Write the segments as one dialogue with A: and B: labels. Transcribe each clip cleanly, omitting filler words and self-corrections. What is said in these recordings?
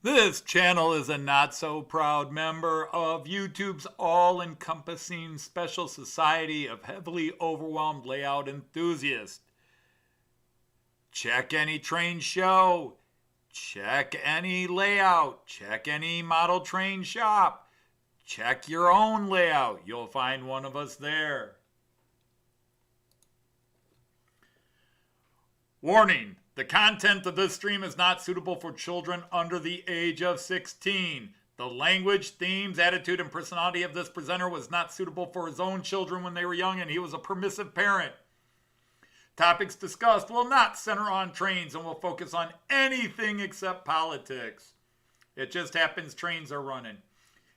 A: This channel is a not-so-proud member of YouTube's all-encompassing special society of heavily overwhelmed layout enthusiasts. Check any train show, check any layout, check any model train shop, check your own layout. You'll find one of us there. Warning, the content of this stream is not suitable for children under the age of 16. The language, themes, attitude, and personality of this presenter was not suitable for his own children when they were young, and he was a permissive parent. Topics discussed will not center on trains and will focus on anything except politics. It just happens trains are running.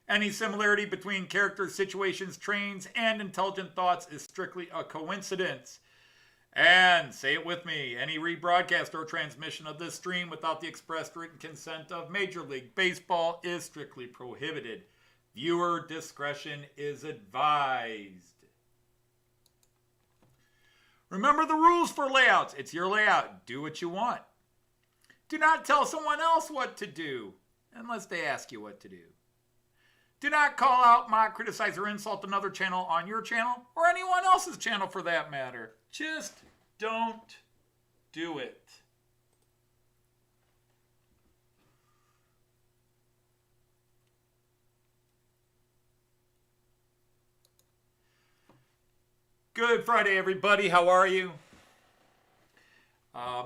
A: Any similarity between characters, situations, trains, and intelligent thoughts is strictly a coincidence. And, say it with me, any rebroadcast or transmission of this stream without the expressed written consent of Major League Baseball is strictly prohibited. Viewer discretion is advised. Remember the rules for layouts. It's your layout. Do what you want. Do not tell someone else what to do, unless they ask you what to do. Do not call out, mock, criticize, or insult another channel on your channel, or anyone else's channel for that matter. Just don't do it. Good Friday, everybody. How are you?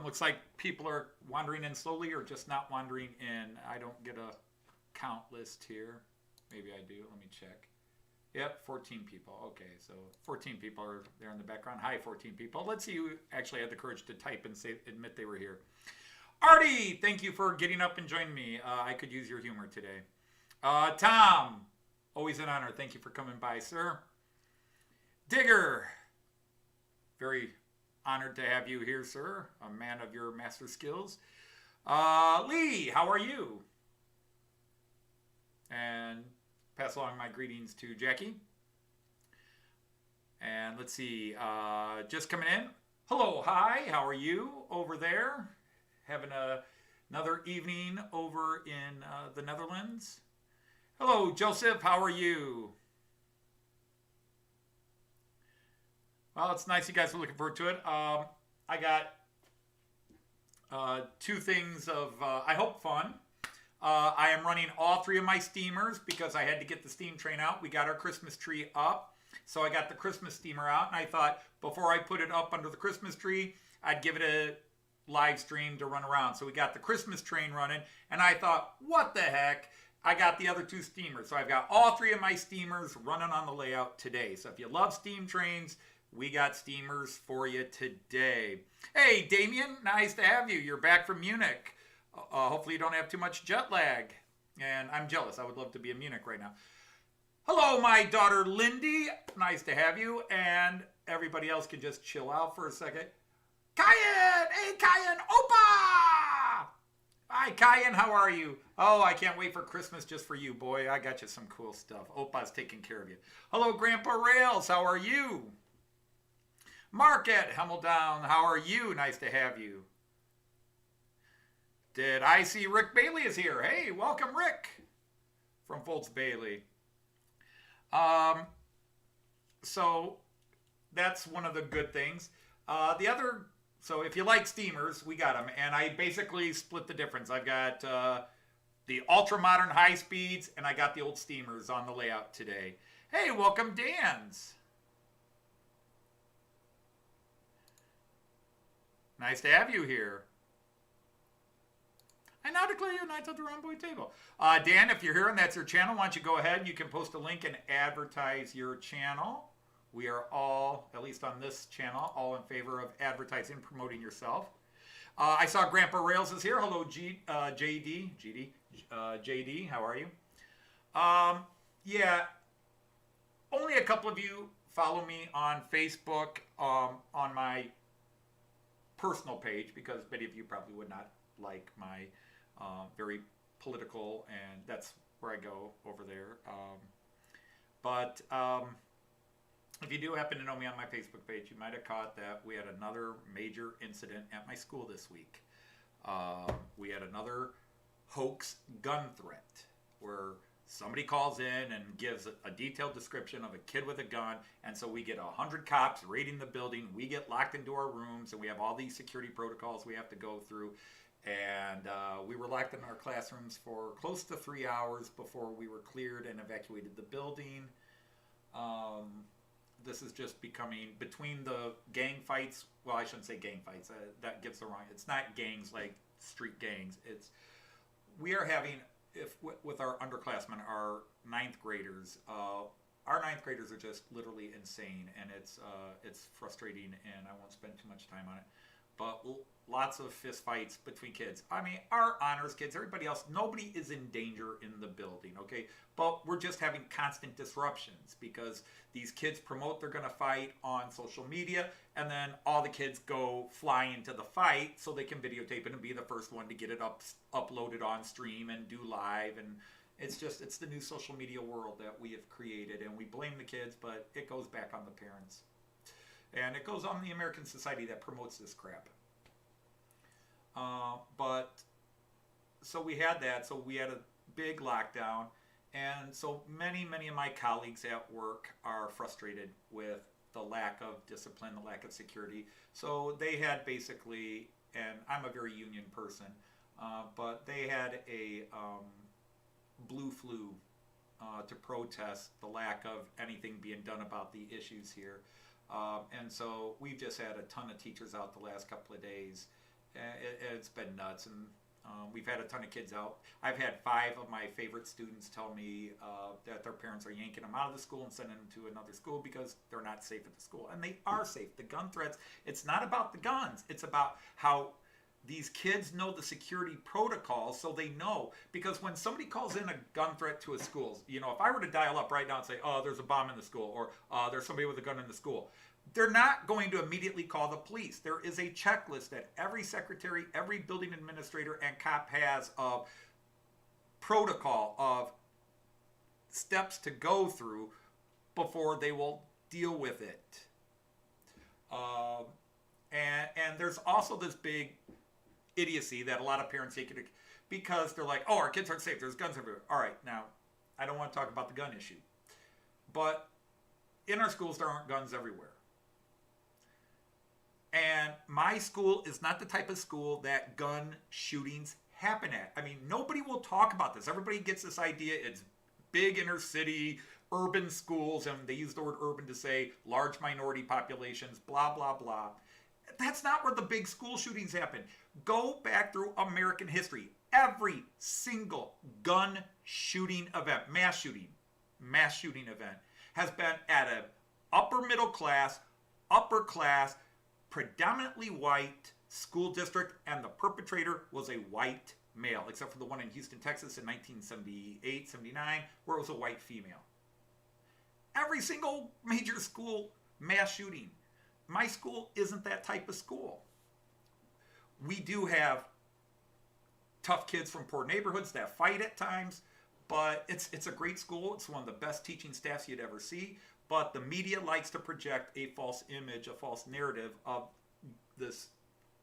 A: Looks like people are wandering in slowly or just not wandering in. I don't get a count list here. Maybe I do. Let me check. Yep, 14 people. Okay, so 14 people are there in the background. Hi, 14 people. Let's see who actually had the courage to type and admit they were here. Artie, thank you for getting up and joining me. I could use your humor today. Tom, always an honor. Thank you for coming by, sir. Digger, very honored to have you here, sir. A man of your master skills. Lee, how are you? And pass along my greetings to Jackie. And let's see, just coming in. Hello, hi, how are you over there? Having another evening over in the Netherlands. Hello, Joseph, how are you? Well, it's nice you guys are looking forward to it. I got two things of, I hope, fun. I am running all three of my steamers because I had to get the steam train out. We got our Christmas tree up, so I got the Christmas steamer out, and I thought before I put it up under the Christmas tree, I'd give it a live stream to run around. So we got the Christmas train running, and I thought, what the heck? I got the other two steamers. So I've got all three of my steamers running on the layout today. So if you love steam trains, we got steamers for you today. Hey, Damien, nice to have you. You're back from Munich. Hopefully you don't have too much jet lag. And I'm jealous. I would love to be in Munich right now. Hello, my daughter Lindy. Nice to have you. And everybody else can just chill out for a second. Kyan! Hey, Kyan! Opa! Hi, Kyan. How are you? Oh, I can't wait for Christmas just for you, boy. I got you some cool stuff. Opa's taking care of you. Hello, Grandpa Rails. How are you? Mark at Hemmeldown. How are you? Nice to have you. Did I see Rick Bailey is here? Hey, welcome, Rick, from Foltz Bailey. So that's one of the good things. The other, so if you like steamers, we got them. And I basically split the difference. I've got the ultra-modern high speeds, and I got the old steamers on the layout today. Hey, welcome, Dan's. Nice to have you here. I now declare you Knights of the Round Boy Table. Dan, if you're here and that's your channel, why don't you go ahead. You can post a link and advertise your channel. We are all, at least on this channel, all in favor of advertising, promoting yourself. I saw Grandpa Rails is here. Hello, JD. JD, how are you? Yeah, only a couple of you follow me on Facebook on my personal page because many of you probably would not like my very political, and that's where I go over there. But if you do happen to know me on my Facebook page, you might have caught that we had another major incident at my school this week. We had another hoax gun threat, where somebody calls in and gives a detailed description of a kid with a gun, and so we get 100 cops raiding the building. We get locked into our rooms, and we have all these security protocols we have to go through. And we were locked in our classrooms for close to 3 hours before we were cleared and evacuated the building. This is just becoming, between the gang fights, well, I shouldn't say gang fights, that gives the wrong, it's not gangs like street gangs. We are having, with our underclassmen, our ninth graders, our ninth graders are just literally insane, and it's frustrating, and I won't spend too much time on it. But lots of fist fights between kids. I mean, our honors kids, everybody else, nobody is in danger in the building, okay? But we're just having constant disruptions because these kids promote they're going to fight on social media, and then all the kids go fly into the fight so they can videotape it and be the first one to get it uploaded on stream and do live. And it's the new social media world that we have created, and we blame the kids, but it goes back on the parents. And it goes on the American society that promotes this crap. But so we had that. So we had a big lockdown. And so many of my colleagues at work are frustrated with the lack of discipline, the lack of security. So they had basically, and I'm a very union person, but they had a blue flu to protest the lack of anything being done about the issues here. And so we've just had a ton of teachers out the last couple of days. It's been nuts, and we've had a ton of kids out. I've had 5 of my favorite students tell me that their parents are yanking them out of the school and sending them to another school because they're not safe at the school. And they are safe. The gun threats, it's not about the guns. It's about how these kids know the security protocols, so they know. Because when somebody calls in a gun threat to a school, you know, if I were to dial up right now and say, oh, there's a bomb in the school, or there's somebody with a gun in the school, they're not going to immediately call the police. There is a checklist that every secretary, every building administrator, and cop has of protocol, of steps to go through before they will deal with it. And there's also this big idiocy that a lot of parents take it because they're like, oh, our kids aren't safe, there's guns everywhere. All right, now, I don't want to talk about the gun issue, but in our schools there aren't guns everywhere. And my school is not the type of school that gun shootings happen at. I mean, nobody will talk about this. Everybody gets this idea it's big inner city, urban schools, and they use the word urban to say large minority populations, blah, blah, blah. That's not where the big school shootings happen. Go back through American history. Every single gun shooting event, mass shooting event, has been at an upper middle class, upper class, predominantly white school district, and the perpetrator was a white male, except for the one in Houston, Texas in 1978, 79, where it was a white female. Every single major school mass shooting. My school isn't that type of school. We do have tough kids from poor neighborhoods that fight at times, but it's a great school. It's one of the best teaching staffs you'd ever see. But the media likes to project a false image, a false narrative of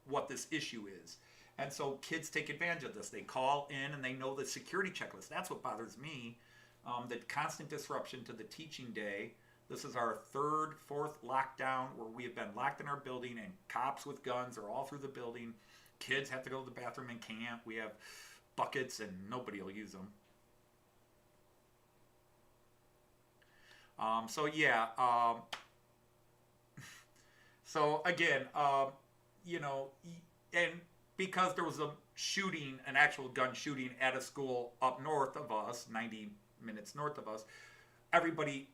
A: what this issue is. And so kids take advantage of this. They call in and they know the security checklist. That's what bothers me. The constant disruption to the teaching day. This is our 3rd, 4th lockdown where we have been locked in our building and cops with guns are all through the building. Kids have to go to the bathroom and can't. We have buckets and nobody will use them. So again, you know, and because there was a shooting, an actual gun shooting at a school up north of us, 90 minutes north of us, everybody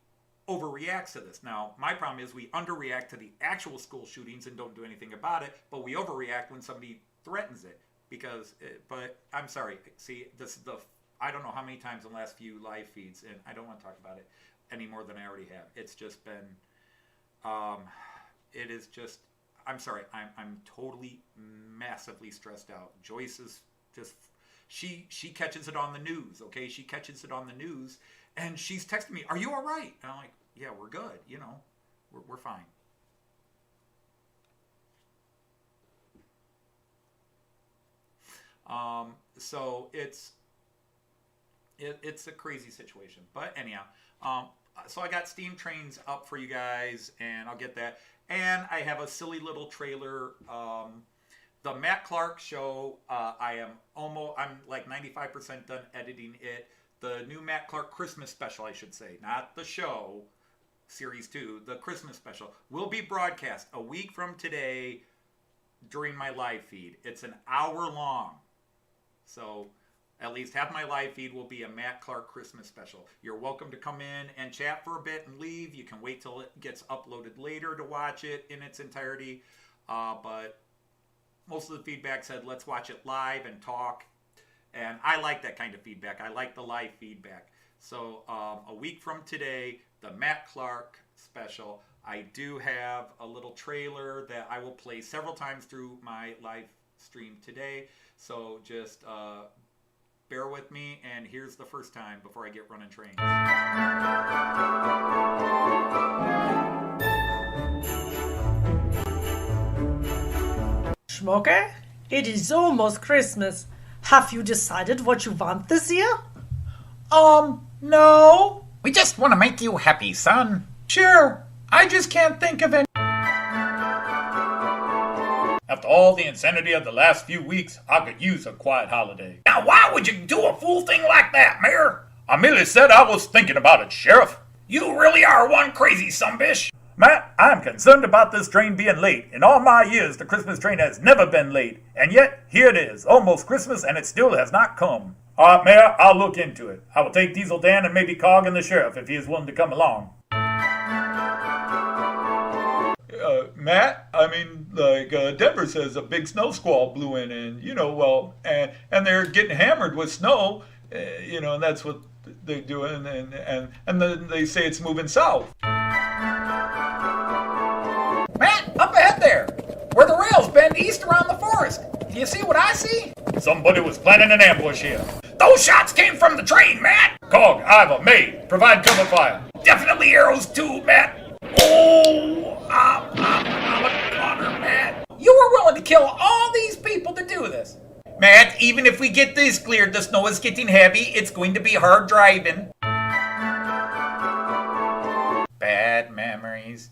A: overreacts to this. Now, my problem is we underreact to the actual school shootings and don't do anything about it, but we overreact when somebody threatens it. But I'm sorry, see, I don't know how many times in the last few live feeds, and I don't want to talk about it any more than I already have. It's just been, it is just, I'm sorry, I'm totally massively stressed out. Joyce is just, she catches it on the news, okay? She catches it on the news, and she's texting me, are you all right? And I'm like, yeah, we're good, you know, we're fine. So it's a crazy situation. But anyhow, so I got steam trains up for you guys, and I'll get that. And I have a silly little trailer. The Matt Clark show, I'm like 95% done editing it. The new Matt Clark Christmas special, I should say, not the show, Series 2, the Christmas special, will be broadcast a week from today during my live feed. It's an hour long. So at least half my live feed will be a Matt Clark Christmas special. You're welcome to come in and chat for a bit and leave. You can wait till it gets uploaded later to watch it in its entirety. But most of the feedback said, let's watch it live and talk. And I like that kind of feedback. I like the live feedback. So a week from today, the Matt Clark special. I do have a little trailer that I will play several times through my live stream today. So just bear with me, and here's the first time before I get running trains.
B: Schmocker, it is almost Christmas. Have you decided what you want this year?
A: No. We just want to make you happy, son. Sure. I just can't think of any. After all the insanity of the last few weeks, I could use a quiet holiday. Now, why would you do a fool thing like that, Mayor? I merely said I was thinking about it, Sheriff. You really are one crazy sumbitch. Matt, I'm concerned about this train being late. In all my years, the Christmas train has never been late. And yet, here it is, almost Christmas, and it still has not come. All right, Mayor, I'll look into it. I will take Diesel Dan and maybe Cog and the Sheriff if he is willing to come along. Matt, I mean, like, Denver says a big snow squall blew in, and, and they're getting hammered with snow, and that's what they're doing, and then they say it's moving south. Matt, up ahead there, where the rails bend east around the forest. Do you see what I see? Somebody was planning an ambush here. Those shots came from the train, Matt. Cog, Iva, May, provide cover fire. Definitely arrows too, Matt. Oh, I'm a goner, Matt. You were willing to kill all these people to do this. Matt, even if we get this cleared, the snow is getting heavy. It's going to be hard driving. Bad memories.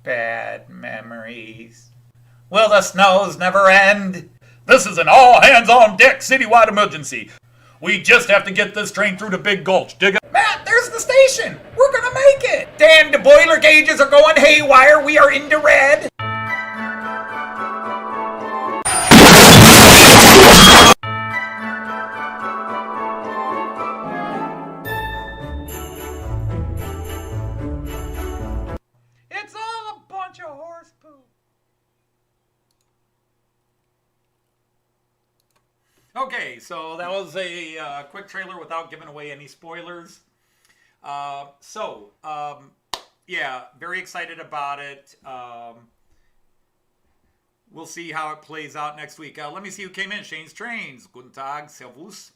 A: Bad memories. Will the snows never end? This is an all-hands-on-deck citywide emergency. We just have to get this train through the Big Gulch. Dig it? Matt, there's the station. We're gonna make it. Dan, the boiler gauges are going haywire. We are in the red. It's all a bunch of horse poop. Okay, so that was a quick trailer without giving away any spoilers. Yeah, very excited about it. We'll see how it plays out next week. Let me see who came in. Shane's Trains. Guten Tag, Servus.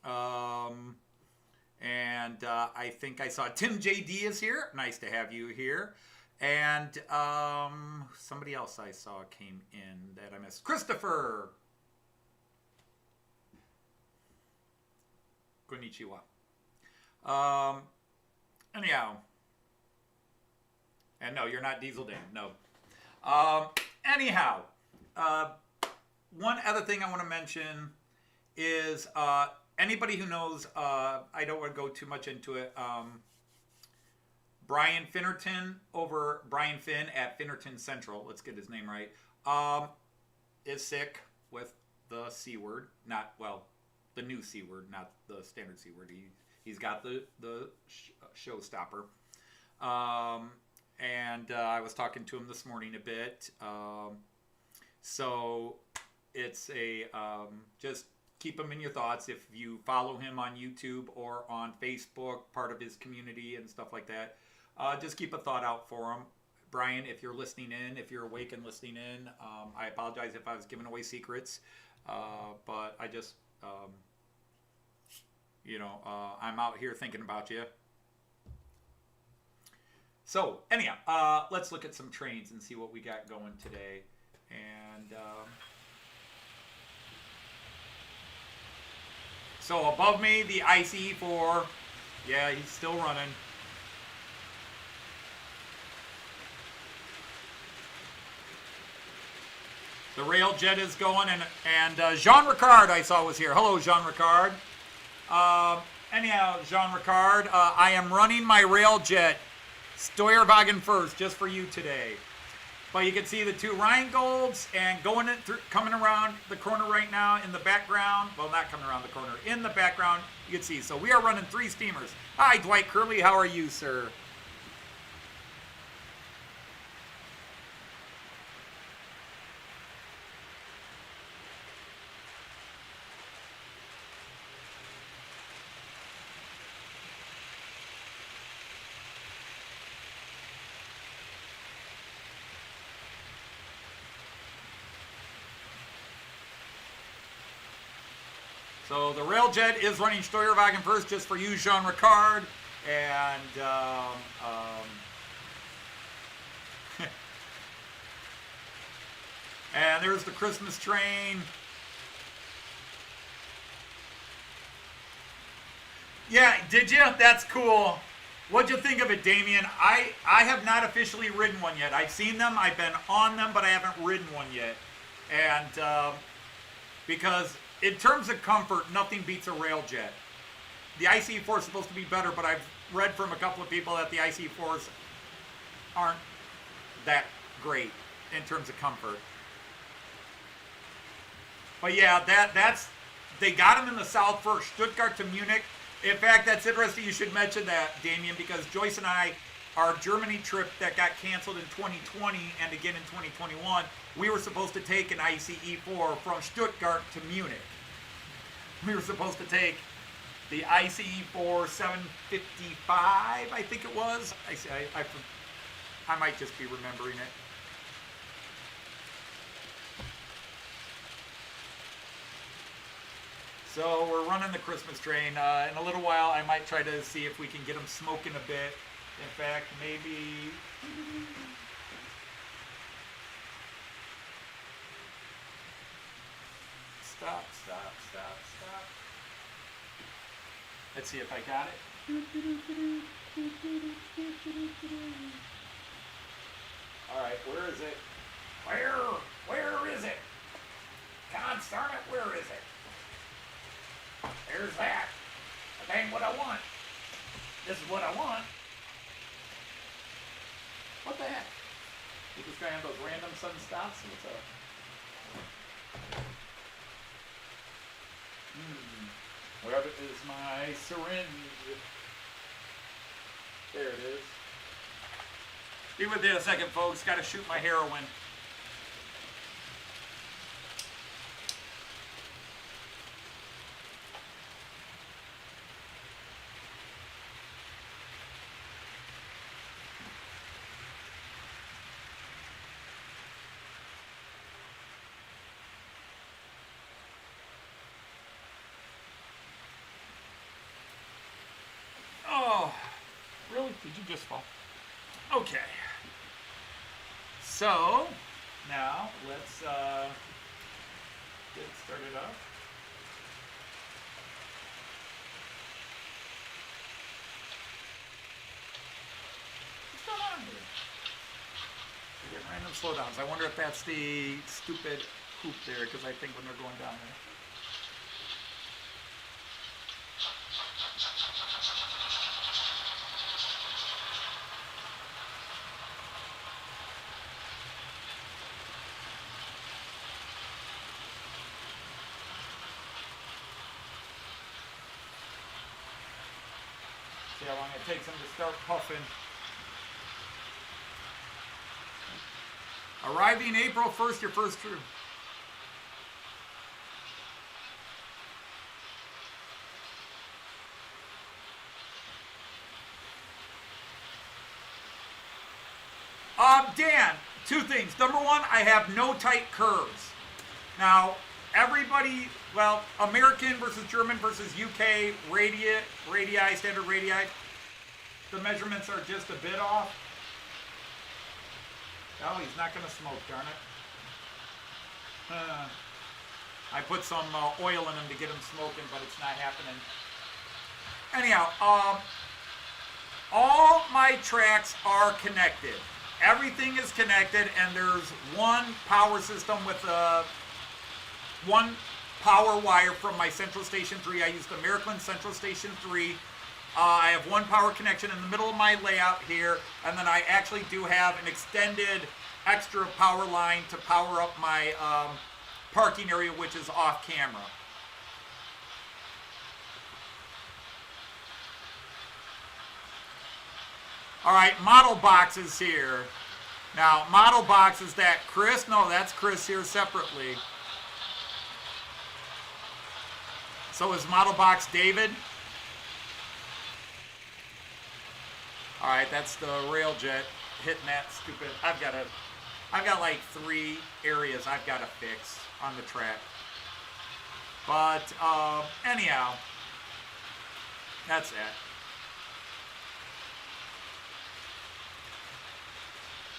A: And I think I saw Tim JD is here. Nice to have you here. And somebody else I saw came in that I missed. Christopher. Konnichiwa. Anyhow. And no, you're not Diesel Dan. No. Anyhow. One other thing I want to mention is anybody who knows, I don't want to go too much into it, Brian Finnerton over Brian Finn at Finnerton Central, let's get his name right, is sick with the C word, the new C word, not the standard C word. He's got the showstopper. And I was talking to him this morning a bit. So it's just keep him in your thoughts. If you follow him on YouTube or on Facebook, part of his community and stuff like that, just keep a thought out for him. Brian, if you're listening in, if you're awake and listening in, I apologize if I was giving away secrets. But I just, I'm out here thinking about you. So, anyhow, let's look at some trains and see what we got going today. And So above me, the ICE4. Yeah, he's still running. The Railjet is going, and Jean Ricard I saw was here. Hello, Jean Ricard. Anyhow, Jean Ricard, I am running my Railjet Steuerwagen first, just for you today. But you can see the two Rheingolds and coming around the corner right now in the background. Well, not coming around the corner. In the background, you can see. So we are running 3 steamers. Hi, Dwight Curley. How are you, sir? So the Railjet is running Steuerwagen first, just for you, Jean Ricard, and and there's the Christmas train. Yeah, did you? That's cool. What'd you think of it, Damien? I have not officially ridden one yet. I've seen them, I've been on them, but I haven't ridden one yet. And because in terms of comfort, nothing beats a Railjet. The ICE4 is supposed to be better, but I've read from a couple of people that the ICE4s aren't that great in terms of comfort. But yeah, they got them in the south first, Stuttgart to Munich. In fact, that's interesting you should mention that, Damien, because Joyce and I, our Germany trip that got canceled in 2020 and again in 2021, we were supposed to take an ICE4 from Stuttgart to Munich. We were supposed to take the ICE4 755, I think it was. I might just be remembering it. So we're running the Christmas train. In a little while, I might try to see if we can get them smoking a bit. In fact, maybe... Stop. Let's see if I got it. All right, where is it? Where is it? God darn it, where is it? There's that. That ain't what I want. This is what I want. What the heck? You just gonna have those random sudden stops? What's up? Where is my syringe? There it is. Be with you in a second, folks. Gotta shoot my heroin. Oh, really? Did you just fall? Okay. So, now let's get it started up. What's going on here? We get random slowdowns. I wonder if that's the stupid hoop there, because I think when they're going down there. See how long it takes them to start puffing. Arriving April 1st, your first trip. Dan, 2 things. Number 1, I have no tight curves. Now, everybody, well, American versus German versus UK radii, standard radii, the measurements are just a bit off. Oh, he's not going to smoke, darn it. I put some oil in them to get them smoking, but it's not happening. Anyhow, all my tracks are connected. Everything is connected, and there's one power system with one power wire from my Central Station 3. I use the American Central Station 3. I have one power connection in the middle of my layout here, and then I actually do have an extended extra power line to power up my parking area, which is off camera. All right, model boxes here. Now, model box, is that Chris? No, that's Chris here separately. So is model box David? All right, that's the Railjet hitting that stupid. I've got like 3 areas I've got to fix on the track. But anyhow, that's it.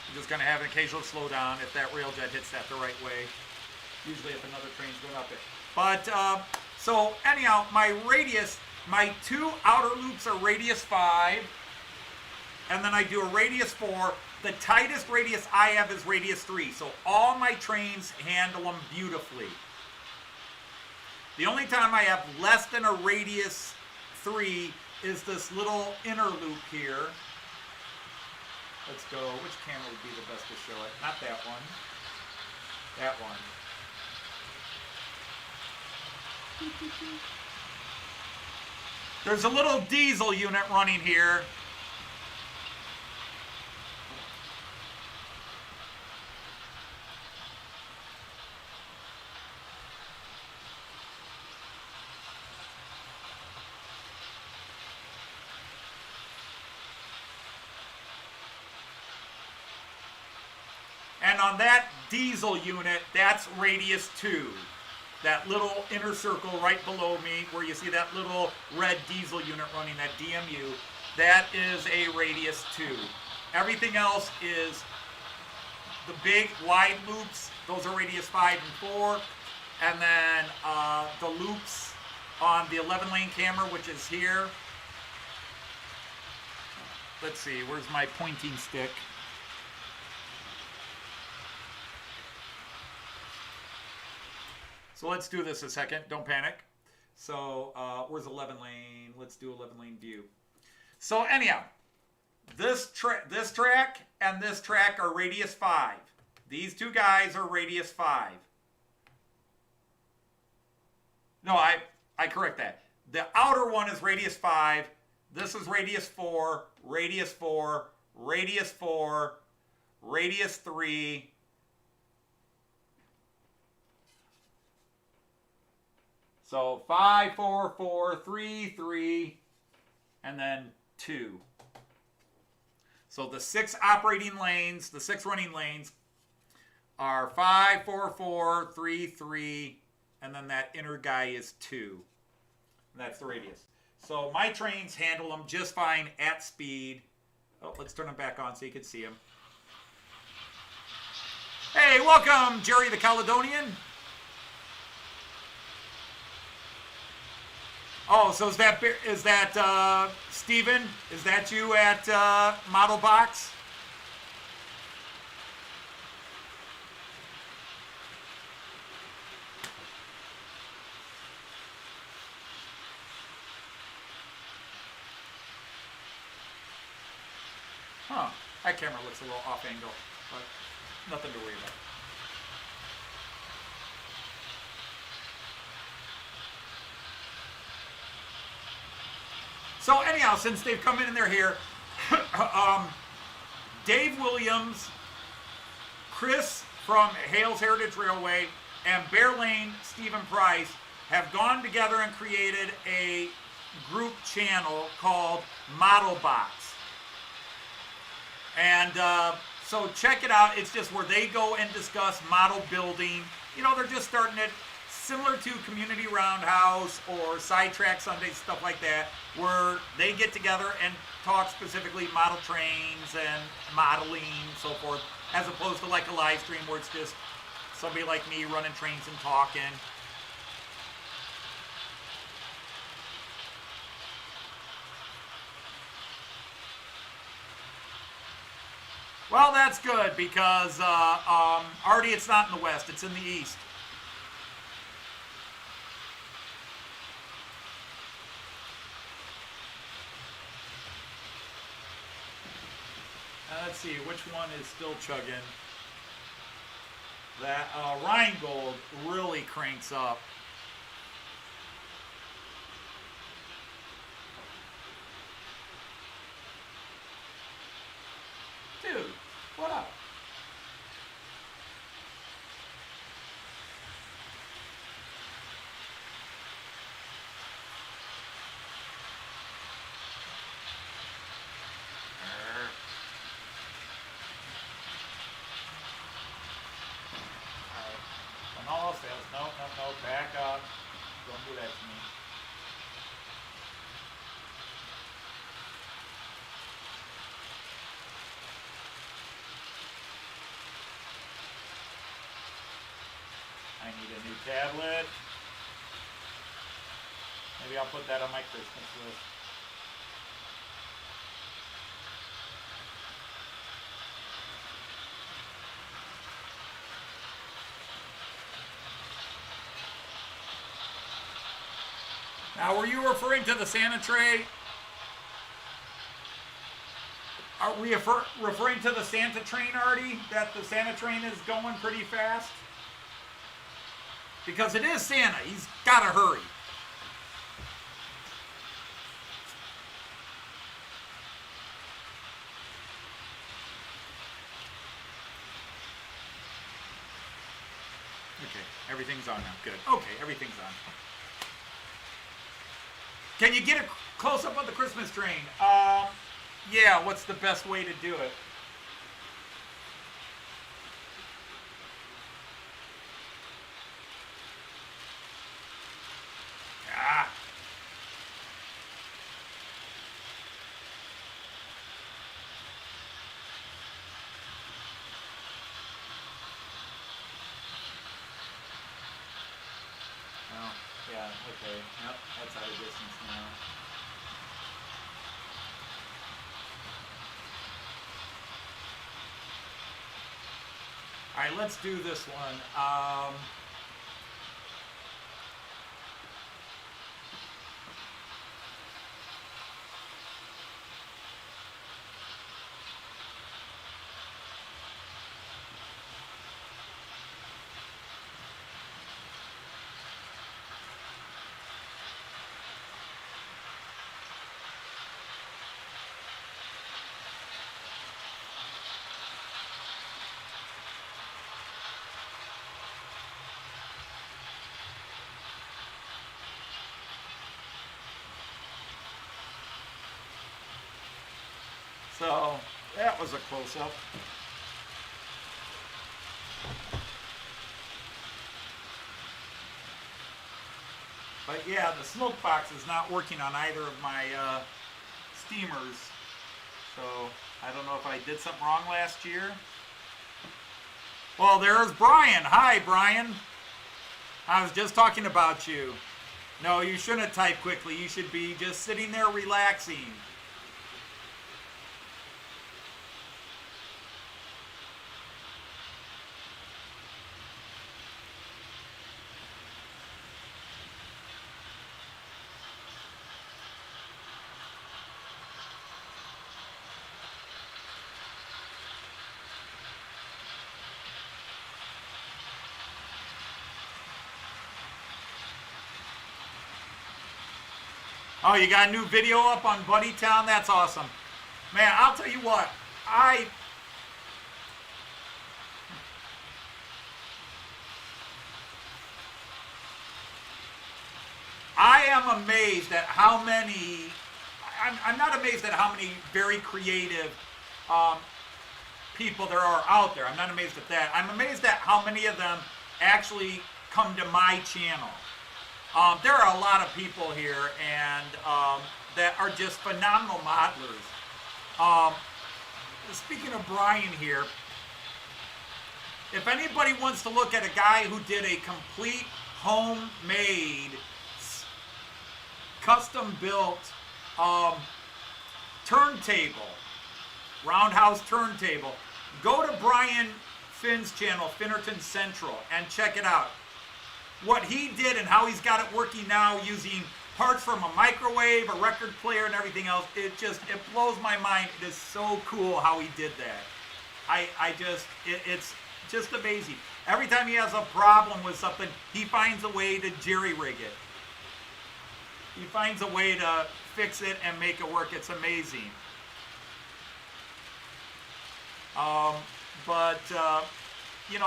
A: I'm just going to have an occasional slowdown if that Railjet hits that the right way. Usually if another train's going up it. But, so anyhow, my radius, my 2 outer loops are radius 5. And then I do a radius 4. The tightest radius I have is radius 3. So all my trains handle them beautifully. The only time I have less than a radius 3 is this little inner loop here. Let's go. Which camera would be the best to show it? Not that one. That one. There's a little diesel unit running here. And on that diesel unit, that's radius 2. That little inner circle right below me where you see that little red diesel unit running, that DMU, that is a radius 2. Everything else is the big wide loops. Those are radius 5 and 4. And then the loops on the 11-lane camera, which is here. Let's see, where's my pointing stick? So let's do this a second. Don't panic. So where's 11-lane? Let's do 11-lane view. So anyhow, this track and this track are radius 5. These 2 guys are radius 5. No, I correct that. The outer one is radius 5. This is radius 4, radius 4, radius 4, radius 3. So 5, 4, 4, 3, 3, and then 2. So the 6 operating lanes, the 6 running lanes are 5, 4, 4, 3, 3, and then that inner guy is 2. And that's the radius. So my trains handle them just fine at speed. Oh, let's turn them back on so you can see them. Hey, welcome, Jerry the Caledonian. Oh, so is that Steven? Is that you at Model Box? Huh. That camera looks a little off angle, but nothing to worry about. So anyhow, since they've come in and they're here, Dave Williams, Chris from Hales Heritage Railway, and Bear Lane Stephen Price have gone together and created a group channel called Model Box. And so check it out. It's just where they go and discuss model building. You know, they're just starting it similar to Community Roundhouse or Sidetrack Sunday, stuff like that, where they get together and talk specifically model trains and modeling and so forth, as opposed to like a live stream where it's just somebody like me running trains and talking. Well, that's good because Artie, it's not in the west; it's in the east. Let's see, which one is still chugging? That Rheingold really cranks up. Dude, what up? All fails. No, no, no. Back up. Don't do that to me. I need a new tablet. Maybe I'll put that on my Christmas list. Now, were you referring to the Santa tray? Are we referring to the Santa train, Artie? That the Santa train is going pretty fast? Because it is Santa. He's got to hurry. Okay, everything's on now. Good. Okay, everything's on. Can you get a close-up of the Christmas train? Yeah, what's the best way to do it? Ah. Oh, yeah, okay. Yep, that's out of distance now. All right, let's do this one. So that was a close-up. But yeah, the smoke box is not working on either of my steamers. So I don't know if I did something wrong last year. Well, there's Brian. Hi, Brian. I was just talking about you. No, you shouldn't type quickly. You should be just sitting there relaxing. Oh, you got a new video up on Buddytown? That's awesome. Man, I'll tell you what. I am amazed at how many, I'm not amazed at how many very creative people there are out there. I'm not amazed at that. I'm amazed at how many of them actually come to my channel. There are a lot of people here and that are just phenomenal modelers. Speaking of Brian here, if anybody wants to look at a guy who did a complete homemade, custom-built turntable, roundhouse turntable, Go to Brian Finn's channel, Finnerton Central, and check it out. What he did and how he's got it working now using parts from a microwave, a record player, and everything else, it blows my mind. It is so cool how he did that. It's just amazing. Every time he has a problem with something, he finds a way to jerry-rig it. He finds a way to fix it and make it work. It's amazing.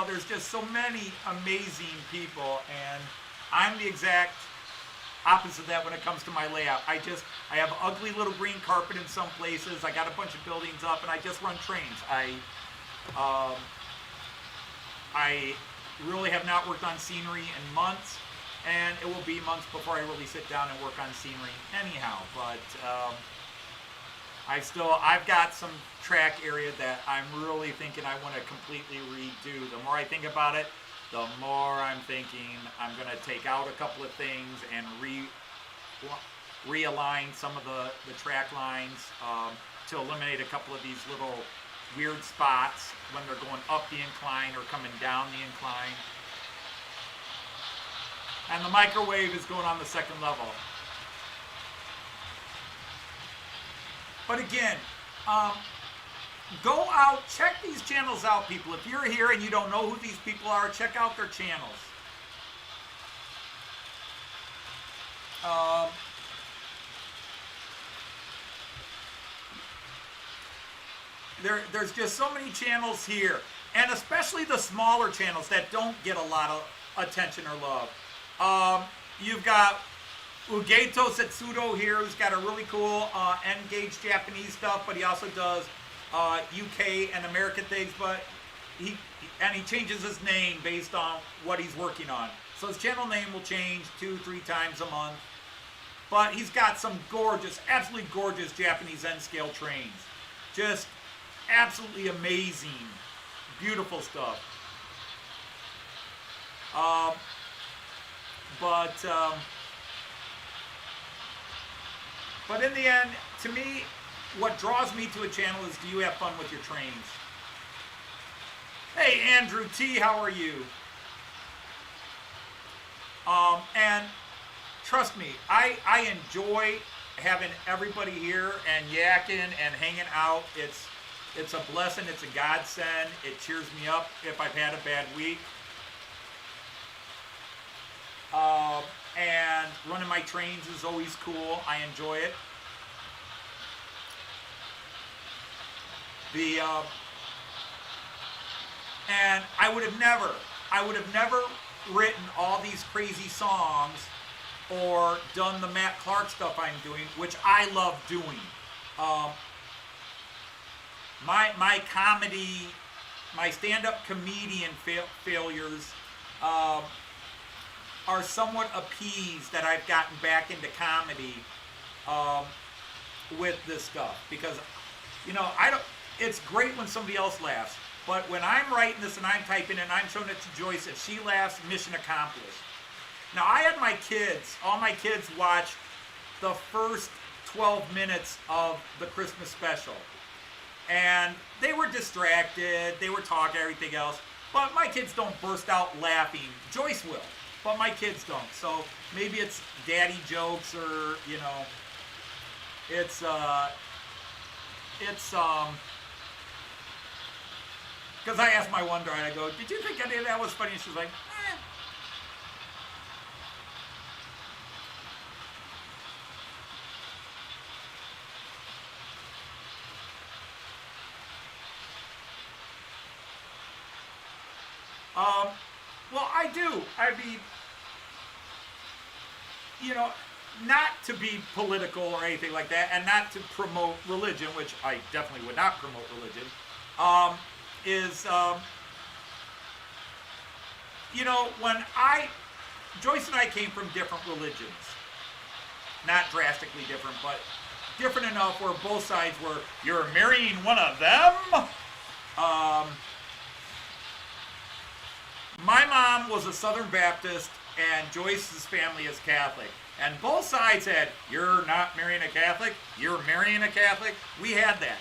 A: There's just so many amazing people, and I'm the exact opposite of that when it comes to my layout. I have ugly little green carpet in some places. I got a bunch of buildings up, and I just run trains. I really have not worked on scenery in months, and it will be months before I really sit down and work on scenery anyhow. But I've got some track area that I'm really thinking I want to completely redo. The more I think about it, the more I'm thinking I'm going to take out a couple of things and realign some of the track lines to eliminate a couple of these little weird spots when they're going up the incline or coming down the incline. And the microwave is going on the second level. But again, go out, check these channels out, people. If you're here and you don't know who these people are, check out their channels. There's just so many channels here, and especially the smaller channels that don't get a lot of attention or love. You've got Ugeto Setsudo here, who's got a really cool N-gauge Japanese stuff, but he also does UK and American things, but he changes his name based on what he's working on. So his channel name will change 2-3 times a month. But he's got some gorgeous, absolutely gorgeous Japanese N-scale trains. Just absolutely amazing, beautiful stuff. But in the end, to me, what draws me to a channel is, do you have fun with your trains? Hey, Andrew T, how are you? And trust me, I enjoy having everybody here and yakking and hanging out. It's a blessing. It's a godsend. It cheers me up if I've had a bad week. And running my trains is always cool. I enjoy it. And I would have never written all these crazy songs or done the Matt Clark stuff I'm doing, which I love doing. My comedy, my stand-up comedian failures are somewhat appeased that I've gotten back into comedy with this stuff, because it's great when somebody else laughs, but when I'm writing this and I'm typing and I'm showing it to Joyce, if she laughs, mission accomplished. Now, I had all my kids watch the first 12 minutes of the Christmas special, and they were distracted, they were talking, everything else, but my kids don't burst out laughing. Joyce will, but my kids don't. So maybe it's daddy jokes, or it's because I asked my one daughter, I go, did you think any of that was funny? And she's like, eh. Well, I do. I mean, not to be political or anything like that, and not to promote religion, which I definitely would not promote religion, when Joyce and I came from different religions, not drastically different, but different enough where both sides were, you're marrying one of them? My mom was a Southern Baptist, and Joyce's family is Catholic. And both sides had, you're not marrying a Catholic, you're marrying a Catholic. We had that.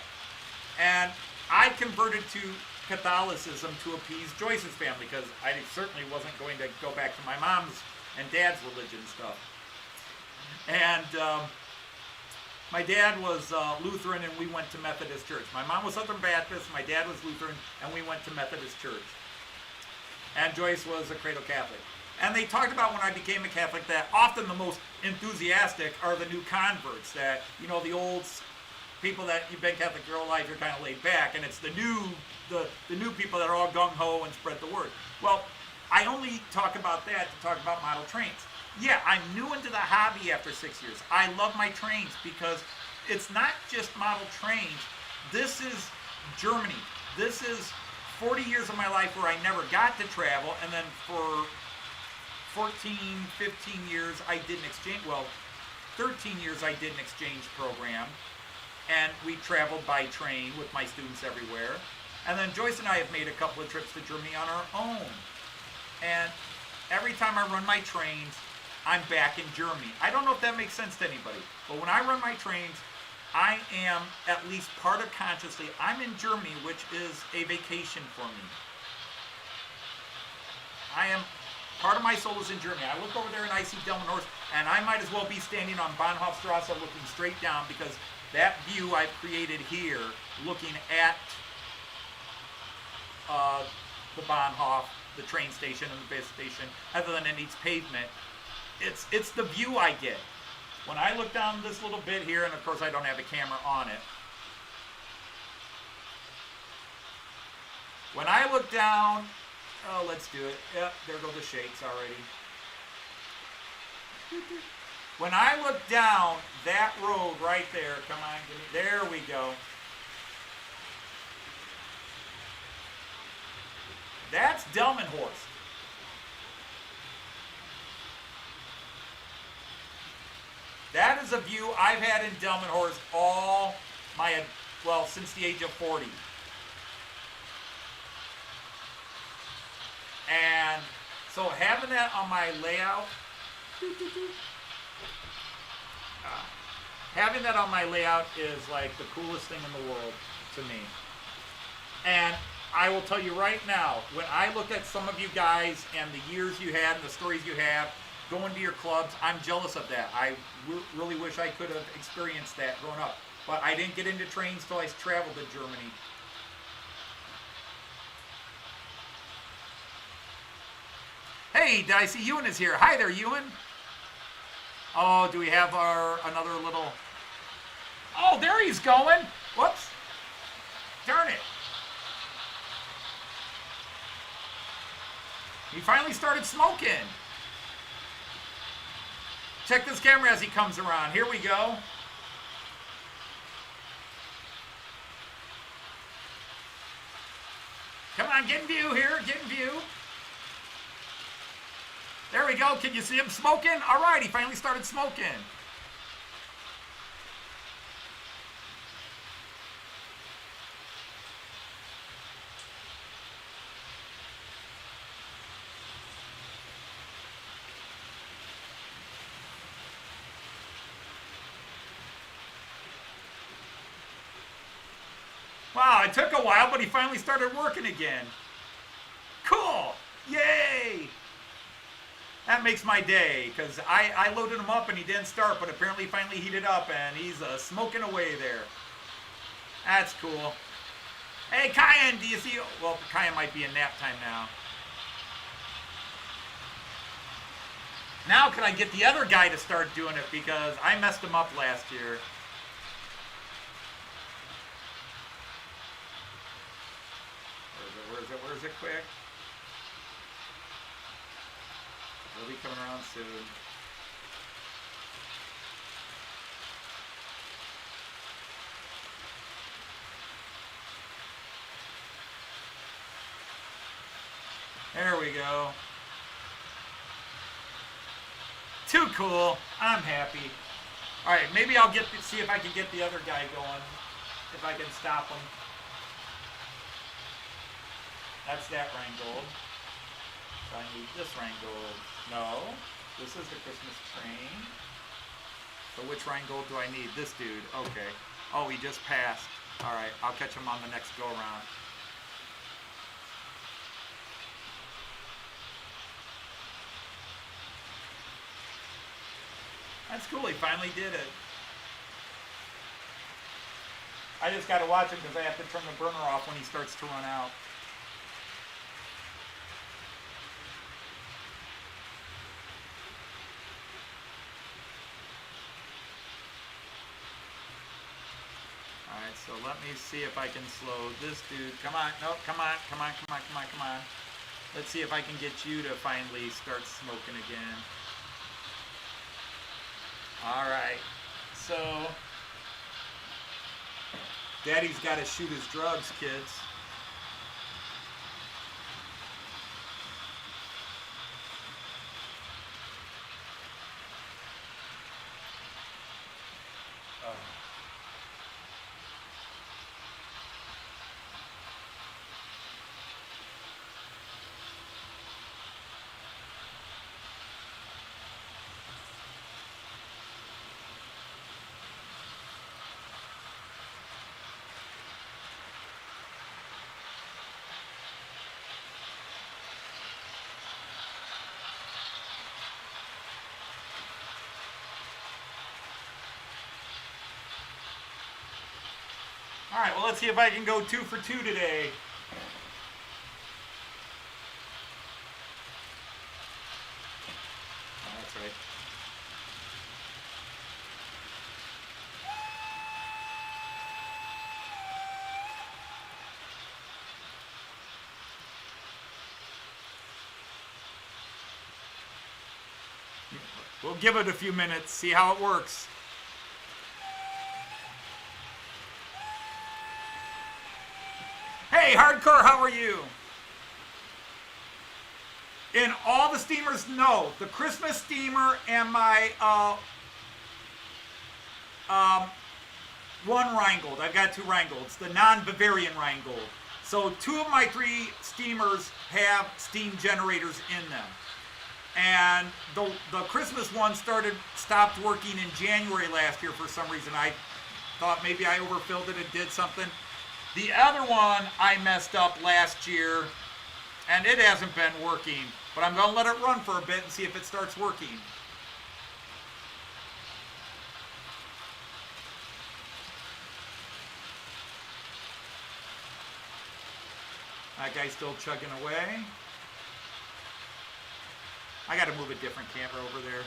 A: And I converted to Catholicism to appease Joyce's family, because I certainly wasn't going to go back to my mom's and dad's religion stuff. And my dad was Lutheran, and we went to Methodist church. My mom was Southern Baptist, my dad was Lutheran, and we went to Methodist church. And Joyce was a cradle Catholic. And they talked about when I became a Catholic that often the most enthusiastic are the new converts, that, you know, the old people that you've been Catholic your whole life, you're kind of laid back, and it's the new people that are all gung-ho and spread the word. Well, I only talk about that to talk about model trains. Yeah, I'm new into the hobby after 6 years. I love my trains because it's not just model trains. This is Germany. This is 40 years of my life where I never got to travel, and then for 14, 15 years I did an exchange, well, 13 years I did an exchange program, and we traveled by train with my students everywhere. And then Joyce and I have made a couple of trips to Germany on our own. And every time I run my trains, I'm back in Germany. I don't know if that makes sense to anybody, but when I run my trains, I am, at least part of consciously, I'm in Germany, which is a vacation for me. I am, part of my soul is in Germany. I look over there and I see Delmenhorst, and I might as well be standing on Bahnhofstrasse looking straight down, because that view I've created here, looking at the Bahnhof, the train station and the bus station, other than it needs pavement, it's the view I get. When I look down this little bit here, and of course I don't have a camera on it. When I look down, oh, let's do it. Yep, there go the shakes already. When I look down that road right there, come on, give me, there we go. That's Delmenhorst. That is a view I've had in Delmenhorst all my, well, since the age of 40. And so having that on my layout, having that on my layout is like the coolest thing in the world to me. And I will tell you right now, when I look at some of you guys and the years you had and the stories you have, going to your clubs, I'm jealous of that. I really wish I could have experienced that growing up. But I didn't get into trains till I traveled to Germany. Hey, Dicey, Ewan is here. Hi there, Ewan. Oh, do we have another little... Oh, there he's going. Whoops. Darn it. He finally started smoking. Check this camera as he comes around. Here we go. Come on, get in view here. Get in view. There we go. Can you see him smoking? All right, he finally started smoking. Wow, it took a while, but he finally started working again. Cool! Yay! That makes my day, because I loaded him up and he didn't start, but apparently he finally heated up and he's smoking away there. That's cool. Hey, Kyan, do you see... Well, Kyan might be in nap time now. Now can I get the other guy to start doing it, because I messed him up last year. Where is it quick? He'll be coming around soon. There we go. Too cool. I'm happy. All right, maybe I'll see if I can get the other guy going. If I can stop him. That's that Rheingold. So I need this Rheingold. No, this is the Christmas train. So which Rheingold do I need? This dude. Okay. Oh, he just passed. All right, I'll catch him on the next go around. That's cool. He finally did it. I just got to watch him because I have to turn the burner off when he starts to run out. Alright, so let me see if I can slow this dude. Come on. Nope. Come on. Come on. Come on. Come on. Come on. Let's see if I can get you to finally start smoking again. Alright. So, Daddy's got to shoot his drugs, kids. Alright, well, let's see if I can go 2 for 2 today. Oh, that's right. We'll give it a few minutes, see how it works. Hey, Hardcore, how are you? In all the steamers, no. The Christmas steamer and my one Rheingold. I've got 2 Rheingolds, the non-Bavarian Rheingold. So 2 of my 3 steamers have steam generators in them. And the Christmas one stopped working in January last year for some reason. I thought maybe I overfilled it and did something. The other one I messed up last year, and it hasn't been working. But I'm going to let it run for a bit and see if it starts working. That guy's still chugging away. I got to move a different camera over there,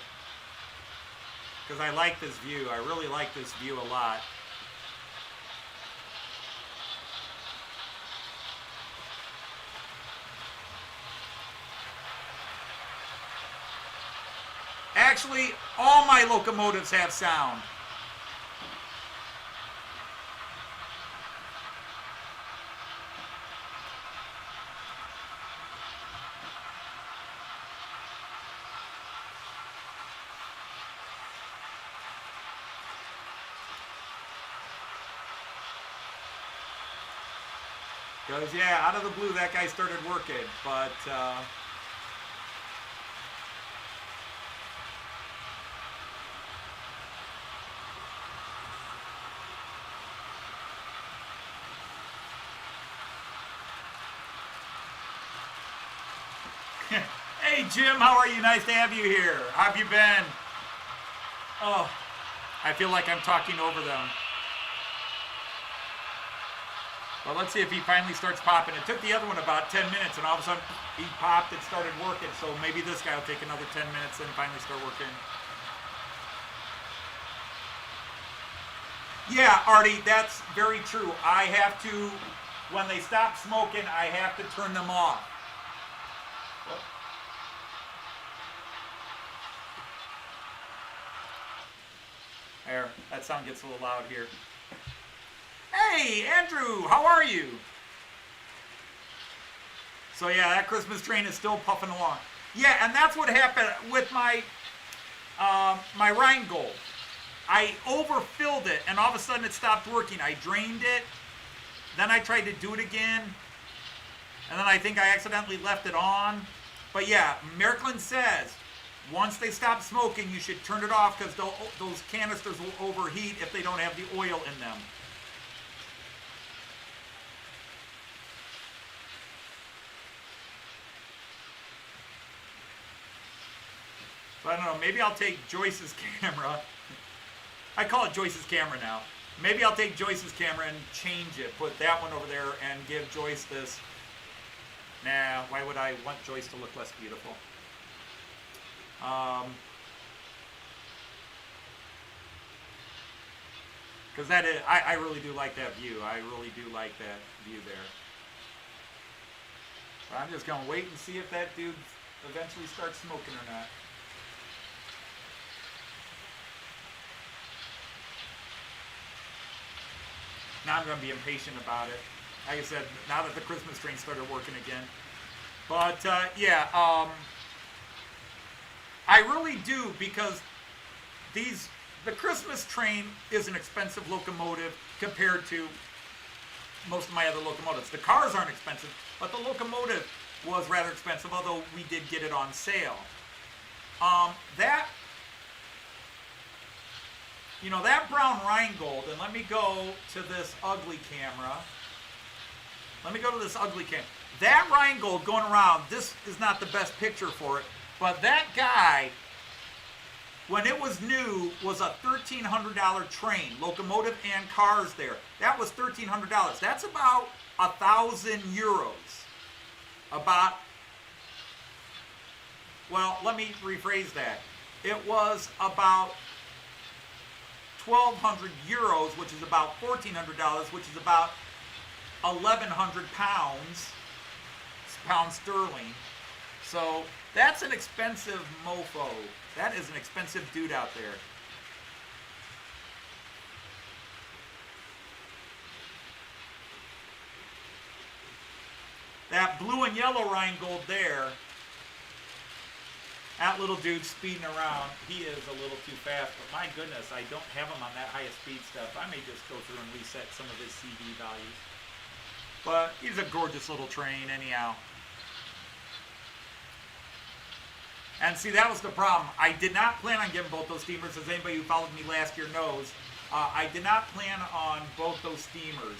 A: because I like this view. I really like this view a lot. Actually, all my locomotives have sound. Because, yeah, out of the blue, that guy started working, but, Hey, Jim, how are you? Nice to have you here. How have you been? Oh, I feel like I'm talking over them. Well, let's see if he finally starts popping. It took the other one about 10 minutes, and all of a sudden he popped and started working. So maybe this guy will take another 10 minutes and finally start working. Yeah, Artie, that's very true. I have to, when they stop smoking, I have to turn them off. There, that sound gets a little loud here. Hey, Andrew, how are you? So yeah, that Christmas train is still puffing along. Yeah, and that's what happened with my my Rheingold. I overfilled it, and all of a sudden it stopped working. I drained it, then I tried to do it again, and then I think I accidentally left it on. But yeah, Merklin says, once they stop smoking, you should turn it off, because those canisters will overheat if they don't have the oil in them. But I don't know, maybe I'll take Joyce's camera. I call it Joyce's camera now. Maybe I'll take Joyce's camera and change it. Put that one over there and give Joyce this. Nah, why would I want Joyce to look less beautiful? Because that is, I really do like that view. I really do like that view there. But I'm just going to wait and see if that dude eventually starts smoking or not. Now I'm going to be impatient about it. Like I said, now that the Christmas train started working again. But, yeah, I really do, because the Christmas train is an expensive locomotive compared to most of my other locomotives. The cars aren't expensive, but the locomotive was rather expensive, although we did get it on sale. That brown Rheingold, and let me go to this ugly camera. That Rheingold going around, this is not the best picture for it, but that guy, when it was new, was a $1,300 train, locomotive and cars there. That was $1,300. That's about 1,000 euros. Let me rephrase that. It was about 1,200 euros, which is about $1,400, which is about 1,100 pounds sterling. So that's an expensive mofo. That is an expensive dude out there. That blue and yellow Rheingold there, that little dude speeding around, he is a little too fast. But my goodness, I don't have him on that highest speed stuff. I may just go through and reset some of his CD values. But he's a gorgeous little train anyhow. And see, that was the problem. I did not plan on getting both those steamers. As anybody who followed me last year knows, I did not plan on both those steamers.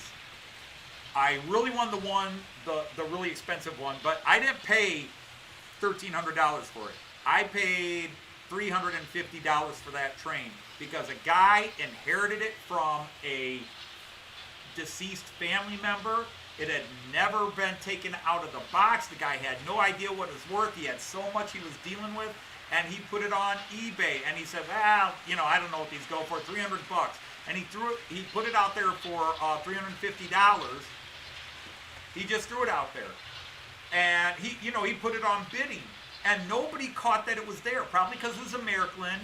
A: I really wanted the really expensive one, but I didn't pay $1,300 for it. I paid $350 for that train because a guy inherited it from a deceased family member. It had never been taken out of the box. The guy had no idea what it was worth. He had so much he was dealing with, and he put it on eBay. And he said, "Well, I don't know what these go for, $300." And he put it out there for $350. He just threw it out there, and he put it on bidding, and nobody caught that it was there. Probably because it was American,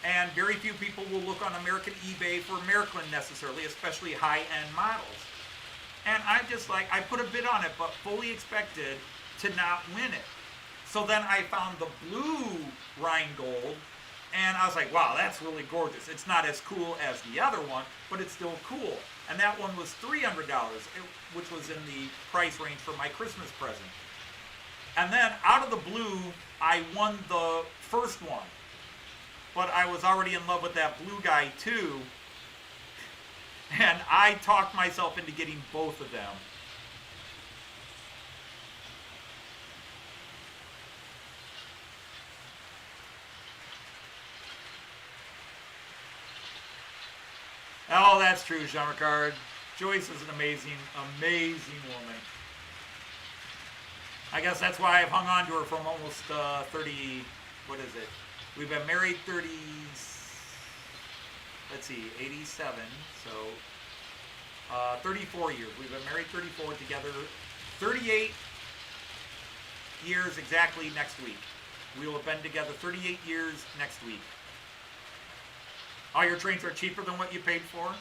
A: and very few people will look on American eBay for American necessarily, especially high-end models. And I put a bid on it, but fully expected to not win it. So then I found the blue Rheingold, and I was like, wow, that's really gorgeous. It's not as cool as the other one, but it's still cool. And that one was $300, which was in the price range for my Christmas present. And then out of the blue, I won the first one. But I was already in love with that blue guy too. And I talked myself into getting both of them. Oh, that's true, Jean-Ricard. Joyce is an amazing, amazing woman. I guess that's why I've hung on to her from almost 30, what is it? We've been married 87, so 34 years. We've been married 34 together, 38 years exactly next week. We will have been together 38 years next week. All your trains are cheaper than what you paid for?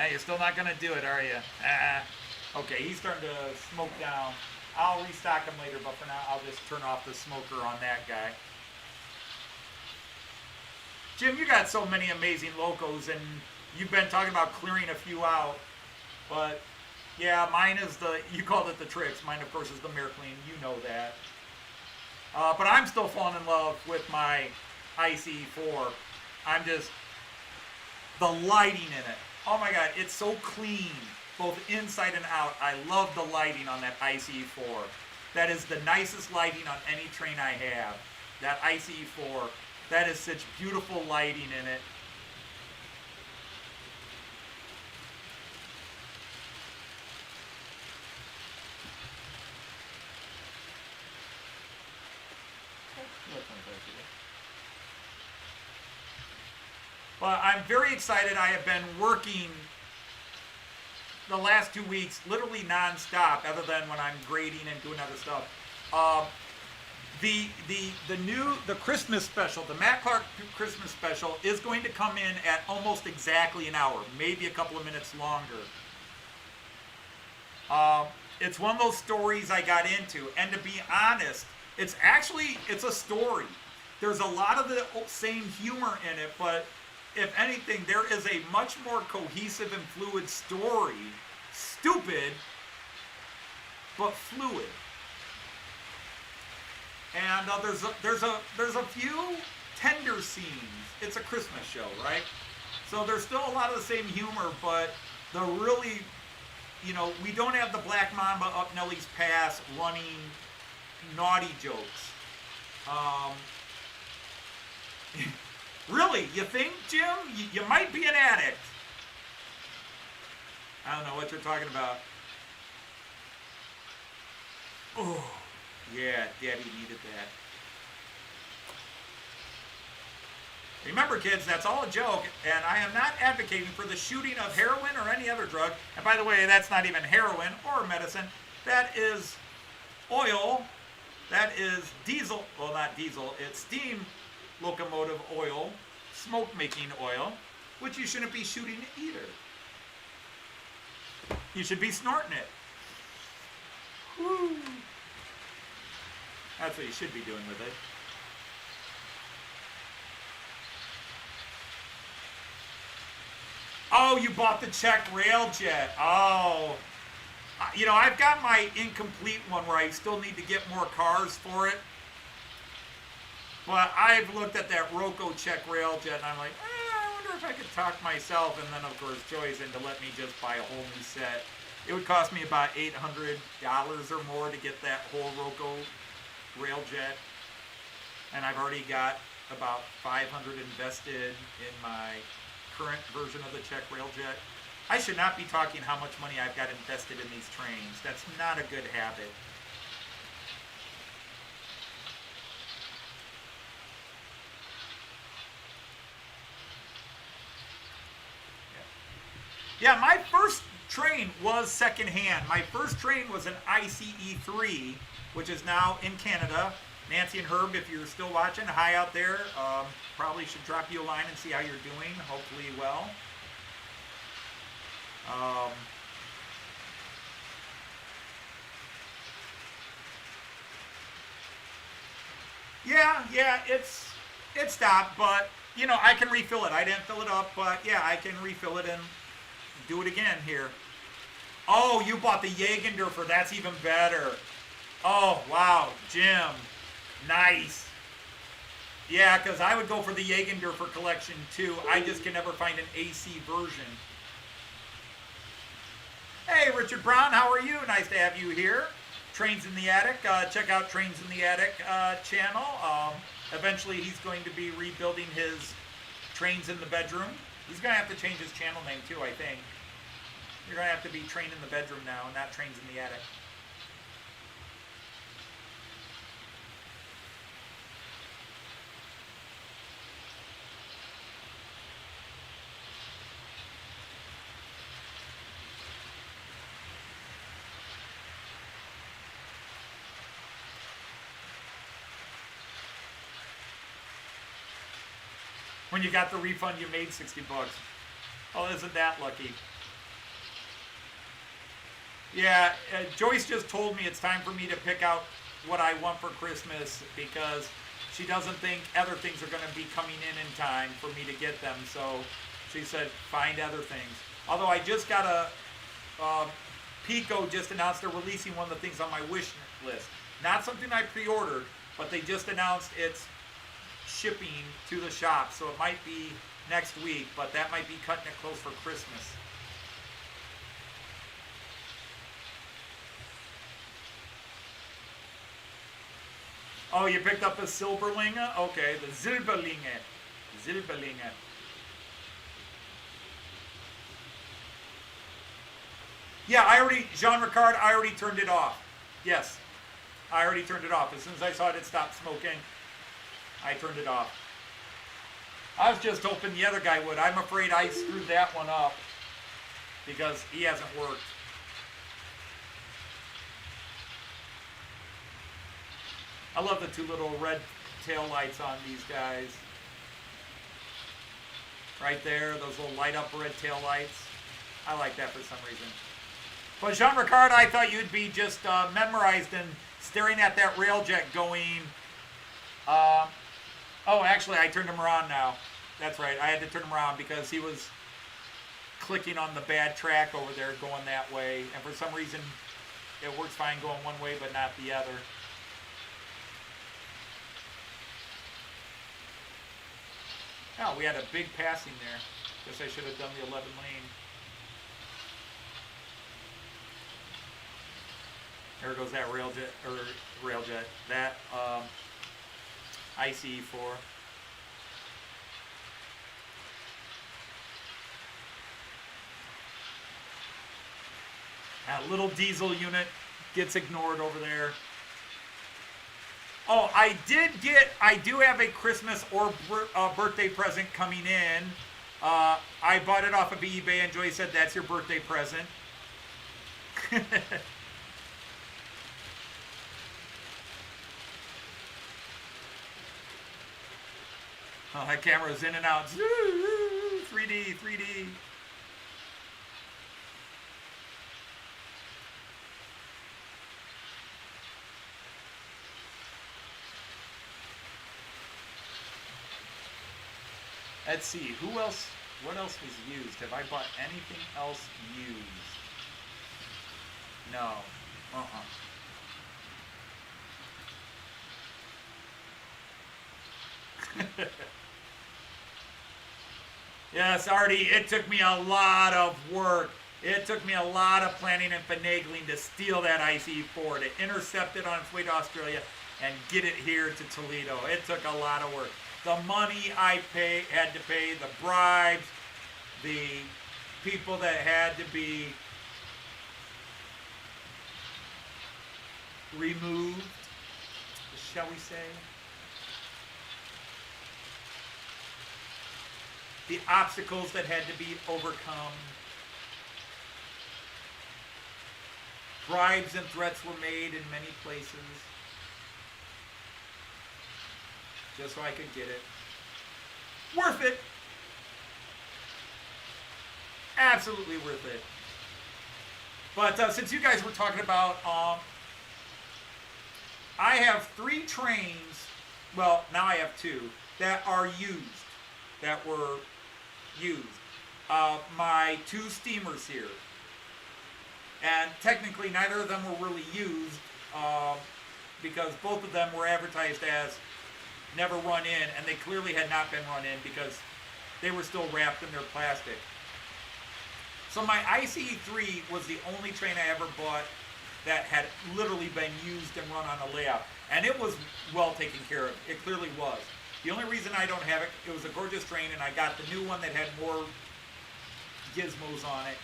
A: You're still not going to do it, are you? Okay, he's starting to smoke down. I'll restock him later, but for now, I'll just turn off the smoker on that guy. Jim, you got so many amazing locos, and you've been talking about clearing a few out. But, yeah, mine is you called it the Trix. Mine, of course, is the Miraclean. You know that. But I'm still falling in love with my IC4. The lighting in it. Oh, my God, it's so clean. both inside and out. I love the lighting on that ICE4. That is the nicest lighting on any train I have. That ICE4. That is such beautiful lighting in it. But I'm very excited. I have been working the last 2 weeks literally non-stop, other than when I'm grading and doing other stuff. The Christmas special, the Matt Clark Christmas special, is going to come in at almost exactly an hour, maybe a couple of minutes longer. It's one of those stories I got into, and to be honest, it's a story. There's a lot of the same humor in it, but if anything, there is a much more cohesive and fluid story. Stupid, but fluid. And there's a few tender scenes. It's a Christmas show, right? So there's still a lot of the same humor, but the really, we don't have the Black Mamba up Nellie's Pass running naughty jokes. Really, you think, Jim? You might be an addict. I don't know what you're talking about. Oh, yeah, Daddy needed that. Remember, kids, that's all a joke, and I am not advocating for the shooting of heroin or any other drug. And by the way, that's not even heroin or medicine. That is oil. That is diesel. Well, not diesel. It's steam locomotive oil, smoke-making oil, which you shouldn't be shooting either. You should be snorting it. Woo. That's what you should be doing with it. Oh, you bought the Czech Railjet. Oh. I've got my incomplete one where I still need to get more cars for it. But I've looked at that Roco Czech Railjet, and I'm like, I wonder if I could talk myself. And then, of course, Joey's in to let me just buy a whole new set. It would cost me about $800 or more to get that whole Roco Railjet. And I've already got about $500 invested in my current version of the Czech Railjet. I should not be talking how much money I've got invested in these trains. That's not a good habit. Yeah, my first train was secondhand. My first train was an ICE3, which is now in Canada. Nancy and Herb, if you're still watching, hi out there. Probably should drop you a line and see how you're doing. Hopefully well. Yeah, it stopped, but I can refill it. I didn't fill it up, but yeah, I can refill it and do it again here. Oh, you bought the Jägendorfer. That's even better. Oh, wow, Jim. Nice. Yeah, because I would go for the Jägendorfer collection too. I just can never find an AC version. Hey, Richard Brown, how are you? Nice to have you here. Trains in the Attic. Check out Trains in the Attic channel. Eventually, he's going to be rebuilding his Trains in the Bedroom. He's going to have to change his channel name too, I think. You're going to have to be Train in the Bedroom now, not Trains in the Attic. When you got the refund, you made $60. Oh, isn't that lucky? Yeah, Joyce just told me it's time for me to pick out what I want for Christmas because she doesn't think other things are going to be coming in time for me to get them. So she said, find other things. Although I just got Pico just announced they're releasing one of the things on my wish list. Not something I pre-ordered, but they just announced it's shipping to the shop. So it might be next week, but that might be cutting it close for Christmas. Oh, you picked up a Silberlinge? Okay, the Silberlinge. Silberlinge. Yeah, Jean Ricard, I already turned it off. Yes, I already turned it off. As soon as I saw it stopped smoking, I turned it off. I was just hoping the other guy would. I'm afraid I screwed that one up because he hasn't worked. I love the two little red tail lights on these guys. Right there, those little light up red tail lights. I like that for some reason. But Jean Ricard, I thought you'd be just memorized and staring at that railjet going. Oh, actually, I turned him around now. That's right. I had to turn him around because he was clicking on the bad track over there going that way. And for some reason, it works fine going one way but not the other. Oh, we had a big passing there. Guess I should have done the 11 lane. There goes that railjet, that ICE4. That little diesel unit gets ignored over there. Oh, I do have a Christmas or birthday present coming in. I bought it off of eBay and Joy said that's your birthday present. Oh, that camera's in and out. 3D, 3D. Let's see, who else, what else was used? Have I bought anything else used? No. Yes, Artie, it took me a lot of work. It took me a lot of planning and finagling to steal that IC4, to intercept it on its way to Australia and get it here to Toledo. It took a lot of work. The money I had to pay, the bribes, the people that had to be removed, shall we say? The obstacles that had to be overcome. Bribes and threats were made in many places. Just so I could get it. Worth it! Absolutely worth it. But since you guys were talking about, I have 3 trains, well, now I have 2, that are used, that were used. My 2 steamers here. And technically neither of them were really used because both of them were advertised as never run in, and they clearly had not been run in because they were still wrapped in their plastic. So my ICE3 was the only train I ever bought that had literally been used and run on a layout. And it was well taken care of. It clearly was. The only reason I don't have it, it was a gorgeous train, and I got the new one that had more gizmos on it.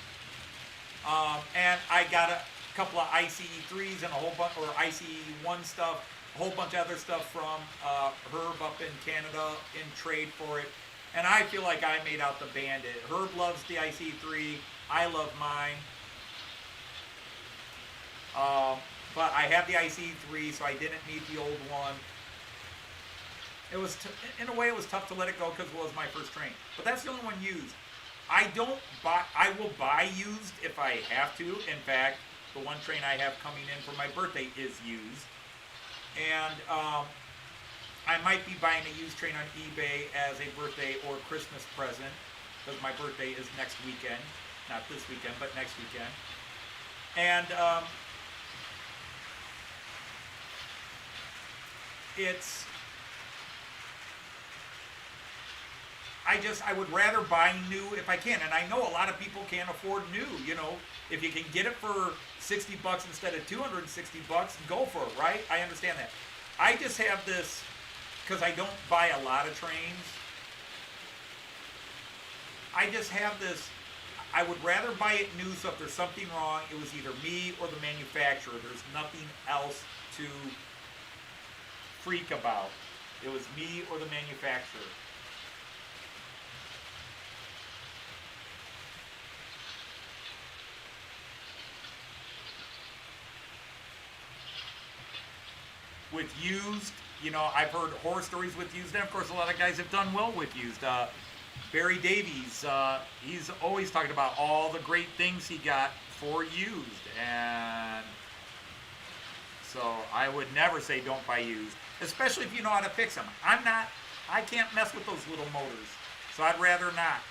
A: And I got a couple of ICE3s and a whole bunch, or ICE1 stuff, a whole bunch of other stuff from Herb up in Canada in trade for it. And I feel like I made out the bandit. Herb loves the IC3. I love mine. But I have the IC3, so I didn't need the old one. It was, in a way, it was tough to let it go because it was my first train. But that's the only one used. I will buy used if I have to. In fact, the one train I have coming in for my birthday is used. And I might be buying a used train on eBay as a birthday or Christmas present because my birthday is next weekend. Not this weekend, but next weekend. And I would rather buy new if I can. And I know a lot of people can't afford new, you know. If you can get it for $60 instead of $260, go for it, right? I understand that. I just have this, because I don't buy a lot of trains, I just have this, I would rather buy it new, so if there's something wrong, it was either me or the manufacturer. There's nothing else to freak about. It was me or the manufacturer. With used, you know, I've heard horror stories with used, and of course a lot of guys have done well with used. Barry Davies, he's always talking about all the great things he got for used, and so I would never say don't buy used, especially if you know how to fix them. I can't mess with those little motors, so I'd rather not.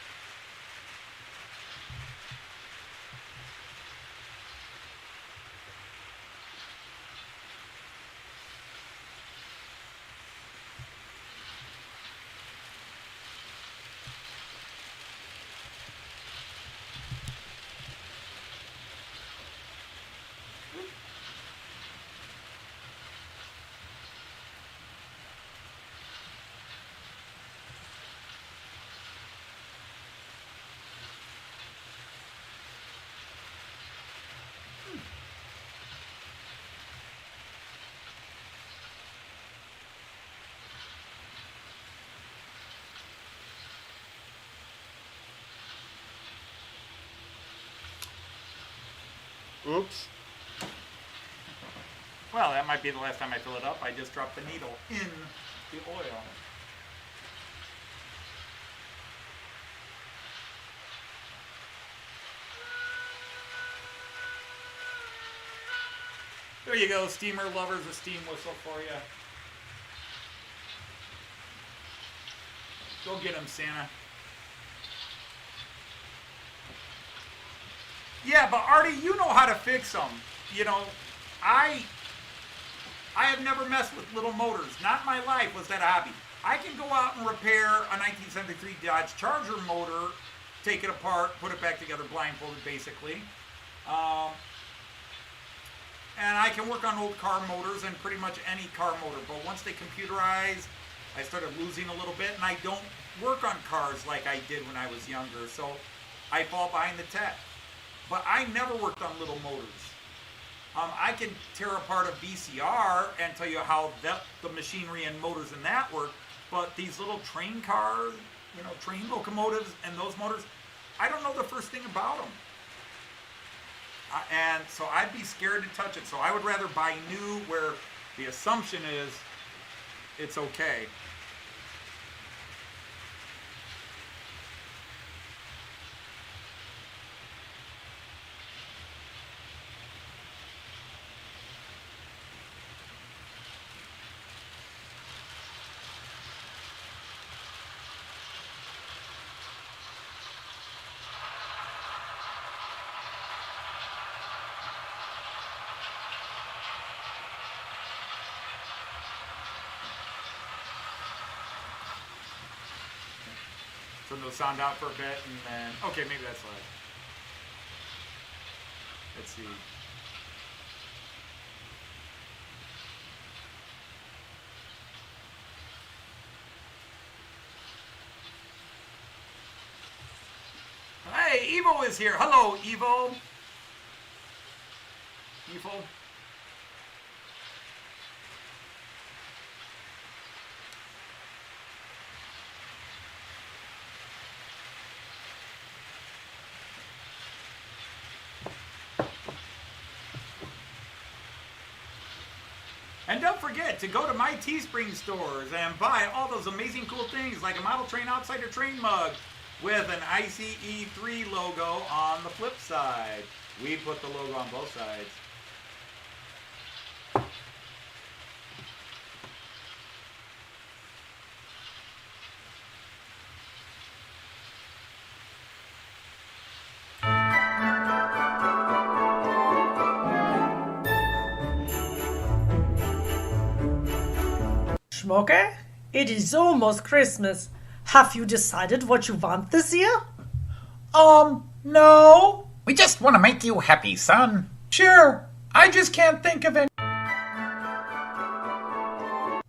A: Oops. Well, that might be the last time I fill it up. I just dropped the needle in the oil. There you go, steamer lovers, a steam whistle for you. Go get him, Santa. Yeah, but Artie, you know how to fix them. You know, I have never messed with little motors. Not in my life was that a hobby. I can go out and repair a 1973 Dodge Charger motor, take it apart, put it back together blindfolded basically. And I can work on old car motors and pretty much any car motor. But once they computerized, I started losing a little bit, and I don't work on cars like I did when I was younger. So I fall behind the tech. But I never worked on little motors. I can tear apart a VCR and tell you how the machinery and motors in that work, but these little train cars, you know, train locomotives and those motors, I don't know the first thing about them. And so I'd be scared to touch it. So I would rather buy new, where the assumption is it's okay. Turn the sound out for a bit, and then, okay, maybe that's live. Let's see. Hey, Evo is here. Hello, Evo. Evo. And don't forget to go to my Teespring stores and buy all those amazing cool things like a model train outsider train mug with an ICE3 logo on the flip side. We put the logo on both sides.
B: Schmoke, it is almost Christmas. Have you decided what you want this year?
A: No. We just want to make you happy, son. Sure. I just can't think of any.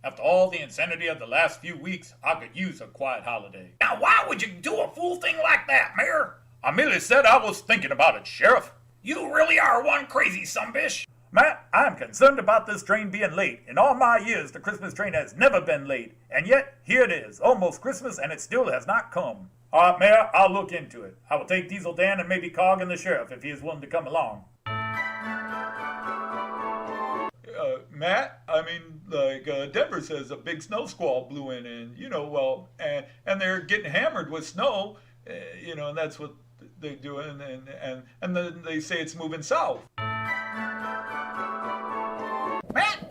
A: After all the insanity of the last few weeks, I could use a quiet holiday. Now, why would you do a fool thing like that, Mayor? I merely said I was thinking about it, Sheriff. You really are one crazy sumbitch. Matt, I'm concerned about this train being late. In all my years, the Christmas train has never been late. And yet, here it is, almost Christmas, and it still has not come. All right, Mayor, I'll look into it. I will take Diesel Dan and maybe Cog and the Sheriff if he is willing to come along. Matt, I mean, Denver says a big snow squall blew in, and and they're getting hammered with snow, and that's what they're doing, and then they say it's moving south. Matt,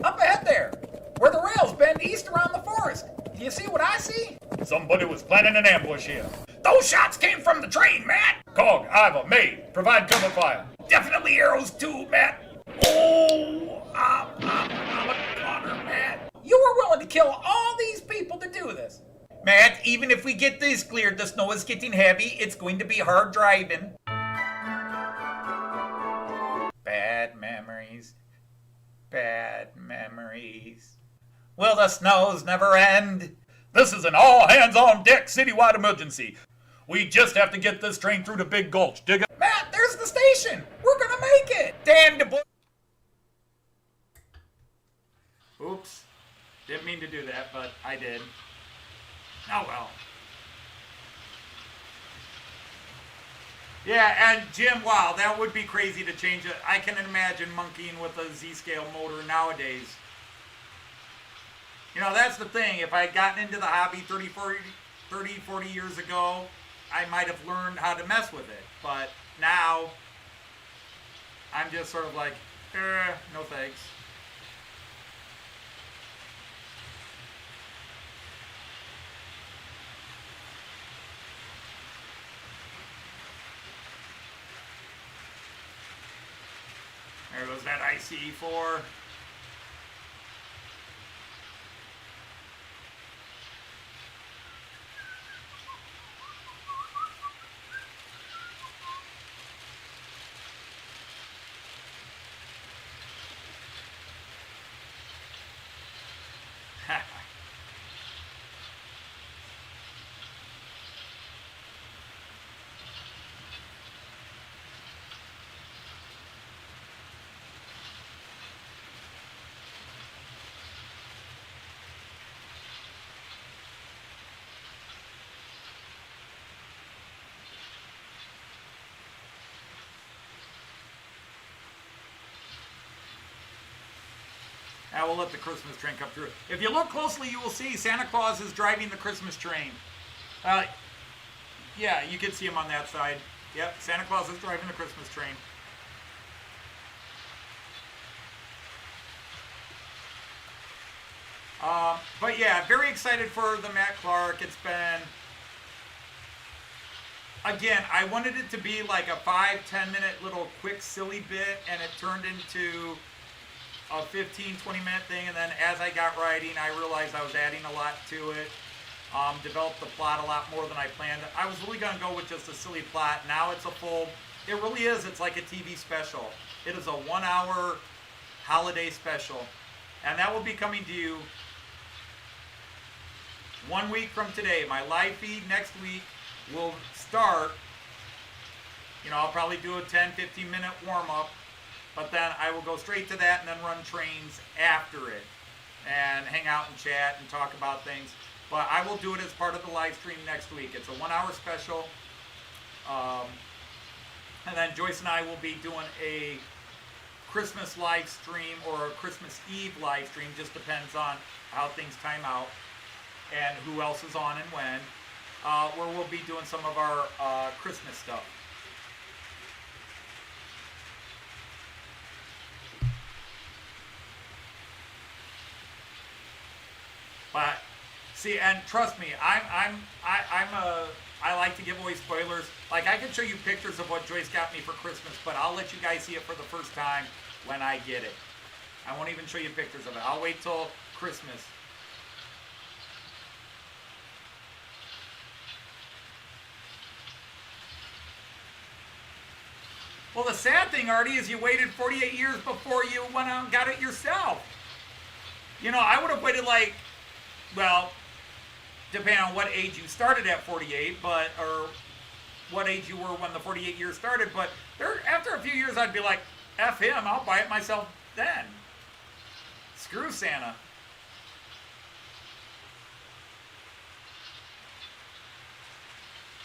A: up ahead there, where the rails bend east around the forest. Do you see what I see? Somebody was planning an ambush here. Those shots came from the train, Matt. Cog, Iva, May, provide cover fire. Definitely arrows too, Matt. Oh, I'm a goner, Matt. You were willing to kill all these people to do this. Matt, even if we get this cleared, the snow is getting heavy. It's going to be hard driving. Bad memories. Bad memories. Will the snows never end? This is an all-hands-on-deck citywide emergency. We just have to get this train through the Big Gulch. Dig it? Matt, there's the station. We're gonna make it. Dan DeBoer. Oops. Didn't mean to do that, but I did. Oh well. Yeah, and Jim, wow, that would be crazy to change it. I can imagine monkeying with a Z-scale motor nowadays. That's the thing. If I had gotten into the hobby 30, 40 years ago, I might have learned how to mess with it. But now, I'm just sort of like, no thanks. There goes that IC4. I will let the Christmas train come through. If you look closely, you will see Santa Claus is driving the Christmas train. Yeah, you can see him on that side. Yep, Santa Claus is driving the Christmas train. But yeah, very excited for the Matt Clark. It's been, again, I wanted it to be like a 5-10 minute little quick silly bit, and it turned into a 15-20 minute thing. And then as I got writing, I realized I was adding a lot to it. Developed the plot a lot more than I planned. I was really going to go with just a silly plot. Now it's a full, it really is, it's like a TV special. It is a 1 hour holiday special. And that will be coming to you 1 week from today. My live feed next week will start, I'll probably do a 10-15 minute warm up, but then I will go straight to that and then run trains after it and hang out and chat and talk about things. But I will do it as part of the live stream next week. It's a 1 hour special. And then Joyce and I will be doing a Christmas live stream or a Christmas Eve live stream. Just depends on how things time out and who else is on and when. Where we'll be doing some of our Christmas stuff. But see, and trust me, I like to give away spoilers. Like, I can show you pictures of what Joyce got me for Christmas, but I'll let you guys see it for the first time when I get it. I won't even show you pictures of it. I'll wait till Christmas. Well, the sad thing, Artie, is you waited 48 years before you went out and got it yourself. I would have waited like well, depending on what age you started at 48, but or what age you were when the 48 years started. But after a few years, I'd be like, F him, I'll buy it myself then. Screw Santa.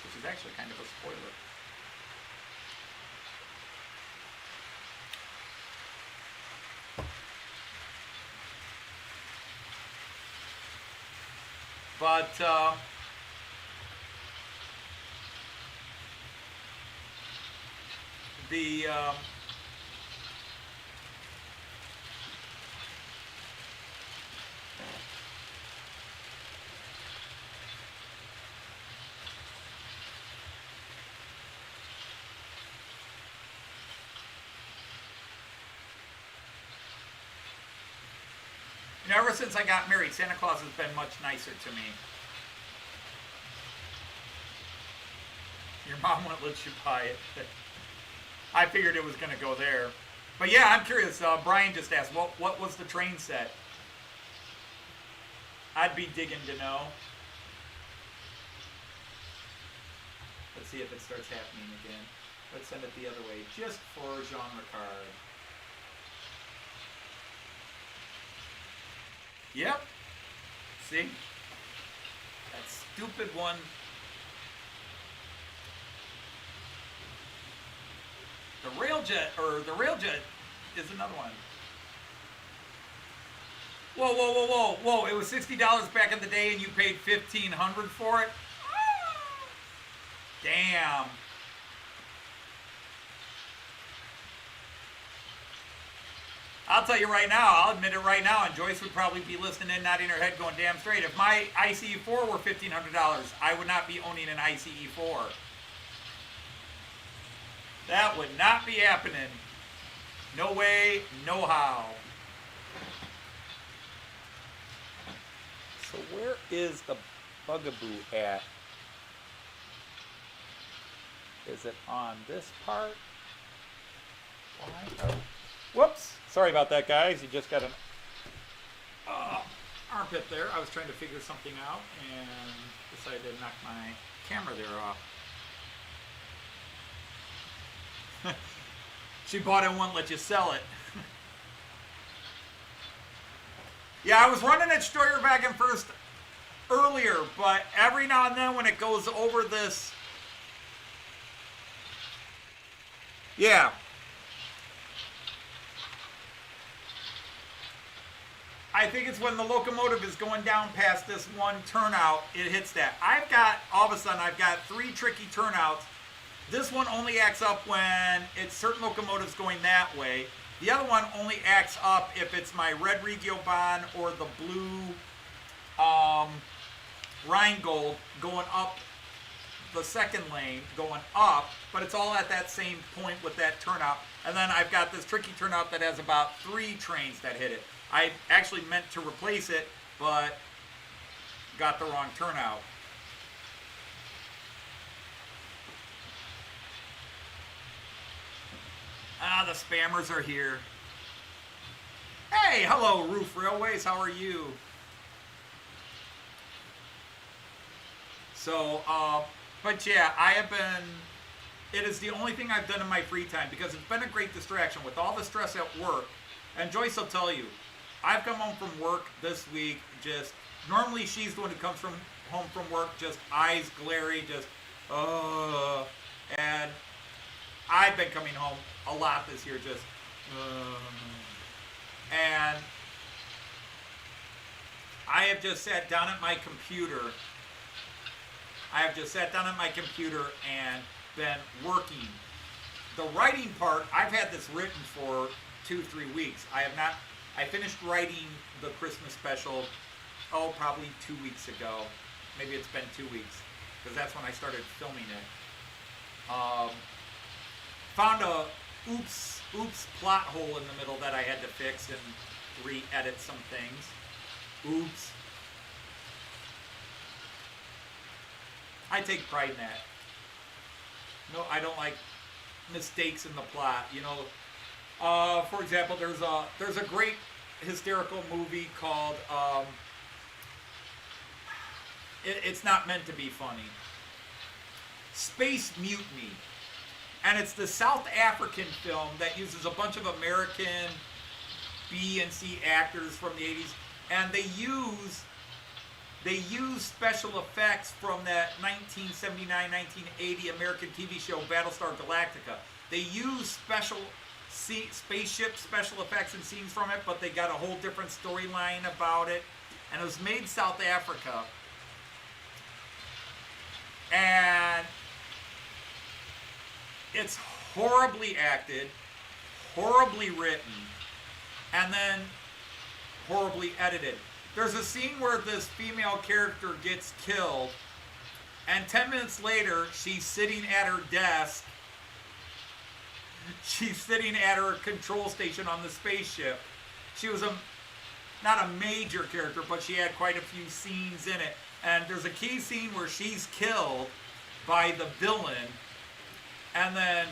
A: Which is actually kind of a spoiler. But the ever since I got married, Santa Claus has been much nicer to me. Your mom wouldn't let you buy it. I figured it was going to go there. But yeah, I'm curious. Brian just asked, what was the train set? I'd be digging to know. Let's see if it starts happening again. Let's send it the other way, just for Jean Ricard. Yep. See? That stupid one. The Railjet is another one. Whoa. It was $60 back in the day and you paid $1,500 for it? Damn. I'll tell you right now, I'll admit it right now, and Joyce would probably be listening in, nodding her head, going damn straight. If my ICE4 were $1,500, I would not be owning an ICE4. That would not be happening. No way, no how. So where is the bugaboo at? Is it on this part? Why? Oh. Whoops. Sorry about that, guys. You just got an armpit there. I was trying to figure something out and decided to knock my camera there off. She bought it and won't let you sell it. Yeah, I was running at Steuerwagen first earlier, but every now and then when it goes over this... Yeah. I think it's when the locomotive is going down past this one turnout, it hits that. All of a sudden, I've got 3 tricky turnouts. This one only acts up when it's certain locomotives going that way. The other one only acts up if it's my red Regiobahn or the blue Rheingold going up the second lane, going up, but it's all at that same point with that turnout. And then I've got this tricky turnout that has about 3 trains that hit it. I actually meant to replace it, but got the wrong turnout. The spammers are here. Hey, hello, Roof Railways. How are you? So, but yeah, it is the only thing I've done in my free time because it's been a great distraction with all the stress at work. And Joyce will tell you, I've come home from work this week normally she's the one who comes home from work, just eyes glary, and I've been coming home a lot this year, and I have just sat down at my computer. And been working. The writing part, I've had this written for 2-3 weeks. I finished writing the Christmas special, probably 2 weeks ago. Maybe it's been 2 weeks, because that's when I started filming it. Found a oops plot hole in the middle that I had to fix and re-edit some things. Oops. I take pride in that. No, I don't like mistakes in the plot. You know, for example, there's a great hysterical movie called it's not meant to be funny. Space Mutiny. And it's the South African film that uses a bunch of American B and C actors from the 80s. And they use special effects from that 1979-1980 American TV show Battlestar Galactica. They use spaceship special effects and scenes from it, but they got a whole different storyline about it. And it was made South Africa. And it's horribly acted, horribly written, and then horribly edited. There's a scene where this female character gets killed, and 10 minutes later, she's sitting at her desk. She's sitting at her control station on the spaceship. She was not a major character, but she had quite a few scenes in it. And there's a key scene where she's killed by the villain, and then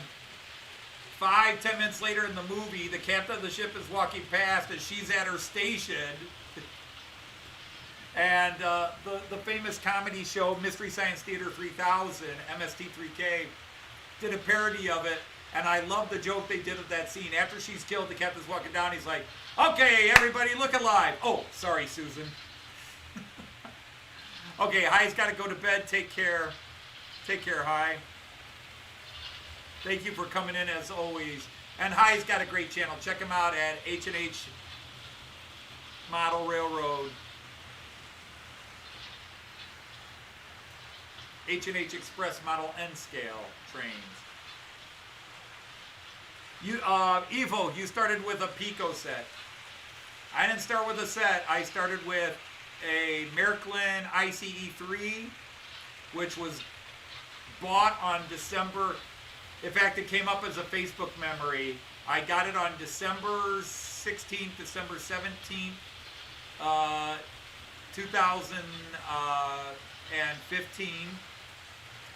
A: 5-10 minutes later in the movie, the captain of the ship is walking past and she's at her station. And the famous comedy show Mystery Science Theater 3000, MST3K, did a parody of it. And I love the joke they did of that scene. After she's killed, the captain's walking down. He's like, "Okay, everybody, look alive." Oh, sorry, Susan. Okay, Hi's got to go to bed. Take care. Take care, Hi. Thank you for coming in as always. And Hi's got a great channel. Check him out at H&H Model Railroad. H&H Express Model N scale trains. Evo, you started with a Pico set. I didn't start with a set. I started with a Märklin ICE3, which was bought on December. In fact, it came up as a Facebook memory. I got it on December 16th, December 17th, 2015.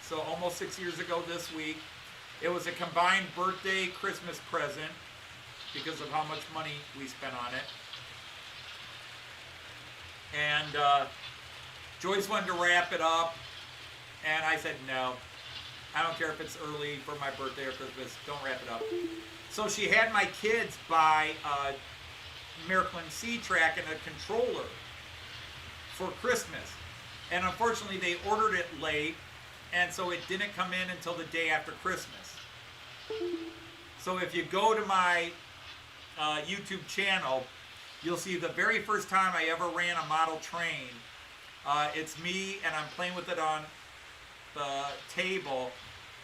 A: So almost 6 years ago this week. It was a combined birthday, Christmas present because of how much money we spent on it. And Joyce wanted to wrap it up, and I said no. I don't care if it's early for my birthday or Christmas. Don't wrap it up. So she had my kids buy a Märklin C-Track and a controller for Christmas. And unfortunately, they ordered it late, and so it didn't come in until the day after Christmas. So if you go to my YouTube channel, you'll see the very first time I ever ran a model train. It's me, and I'm playing with it on the table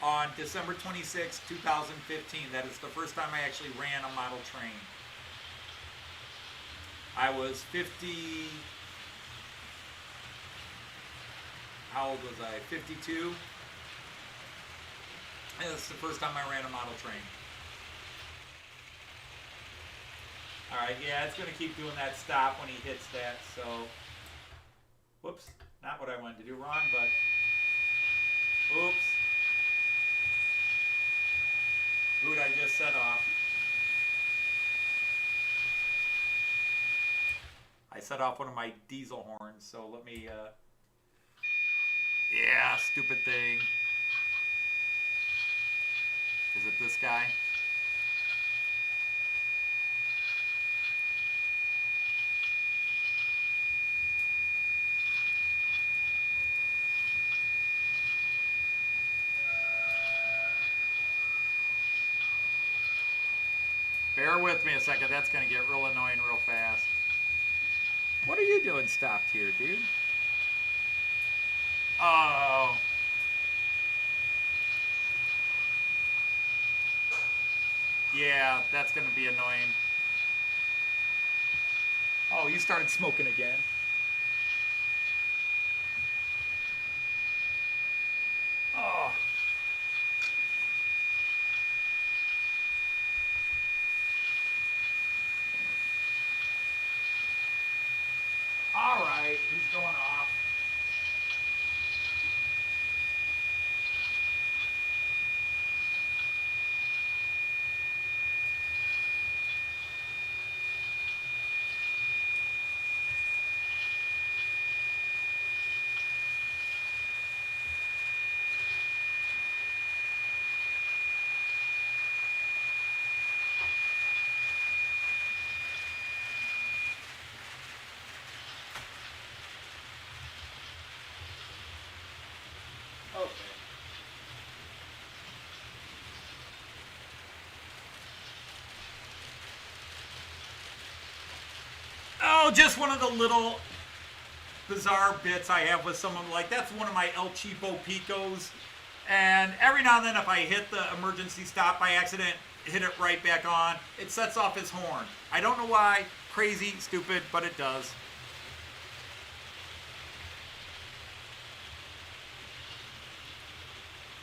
A: on December 26, 2015. That is the first time I actually ran a model train. I was 50... How old was I? 52? And that's the first time I ran a model train. Alright, yeah, it's going to keep doing that stop when he hits that, so... Whoops, not what I wanted to do wrong, but... Oops. Who did I just set off? I set off one of my diesel horns, so let me, yeah, stupid thing. Is it this guy? Bear with me a second. That's going to get real annoying real fast. What are you doing stopped here, dude? Oh. Yeah, that's going to be annoying. Oh, you started smoking again. Oh. All right, he's going off.
C: Okay.
A: Oh, just one of the little bizarre bits I have with someone. Like, that's one of my El Cheapo Picos. And every now and then, if I hit the emergency stop by accident, hit it right back on, it sets off his horn. I don't know why. Crazy, stupid, but it does.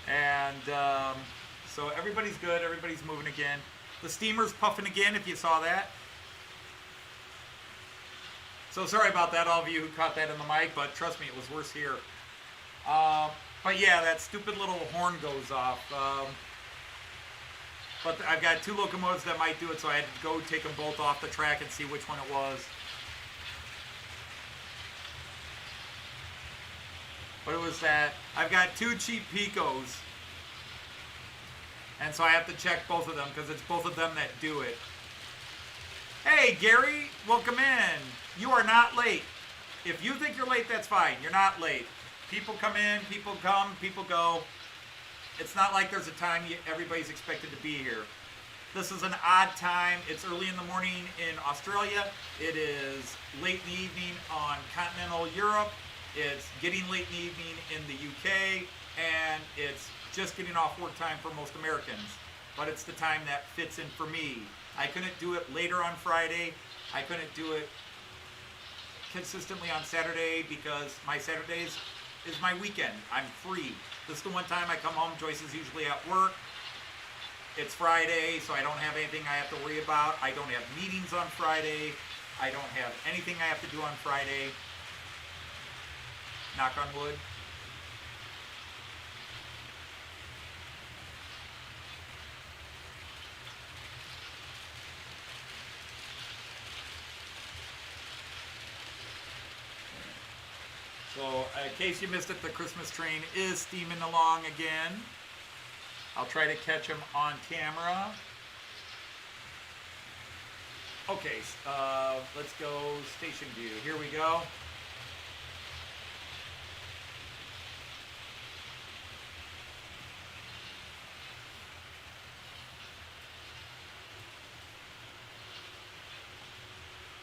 A: And so everybody's good. Everybody's moving again. The steamer's puffing again, if you saw that. So sorry about that, all of you who caught that in the mic, but trust me, it was worse here. But yeah, that stupid little horn goes off. But I've got 2 locomotives that might do it, so I had to go take them both off the track and see which one it was. But it was that. I've got 2 cheap Picos. And so I have to check both of them because it's both of them that do it. Hey, Gary, welcome in. You are not late. If you think you're late, that's fine. You're not late. People come in, people come, people go. It's not like there's a time everybody's expected to be here. This is an odd time. It's early in the morning in Australia. It is late in the evening on continental Europe. It's getting late in the evening in the UK. And it's just getting off work time for most Americans. But it's the time that fits in for me. I couldn't do it later on Friday. I couldn't do it consistently on Saturday because my Saturdays is my weekend. I'm free. This is the one time I come home. Joyce is usually at work. It's Friday, so I don't have anything I have to worry about. I don't have meetings on Friday. I don't have anything I have to do on Friday. Knock on wood. So, in case you missed it, the Christmas train is steaming along again. I'll try to catch him on camera. Okay, let's go station view. Here we go.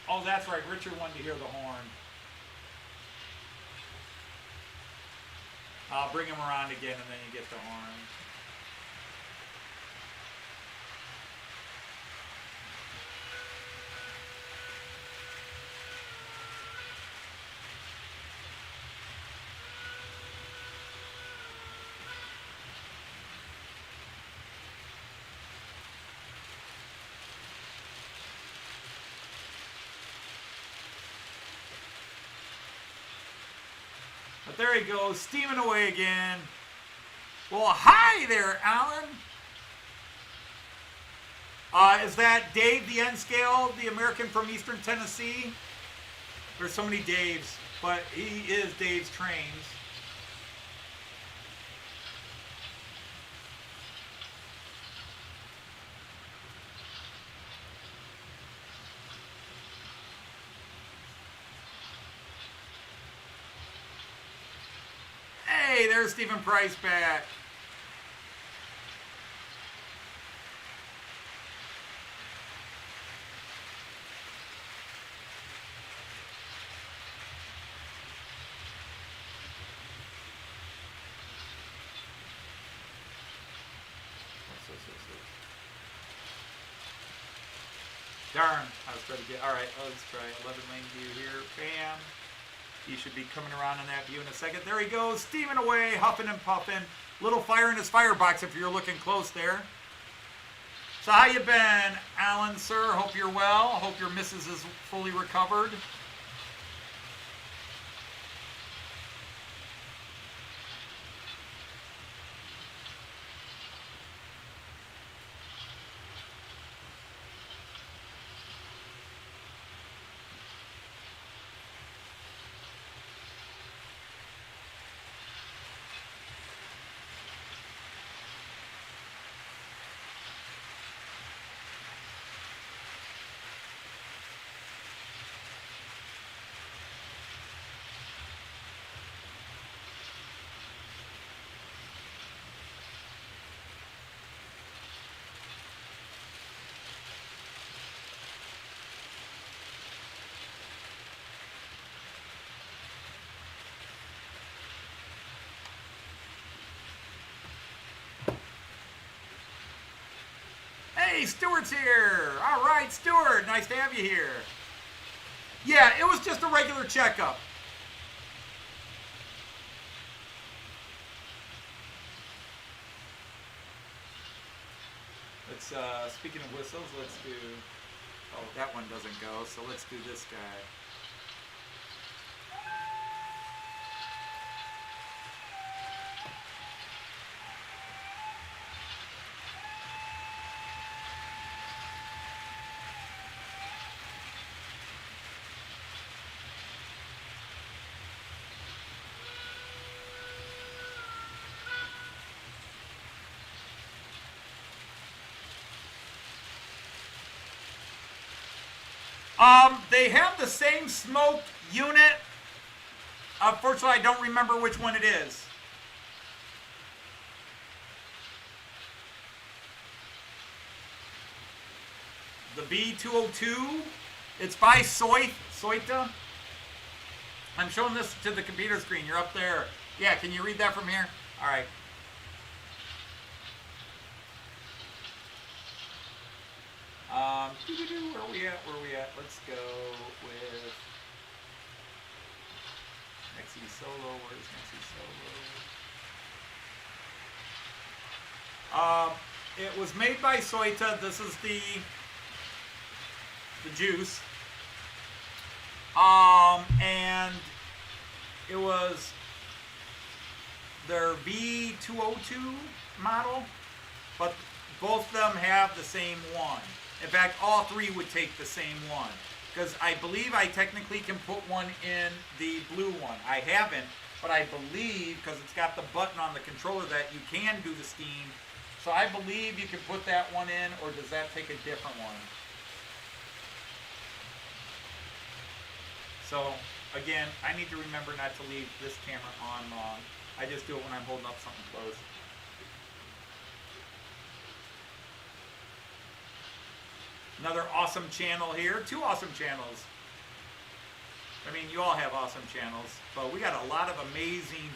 A: Oh, that's right. Richard wanted to hear the horn. I'll bring him around again and then you get the horn. But there he goes, steaming away again. Well, hi there, Alan. Is that Dave the N-Scale, the American from Eastern Tennessee? There's so many Daves, but he is Dave's Trains. Hey, there's Stephen Price back. Darn, I was trying to get, all right, let's try 11 lane view here, bam. He should be coming around in that view in a second. There he goes, steaming away, huffing and puffing. Little fire in his firebox if you're looking close there. So how you been, Alan, sir? Hope you're well. Hope your missus is fully recovered. Hey, Stuart's here. All right, Stuart, nice to have you here. Yeah, it was just a regular checkup. Let's, speaking of whistles, let's do, oh, that one doesn't go, so let's do this guy. They have the same smoke unit. Unfortunately, I don't remember which one it is. The B202. It's by Soita. I'm showing this to the computer screen. You're up there. Yeah, can you read that from here? All right. Where are we at? Let's go with Nexi Solo. Where's Nexi Solo? It was made by Soita. This is the juice. And it was their V202 model, but both of them have the same one. In fact, all three would take the same one. Because I believe I technically can put one in the blue one. I haven't, but I believe, because it's got the button on the controller, that you can do the steam. So I believe you can put that one in, or does that take a different one? So, again, I need to remember not to leave this camera on long. I just do it when I'm holding up something close. Another awesome channel here. Two awesome channels. I mean, you all have awesome channels, but we got a lot of amazing,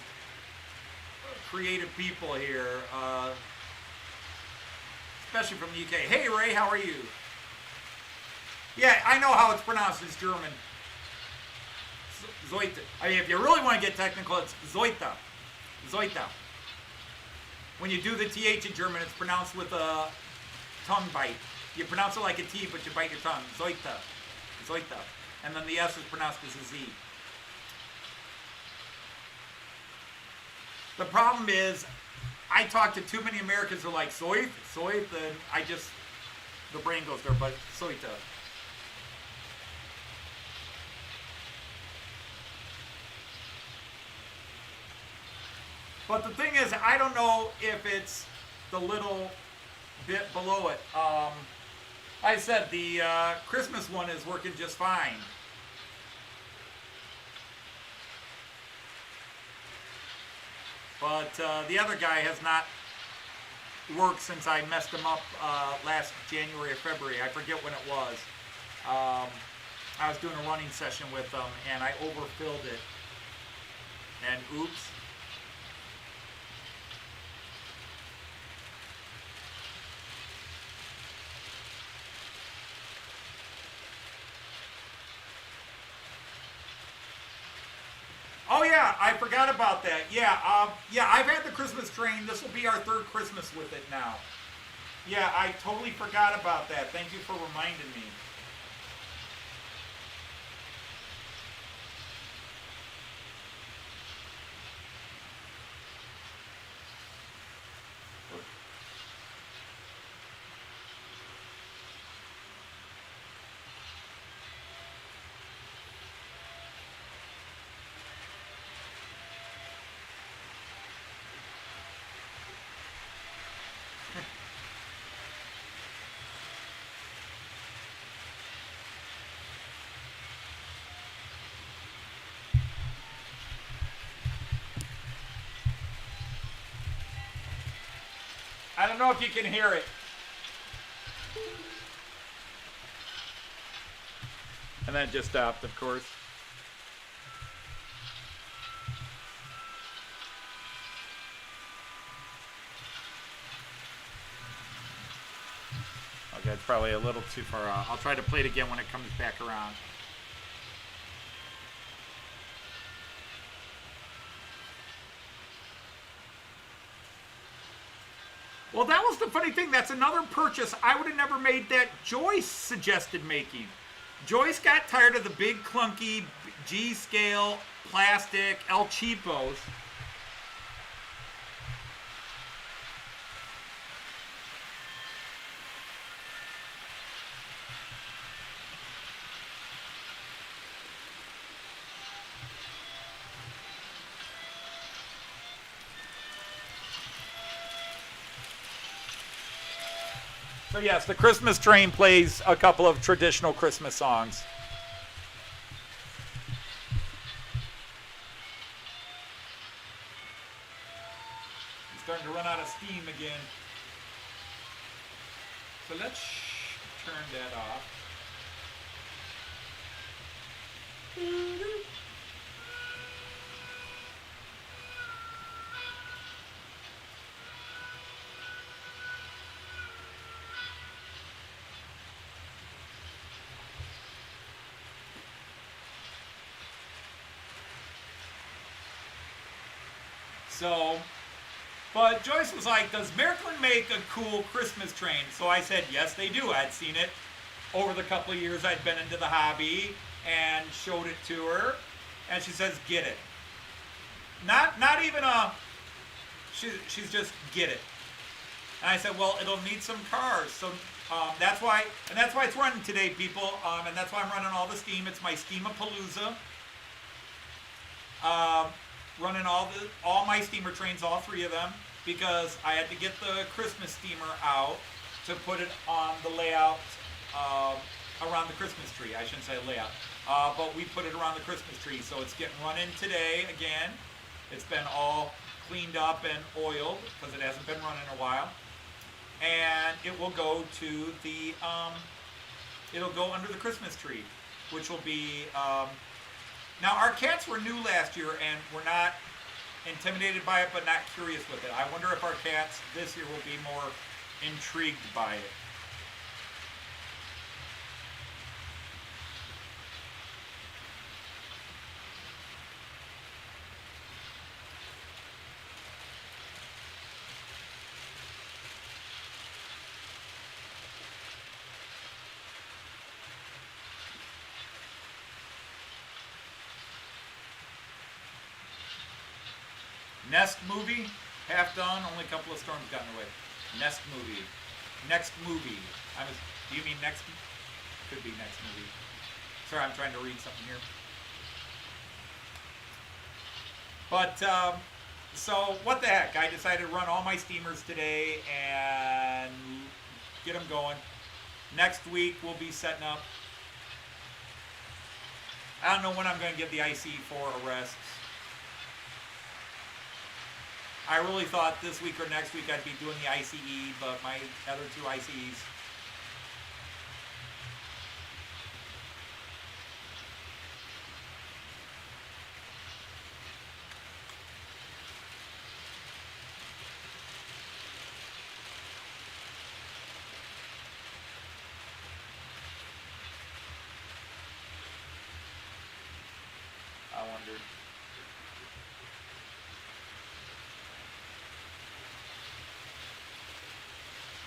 A: creative people here, especially from the UK. Hey, Ray, how are you? Yeah, I know how it's pronounced. It's German. Zoita. I mean, if you really want to get technical, it's Zoita. Zoita. When you do the TH in German, it's pronounced with a tongue bite. You pronounce it like a T, but you bite your tongue. Zoita. Zoita. And then the S is pronounced as a Z. The problem is, I talk to too many Americans who are like, Zoit, and I just, the brain goes there, but Zoita. But the thing is, I don't know if it's the little bit below it. Like I said, the Christmas one is working just fine. But the other guy has not worked since I messed him up last January or February. I forget when it was. I was doing a running session with them, and I overfilled it. And oops. Oh yeah, I forgot about that. Yeah, I've had the Christmas train. This will be our third Christmas with it now. Yeah, I totally forgot about that. Thank you for reminding me. I don't know if you can hear it. And then it just stopped, of course. it's probably a little too far out. I'll try to play it again when it comes back around. Well, that was the funny thing. That's another purchase I would have never made that Joyce suggested making. Joyce got tired of the big clunky G-scale plastic El Cheapos. So yes, the Christmas train plays a couple of traditional Christmas songs. It's starting to run out of steam again. So let's turn that off. So, but Joyce was like, does Miraklin make a cool Christmas train? So I said, yes, they do. I'd seen it over the couple of years I'd been into the hobby and showed it to her. And she says, get it. Not even a, she's just, get it. And I said, well, it'll need some cars. So that's why it's running today, people. And that's why I'm running all the steam. It's my Steamerpalooza. Running all my steamer trains, all three of them, because I had to get the Christmas steamer out to put it on the layout around the Christmas tree. I shouldn't say layout, but we put it around the Christmas tree. So it's getting run in today again. It's been all cleaned up and oiled because it hasn't been run in a while. And it will go to the, it'll go under the Christmas tree, which will be, now our cats were new last year and were not intimidated by it, but not curious with it. I wonder if our cats this year will be more intrigued by it. Nest movie, half done, only a couple of storms got in the way. Nest movie. Next movie. Do you mean next? Could be next movie. Sorry, I'm trying to read something here. But, so what the heck? I decided to run all my steamers today and get them going. Next week we'll be setting up. I don't know when I'm going to give the ICE4 a rest. I really thought this week or next week I'd be doing the ICE, but my other two ICEs. I wondered.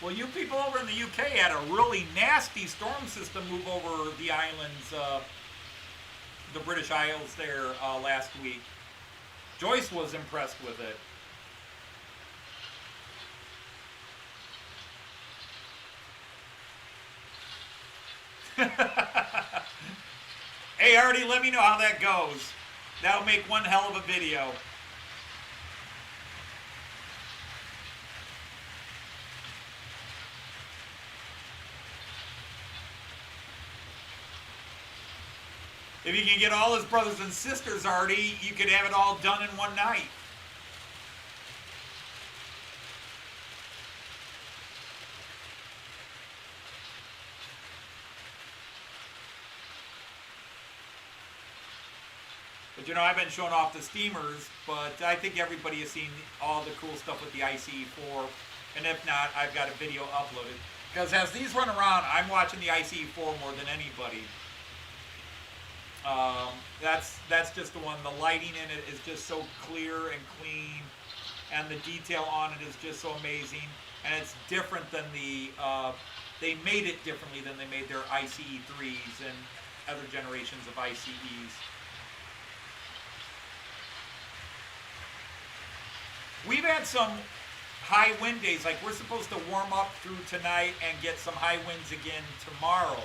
A: Well, you people over in the UK had a really nasty storm system move over the islands, the British Isles there last week. Joyce was impressed with it. Hey, Artie, let me know how that goes. That'll make one hell of a video. If you can get all his brothers and sisters, Artie, you could have it all done in one night. But you know, I've been showing off the steamers, but I think everybody has seen all the cool stuff with the ICE4. And if not, I've got a video uploaded. Because as these run around, I'm watching the ICE4 more than anybody. That's just the one. The lighting in it is just so clear and clean, and the detail on it is just so amazing. And it's different than the. They made it differently than they made their ICE3s and other generations of ICEs. We've had some high wind days. Like, we're supposed to warm up through tonight and get some high winds again tomorrow.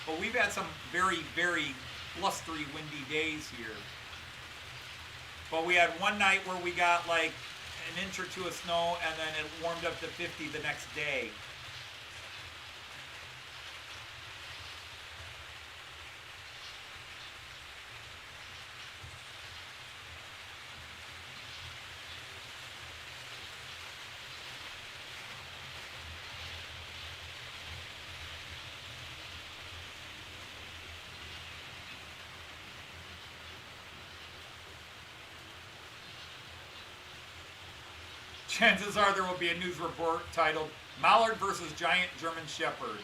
A: But we've had some very, very blustery, windy days here. But we had one night where we got like an inch or two of snow, and then it warmed up to 50 the next day. Chances are there will be a news report titled Mallard versus Giant German Shepherd.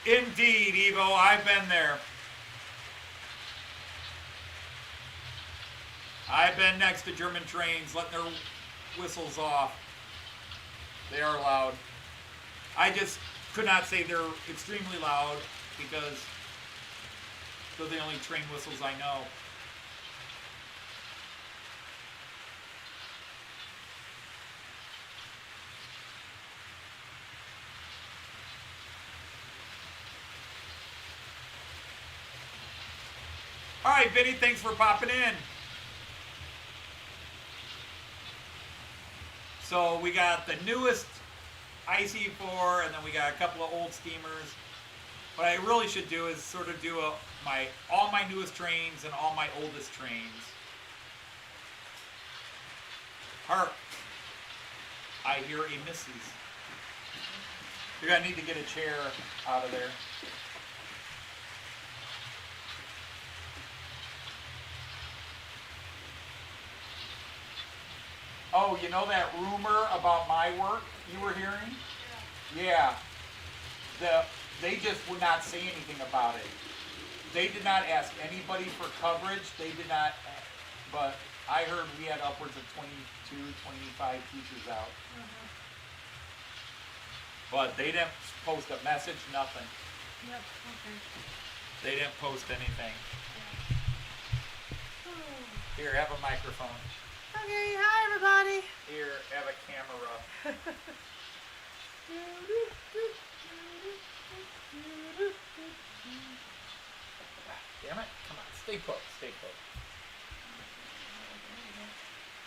A: Indeed, Evo, I've been there. I've been next to German trains letting their whistles off. They are loud. I just could not say they're extremely loud because they're the only train whistles I know. All right, Vinny, thanks for popping in. So we got the newest IC4, and then we got a couple of old steamers. What I really should do is sort of do all my newest trains and all my oldest trains. Hark! I hear a missus. You're gonna need to get a chair out of there. Oh, you know that rumor about my work you were hearing? Yeah. They just would not say anything about it. They did not ask anybody for coverage. They did not, but I heard we had upwards of 22, 25 teachers out. Mm-hmm. But they didn't post a message, nothing.
C: Yep, okay.
A: They didn't post anything.
C: Yeah.
A: Here, have a microphone.
C: Okay, hi everybody.
A: Here, have a camera. Damn it, come on, stay put, stay put.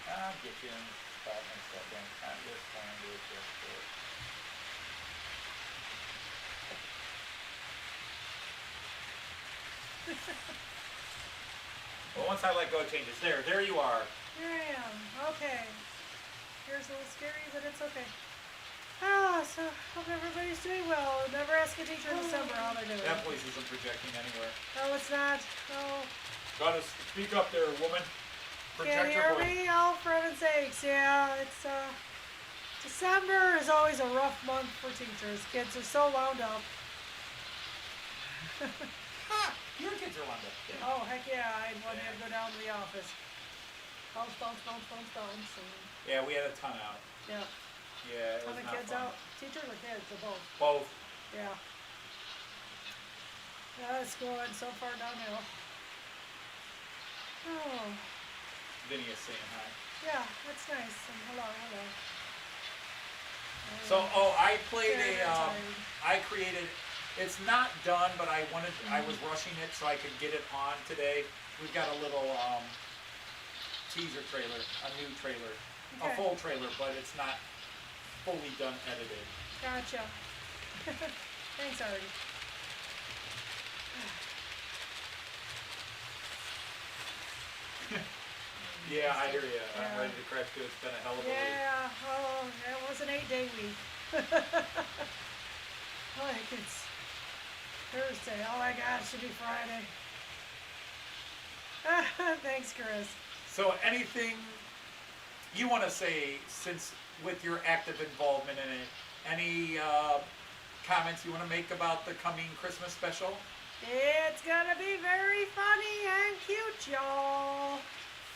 A: I'll get you in 5 seconds. I'm just trying to adjust it. Well, once I let go, it changes. There you are.
C: Here I am. Okay. Here's a little scary, but it's okay. So hope everybody's doing well. Never ask a teacher in December how they're doing.
A: That voice isn't projecting anywhere.
C: No, it's not. Oh.
A: Gotta speak up there, woman.
C: Can't hear me? Oh, for heaven's sakes. Yeah, it's, December is always a rough month for teachers. Kids are so wound up.
A: Your kids are wound up. Yeah.
C: Oh, heck yeah. I wanted to go down to the office. Bounce, bounce, bounce, bounce, bounce.
A: Yeah, we had a ton out.
C: Yeah.
A: Yeah, it was
C: Ton of
A: not
C: kids
A: fun.
C: out. Teachers or kids, or both.
A: Both.
C: Yeah. It's going so far downhill. Oh.
A: Vinny is saying hi.
C: Yeah, that's nice. And hello.
A: So, I played
C: Very
A: I created, it's not done, but I was rushing it so I could get it on today. We've got a little, teaser trailer, a new trailer, a
C: Okay.
A: full trailer, but it's not fully done edited.
C: Gotcha. Thanks, Artie.
A: Yeah, I hear you.
C: Yeah.
A: I'm ready to crash too. It's been a hell of a week.
C: Yeah, oh, it was an 8-day week. Like, it's Thursday. Oh my God, it should be Friday. Thanks, Chris.
A: So anything you want to say, since with your active involvement in it, any comments you want to make about the coming Christmas special?
C: It's gonna be very funny and cute, y'all.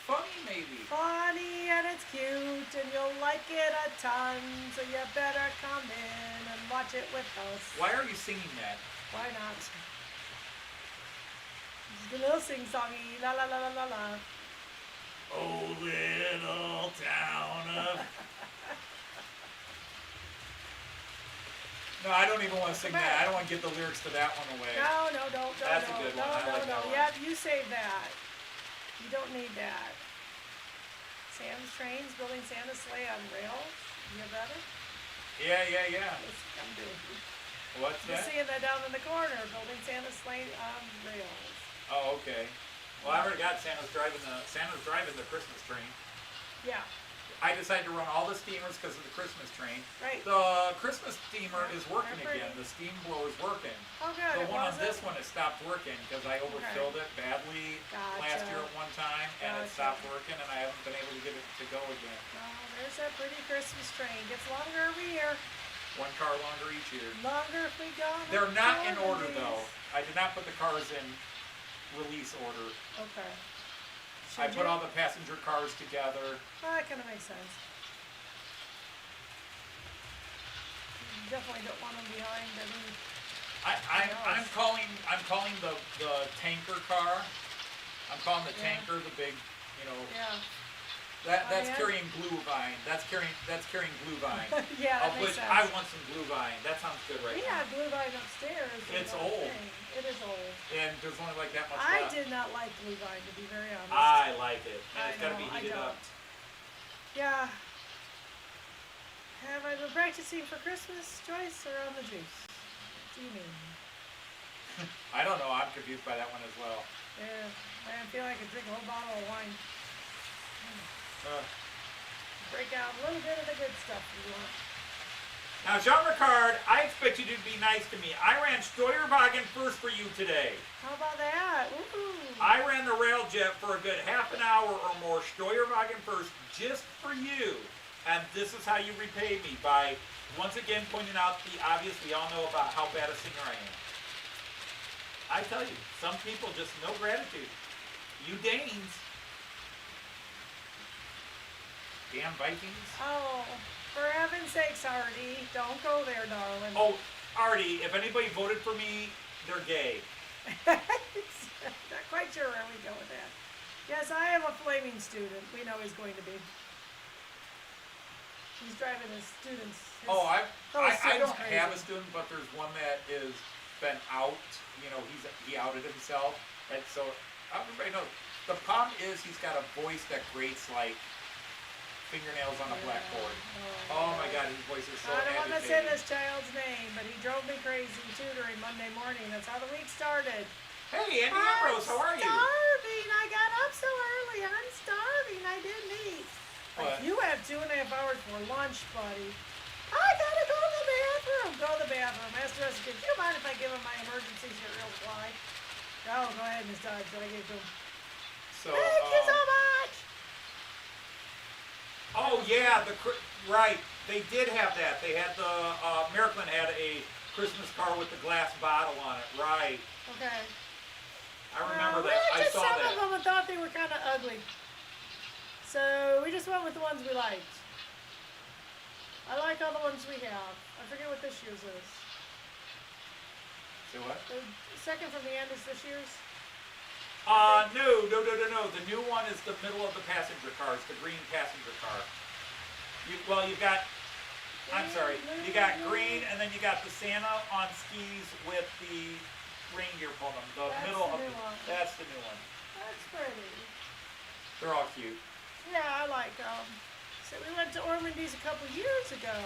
A: Funny, maybe.
C: Funny and it's cute, and you'll like it a ton. So you better come in and watch it with us.
A: Why are you singing that?
C: Why not? Just a little sing-songy, la la la la la la.
A: Oh, little town of... No, I don't even want to sing that. I don't want to give the lyrics to that one away.
C: No, don't.
A: That's a good one. I like that one.
C: Yeah, you save that. You don't need that. Sam's Trains building Santa's sleigh on rails. You have that?
A: Yeah.
C: I'm doing.
A: What's
C: You're
A: that?
C: seeing that down in the corner, building Santa's sleigh on rails.
A: Oh, okay. Well, I already got Santa's driving the Christmas train.
C: Yeah,
A: I decided to run all the steamers because of the Christmas train.
C: right.
A: The Christmas steamer is working
C: They're
A: again.
C: pretty.
A: The steam blower's working.
C: Oh, good.
A: The
C: It
A: one on
C: wasn't?
A: this one has stopped working because I overfilled it badly last
C: Gotcha.
A: year at one time, and it
C: Gotcha.
A: stopped working, and I haven't been able to get it to go again.
C: Oh, there's that pretty Christmas train. Gets longer every year.
A: One car longer each year.
C: Longer if we go. on
A: They're
C: the
A: not in order
C: holidays.
A: though. I did not put the cars in release order.
C: Okay.
A: I
C: Should
A: put
C: you?
A: all the passenger cars together.
C: Oh, that kind of makes sense. You definitely don't want them behind. I mean,
A: I'm calling the tanker car. I'm calling the
C: Yeah.
A: tanker the big,
C: yeah.
A: that's
C: yeah.
A: carrying glue vine. That's carrying glue vine.
C: Yeah, that
A: Of
C: makes
A: which
C: sense.
A: I want some glue vine. That sounds good right
C: We
A: now.
C: have blue vine upstairs.
A: It's
C: is our
A: old.
C: thing. It is old.
A: And there's only like that much
C: I
A: left.
C: did not like blue vine, to be very honest.
A: I like it. And
C: I
A: it's got to
C: know,
A: be heated
C: I
A: up.
C: don't. Yeah. Have I been practicing for Christmas, Joyce, or on the juice? What do you mean?
A: I don't know. I'm confused by that one as well.
C: Yeah, I feel like I could drink a whole bottle of wine.
A: Uh,
C: Break out a little bit of the good stuff if you want.
A: Now, Jean Ricard, I expect you to be nice to me. I ran Steuerwagen first for you today.
C: How about that? Woohoo!
A: I ran the railjet for a good half an hour or more, Steuerwagen first, just for you. And this is how you repay me, by once again pointing out the obvious. We all know about how bad a singer I am. I tell you, some people just no gratitude. You Danes. Damn Vikings.
C: Oh, for heaven's sakes, Artie, don't go there, darling.
A: Oh, Artie, if anybody voted for me, they're gay.
C: Not quite sure where we go with that. Yes, I am a flaming student. We know he's going to be. He's driving his students.
A: I
C: students
A: don't
C: crazy.
A: have a student, but there's one that is been out. He outed himself, and so everybody knows. The problem is he's got a voice that grates like fingernails on a blackboard. Oh my God, his voice is so
C: I don't want to say
A: agitating.
C: this child's name, but he drove me crazy tutoring Monday morning. That's how the week started.
A: Hey, Andy Ambrose, how are you?
C: Starving. I got up so early. I'm starving. I didn't eat.
A: What?
C: Like, you have 2.5 hours for lunch, buddy. I gotta go to the bathroom. Go to the bathroom. Ask the rest of the kids. Do you mind if I give him my emergency cereal supply? Oh, go ahead, Miss Dodge. I gave to him.
A: So,
C: Thank you so much.
A: oh yeah, right. They did have that. They had the American had a Christmas car with the glass bottle on it. Right.
C: Okay.
A: I remember
C: We
A: that.
C: looked
A: I
C: at
A: saw
C: some
A: that.
C: of them and thought they were kind of ugly. So we just went with the ones we liked. I like all the ones we have. I forget what this year's is.
A: Say what?
C: The second from the end is this year's.
A: No. The new one is the middle of the passenger cars, the green passenger car. You've got, I'm sorry, you got green, and then you got the Santa on skis with the reindeer pulling them. The
C: That's
A: middle
C: the
A: of
C: new one.
A: that's the new one.
C: That's pretty.
A: They're all cute.
C: Yeah, I like them. So we went to Ormondy's a couple years ago.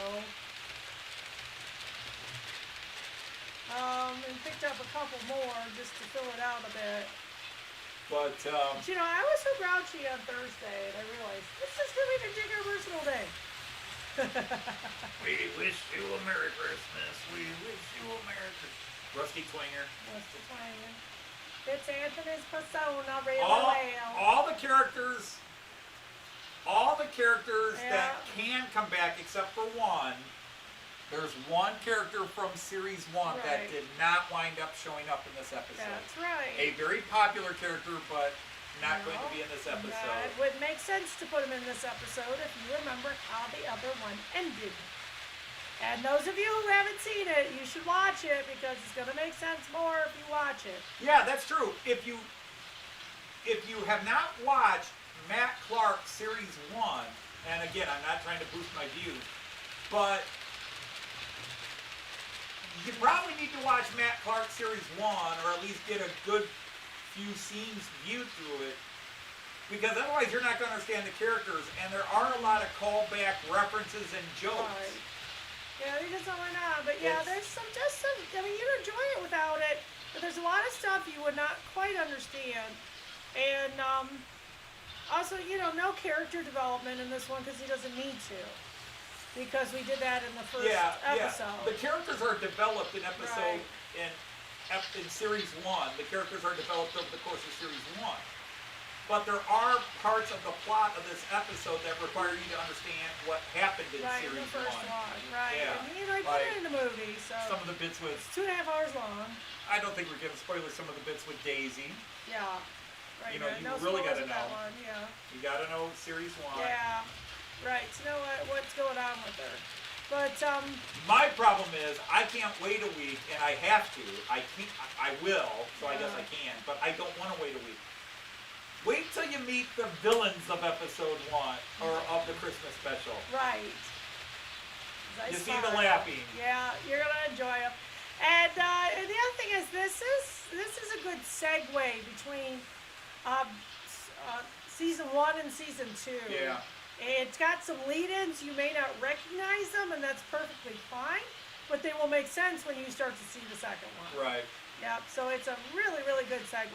C: And picked up a couple more just to fill it out a bit.
A: But
C: But you know, I was so grouchy on Thursday, and I realized this is gonna be the Jigger Personal Day.
A: we wish you a Merry Christmas. We wish you a Merry Christmas. Rusty Twinger.
C: What's the plan? fits Anthony's persona really
A: all,
C: well.
A: all the characters
C: Yeah.
A: that can come back except for one. There's one character from series 1 that
C: Right.
A: did not wind up showing up in this episode.
C: That's right.
A: A very popular character, but not going to
C: No,
A: be in this
C: It
A: episode.
C: would make sense to put him in this episode if you remember how the other one ended. And those of you who haven't seen it, you should watch it because it's going to make sense more if you watch it.
A: Yeah, that's true. If you have not watched Matt Clark series 1, and again, I'm not trying to boost my views, but you probably need to watch Matt Clark series 1, or at least get a good few scenes viewed through it, because otherwise you're not going to understand the characters, and there are a lot of callback references and jokes.
C: Right. Yeah, they just went on. But yeah, there's just some, I mean, you'd enjoy it without it, but there's a lot of stuff you would not quite understand. And also, no character development in this one because he doesn't need to. Because we did that in the first episode.
A: Yeah. The characters are developed in episode
C: Right.
A: in series 1. The characters are developed over the course of series 1. But there are parts of the plot of this episode that require you to understand what happened in
C: Right,
A: series
C: the first
A: 1.
C: one. Right.
A: Yeah.
C: And I put it in the movie, so
A: Some of the bits with,
C: it's 2.5 hours long.
A: I don't think we're giving spoilers, some of the bits with Daisy.
C: Yeah. Right.
A: You know, you
C: no
A: really
C: spoilers
A: gotta
C: with that
A: know.
C: one, yeah.
A: You gotta know series 1.
C: Yeah. Right. To know what's going on with her. But
A: My problem is I can't wait a week, and I have to. I will, so I guess I can, but I don't want to wait a week. Wait till you meet the villains of episode 1, or of the Christmas special.
C: right.
A: You see the laughing.
C: Yeah, you're gonna enjoy them. And the other thing is, this is a good segue between season 1 and season 2.
A: Yeah.
C: It's got some lead-ins. You may not recognize them, and that's perfectly fine. But they will make sense when you start to see the second one.
A: Right.
C: Yep. So it's a really, really good segue.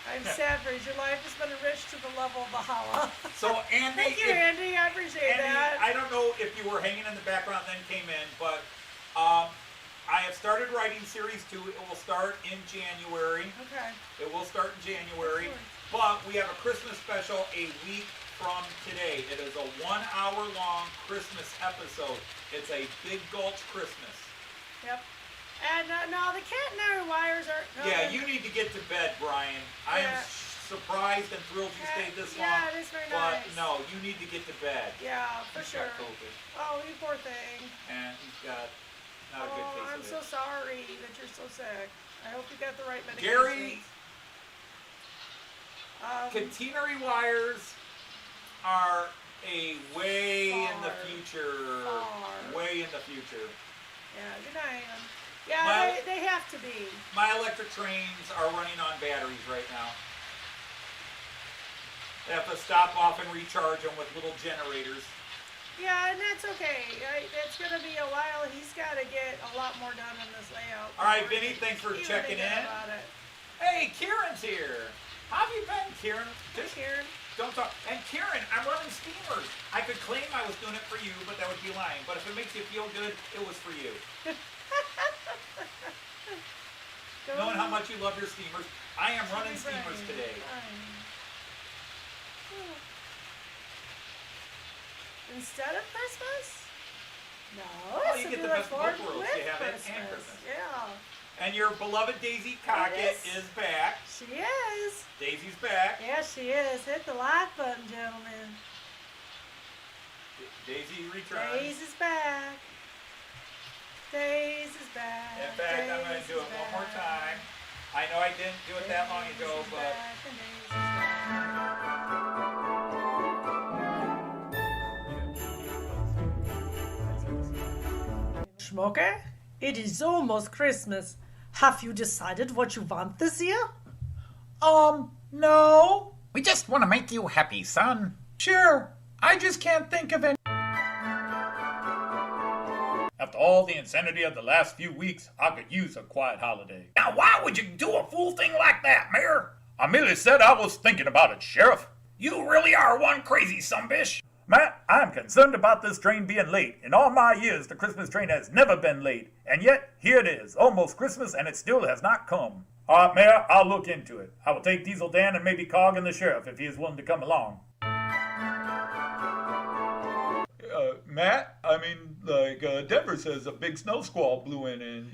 C: I'm sad for you. Your life has been enriched to the level of the holla.
A: So Andy,
C: Thank you, Andy. I appreciate
A: Andy,
C: that.
A: I don't know if you were hanging in the background and then came in, but I have started writing series 2. It will start in January.
C: Okay.
A: It will start in January. But we have a Christmas special a week from today. It is a 1-hour-long Christmas episode. It's a Big Gulch Christmas.
C: Yep. And no, the cat and iron wires are. No,
A: Yeah, you need to get to bed, Brian. I am
C: Yeah.
A: surprised and thrilled you stayed this long.
C: Yeah, it is very
A: But
C: nice.
A: no, you need to get to bed.
C: Yeah, for
A: He's
C: sure.
A: got COVID,
C: Oh, you poor thing.
A: and he's got not a good
C: Oh,
A: case
C: I'm
A: of
C: so
A: it.
C: sorry that you're so sick. I hope you got the right medications.
A: Gary,
C: Um,
A: catenary wires are a way in the
C: Far.
A: future.
C: Far.
A: Way in the future.
C: yeah, good night. Yeah,
A: Well-
C: they have to be.
A: My electric trains are running on batteries right now. They have to stop off and recharge them with little generators.
C: Yeah, and that's okay. It's going to be a while. He's got to get a lot more done in this layout.
A: All right, Vinny, thanks for
C: Even
A: checking
C: thinking
A: in.
C: about it.
A: Hey, Kieran's here. How have you been, Kieran? Just
C: Kieran.
A: don't talk. And Kieran, I'm running steamers. I could claim I was doing it for you, but that would be lying. But if it makes you feel good, it was for you. Knowing how much you love your steamers, I am running steamers today.
C: Instead of Christmas? No,
A: Well,
C: it's
A: you
C: to
A: get
C: be
A: the best of
C: look
A: both
C: forward
A: worlds. You
C: with
A: have it and
C: Christmas.
A: Christmas.
C: Yeah,
A: And your beloved Daisy Cockett
C: Yes.
A: is back.
C: she is.
A: Daisy's back.
C: Yeah, she is. Hit the like button, gentlemen.
A: Daisy returns.
C: Days is back. Days is back.
A: In fact, I'm going to do it one more time. I know I didn't do it that long ago, but
B: Schmoke, it is almost Christmas. Have you decided what you want this year?
A: no.
D: We just want to make you happy, son.
A: Sure. I just can't think of any.
E: After all the insanity of the last few weeks, I could use a quiet holiday.
D: Now, why would you do a fool thing like that, Mayor?
E: I merely said I was thinking about it, Sheriff.
D: You really are one crazy sunbish.
E: Matt, I'm concerned about this train being late. In all my years, the Christmas train has never been late. And yet, here it is, almost Christmas, and it still has not come. Mayor, I'll look into it. I will take Diesel Dan and maybe Cog and the sheriff if he is willing to come along.
A: Matt, I mean, like Denver says a big snow squall blew in, and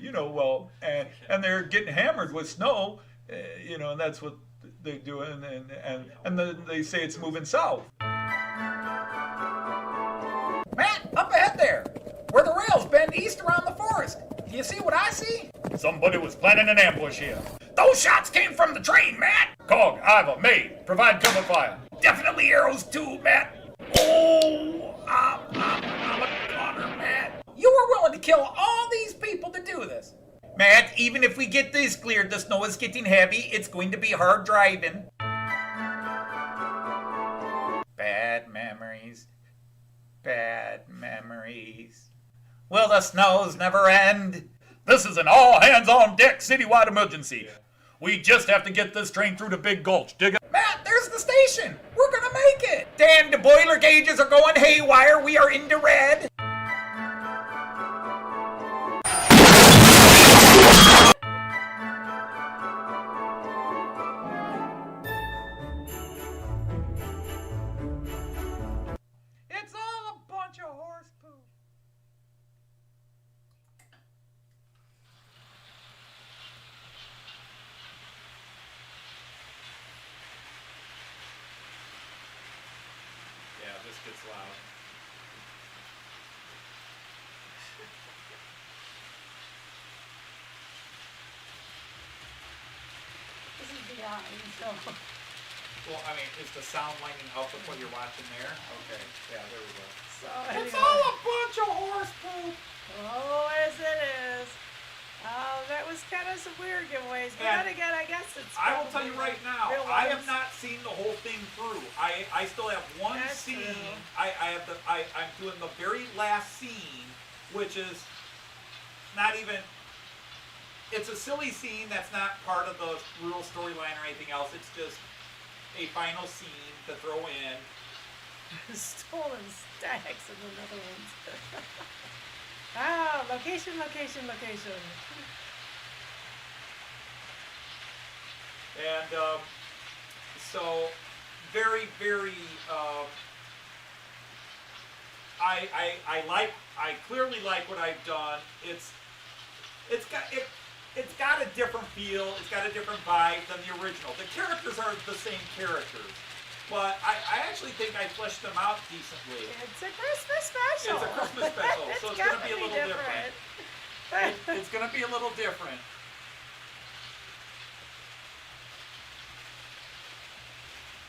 A: and they're getting hammered with snow, and that's what they're doing, and then they say it's moving south.
D: Matt, up ahead there, where the rails bend east around the forest. Do you see what I see?
E: Somebody was planning an ambush here.
D: Those shots came from the train, Matt.
E: Cog, Iva, May, provide cover fire.
D: Definitely arrows too, Matt. Oh, I'm a goner, Matt. You were willing to kill all these people to do this.
A: Matt, even if we get this cleared, the snow is getting heavy. It's going to be hard driving. Bad memories. Bad memories. Will the snows never end?
E: This is an all-hands-on-deck citywide emergency. We just have to get this train through the Big Gulch. Dig it?
D: Matt, there's the station. We're gonna make it.
A: Damn, the boiler gauges are going haywire. We are into red.
D: It's all a bunch of horse poop.
A: Yeah, this gets loud.
C: This is beyond, so.
A: Well, I mean, is the sound lining up with what you're watching there? Okay, yeah, there we go.
C: So
D: It's
C: anyway.
D: all a bunch of horse poop.
C: Oh, as it is. That was kind of some weird giveaways. But
A: And
C: then again, I guess it's.
A: I will tell you
C: probably
A: right now,
C: real
A: I
C: life.
A: have not seen the whole thing through. I still have one
C: That's
A: scene.
C: true.
A: I'm doing the very last scene, which is not even. It's a silly scene that's not part of the real storyline or anything else. It's just a final scene to throw in.
C: Stolen stacks in the Netherlands. Ah, location.
A: And so, very, very. I clearly like what I've done. It's got a different feel. It's got a different vibe than the original. The characters are the same characters, but I actually think I fleshed them out decently.
C: It's a Christmas special.
A: It's a Christmas special, so it's gonna be a little different.
C: different.
A: It's going to be a little different.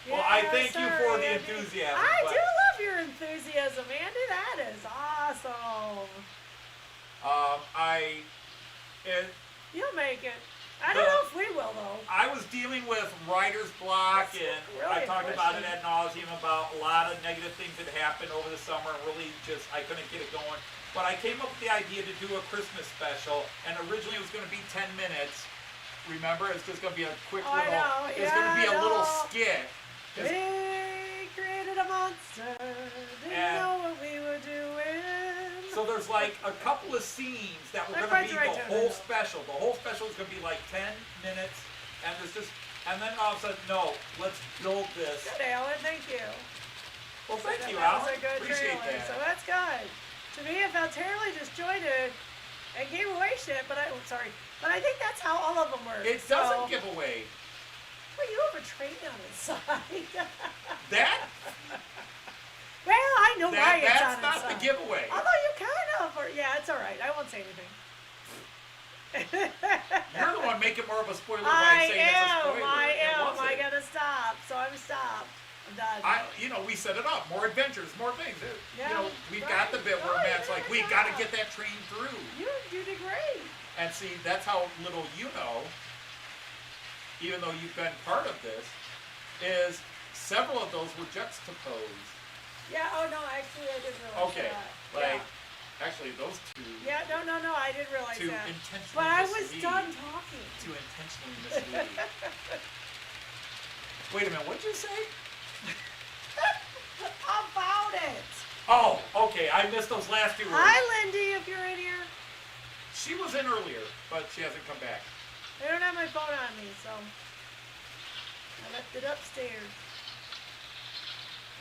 A: Well, I thank you for the enthusiasm.
C: I
A: but,
C: do love your enthusiasm, Andy. That is awesome. You'll make it. I don't know if we will, though.
A: I was dealing with writer's block,
C: That's
A: and
C: really
A: I talked about it
C: question.
A: ad nauseum about a lot of negative things that happened over the summer. Really, I couldn't get it going. But I came up with the idea to do a Christmas special, and originally it was going to be 10 minutes. Remember, it's just going to be a quick
C: Oh, I
A: little.
C: know.
A: It's going to be a
C: Yeah, I
A: little
C: know.
A: skit.
C: We created a monster. Didn't
A: And-
C: know what we were doing.
A: So there's like a couple of scenes that were
C: That
A: going to
C: part's
A: be
C: right
A: the
C: there,
A: whole
C: though.
A: special. The whole special is going to be like 10 minutes, and then all of a sudden, no, let's build this.
C: Good, Alan. Thank you.
A: Well, thank you,
C: That
A: Alan.
C: was a good
A: Appreciate
C: trailer,
A: that.
C: so that's good. To me, it felt terribly disjointed and gave away shit, but I think that's how all of them work.
A: It
C: so,
A: doesn't give away
C: Well, you have a train on its side.
A: that.
C: Well, I know why it's
A: That's
C: on
A: not
C: its
A: the
C: side.
A: giveaway.
C: Although you kind of, yeah, it's all right. I won't say anything.
A: You're the one making more of a spoiler by
C: I
A: saying it's a spoiler.
C: I
A: It
C: am.
A: wasn't.
C: I gotta stop. So I'm stopped. I'm done.
A: We set it up. More adventures, more things.
C: Yeah,
A: We've
C: right.
A: got the bit where
C: Oh,
A: Matt's
C: you
A: like,
C: did a
A: we
C: good
A: got to
C: job.
A: get that train through.
C: You did great.
A: And see, that's how little you know, even though you've been part of this, is several of those were juxtaposed.
C: Yeah. Oh no, actually, I didn't realize
A: Okay,
C: that.
A: like, actually, those two,
C: Yeah. No. I didn't realize
A: to
C: that.
A: intentionally
C: But I was
A: mislead.
C: done talking.
A: To intentionally mislead. Wait a minute, what'd you say?
C: About it.
A: Oh, okay. I missed those last 2 words.
C: Hi, Lindy, if you're in here.
A: She was in earlier, but she hasn't come back.
C: I don't have my phone on me, so I left it upstairs.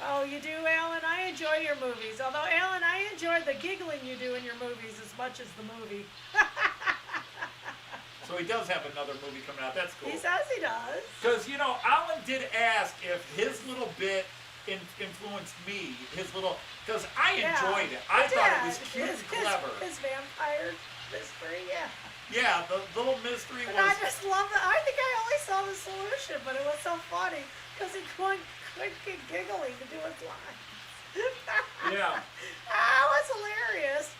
C: Oh, you do, Alan? I enjoy your movies. Although, Alan, I enjoy the giggling you do in your movies as much as the movie.
A: So he does have another movie coming out. That's cool.
C: He says he does.
A: Because, you know, Alan did ask if his little bit influenced me. His little... Because I enjoyed it. I thought it was cute and clever.
C: His vampire mystery, yeah.
A: Yeah, the little mystery
C: But
A: was...
C: I just love it. I think I only saw the solution, but it was so funny because he couldn't get giggling to do his lines.
A: Yeah.
C: Ah, it was hilarious.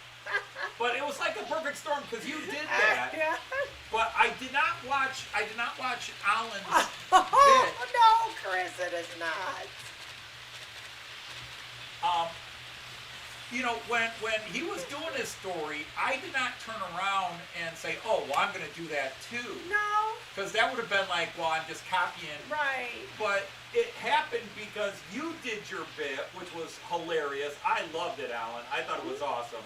A: But it was like a perfect storm because you did that.
C: Yeah.
A: But I did not watch Alan's
C: Oh,
A: bit.
C: no, Chris, it is not.
A: You know, when he was doing his story, I did not turn around and say, oh, well, I'm going to do that too.
C: No.
A: Because that would have been like, well, I'm just copying.
C: Right.
A: But it happened because you did your bit, which was hilarious. I loved it, Alan. I thought it was awesome.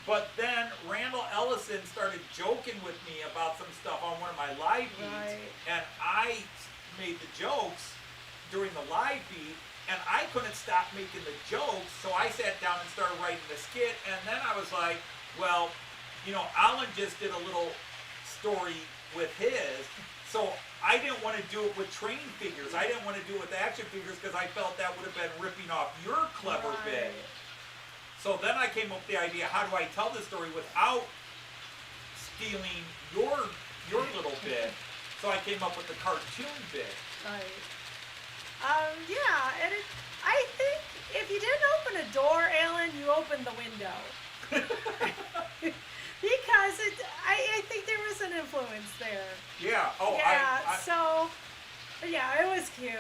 A: But then Randall Ellison started joking with me about some stuff on one of my live feeds.
C: Right.
A: And I made the jokes during the live feed. And I couldn't stop making the jokes, so I sat down and started writing the skit, and then I was like, well, you know, Alan just did a little story with his, so I didn't want to do it with train figures. I didn't want to do it with action figures because I felt that would have been ripping off your clever bit. So then I came up with the idea, how do I tell this story without stealing your little bit? So I came up with the cartoon bit.
C: Right. Yeah, and I think if you didn't open a door, Alan, you opened the window. Because I think there was an influence there.
A: Yeah. Oh,
C: Yeah,
A: I
C: yeah, it was cute.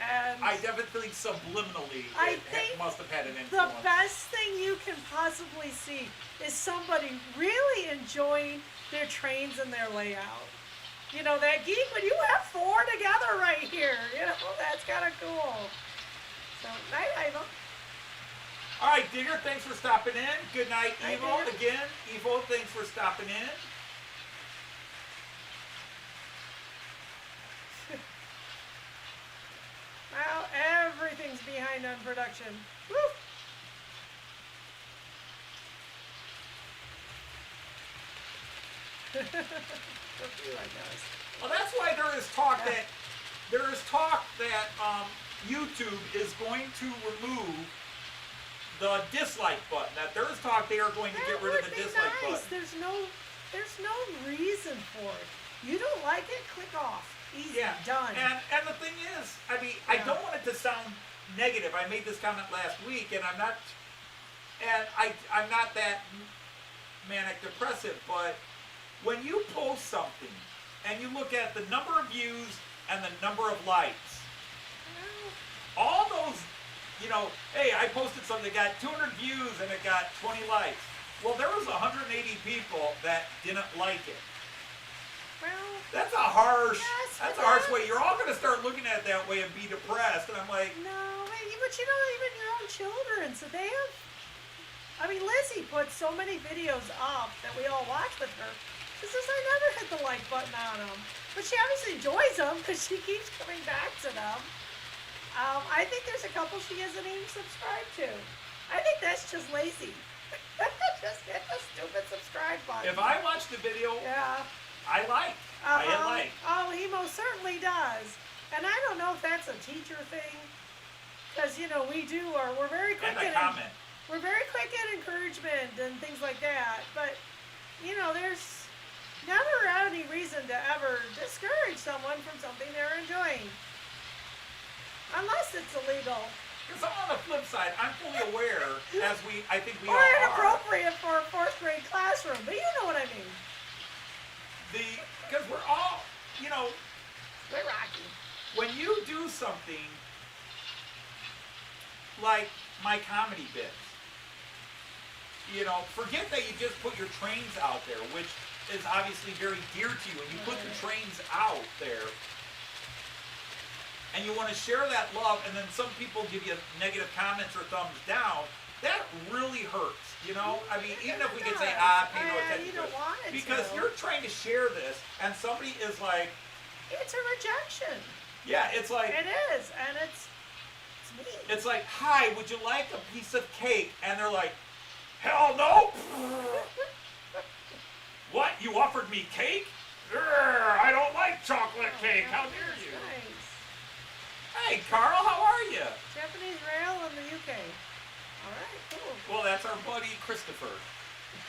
C: And
A: I definitely subliminally must have had an
C: the
A: influence.
C: best thing you can possibly see is somebody really enjoying their trains and their layout. You know, that geek, when you have 4 together right here, you know, that's kind of cool. So, night, Ivo.
A: All right, Digger, thanks for stopping in. Good night,
C: Night,
A: Evo.
C: Digger.
A: Again, Evo, thanks for stopping in.
C: Well, everything's behind on production. Woo!
A: Well, that's why there is talk that YouTube is going to remove the dislike button. That there is talk they are going to get rid of the dislike button.
C: There's no reason for it. You don't like it, click off. Easy,
A: Yeah,
C: done.
A: And the thing is, I mean, I don't want it to sound negative. I made this comment last week, and I'm not that manic depressive, but when you post something and you look at the number of views and the number of likes, all those, you know, hey, I posted something that got 200 views and it got 20 likes. Well, there was 180 people that didn't like it.
C: Well,
A: That's a harsh way. You're all going to start looking at it that way and be depressed. And I'm like,
C: no, but you know, even your own children, so they have. I mean, Lizzie put so many videos up that we all watch with her. She says, I never hit the like button on them. But she obviously enjoys them because she keeps coming back to them. I think there's a couple she hasn't even subscribed to. I think that's just lazy. Just hit the stupid subscribe button.
A: if I watch the video,
C: Yeah.
A: I like. I hit like.
C: Oh, he most certainly does. And I don't know if that's a teacher thing. Because, you know, we're very quick
A: And a
C: at
A: comment.
C: We're very quick at encouragement and things like that. But, you know, there's never any reason to ever discourage someone from something they're enjoying. Unless it's illegal.
A: Because on the flip side, I'm fully aware, I think we
C: Or
A: all are,
C: inappropriate for a 4th grade classroom. But you know what I mean.
A: because we're all, you know,
C: We're rocky.
A: when you do something like my comedy bits, you know, forget that you just put your trains out there, which is obviously very dear to you, and you put the trains out there, and you want to share that love, and then some people give you negative comments or thumbs down, that really hurts, you know? I mean, even if we could say, pay no attention
C: you
A: to
C: don't
A: it.
C: want it
A: Because
C: to.
A: you're trying to share this, and somebody is like,
C: It's a rejection.
A: yeah, it's like,
C: It is, and it's mean.
A: it's like, hi, would you like a piece of cake? And they're like, hell no! What, you offered me cake? Urgh, I don't like chocolate cake, how dare you?
C: Nice.
A: Hey, Carl, how are you?
C: Japanese rail in the UK. All right, cool.
A: Well, that's our buddy Christopher.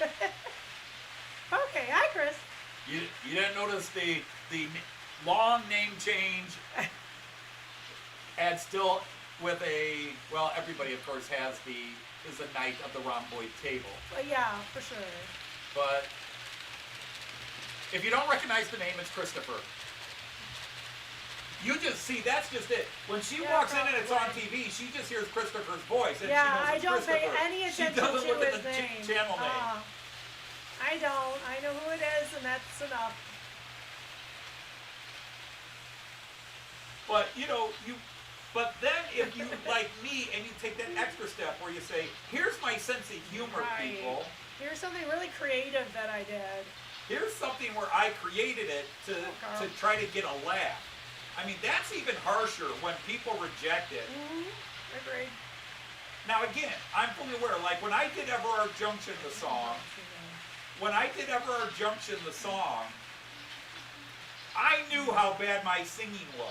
C: Okay, hi, Chris.
A: You didn't notice the long name change, and still with a, well, everybody of course is a knight of the rhomboid table.
C: Well, yeah, for sure.
A: But if you don't recognize the name, it's Christopher. You just see, that's just it. When she
C: Yeah,
A: walks in and it's on
C: probably.
A: TV, she just hears Christopher's voice, and
C: Yeah,
A: she knows
C: I
A: it's
C: don't pay
A: Christopher.
C: any
A: She
C: attention
A: doesn't
C: to
A: look at
C: his
A: the
C: name.
A: channel name.
C: I don't. I know who it is, and that's enough.
A: But but then if you like me and you take that extra step where you say, here's my sense of humor,
C: Right.
A: people.
C: Here's something really creative that I did.
A: Here's something where I created it to
C: Carl.
A: try to get a laugh. I mean, that's even harsher when people reject it.
C: Agreed.
A: Now again, I'm fully aware, like when I did Everard Junction the song, I knew how bad my singing was.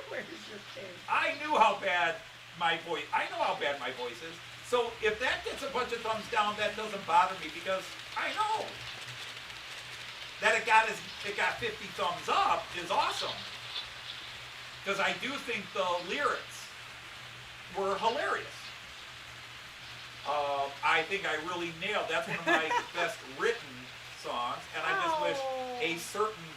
C: Where's your pig?
A: I knew how bad my voice, I know how bad my voice is. So if that gets a bunch of thumbs down, that doesn't bother me because I know that it got 50 thumbs up is awesome. Because I do think the lyrics were hilarious. I think I really nailed, that's one of my best written songs, and I just wish a certain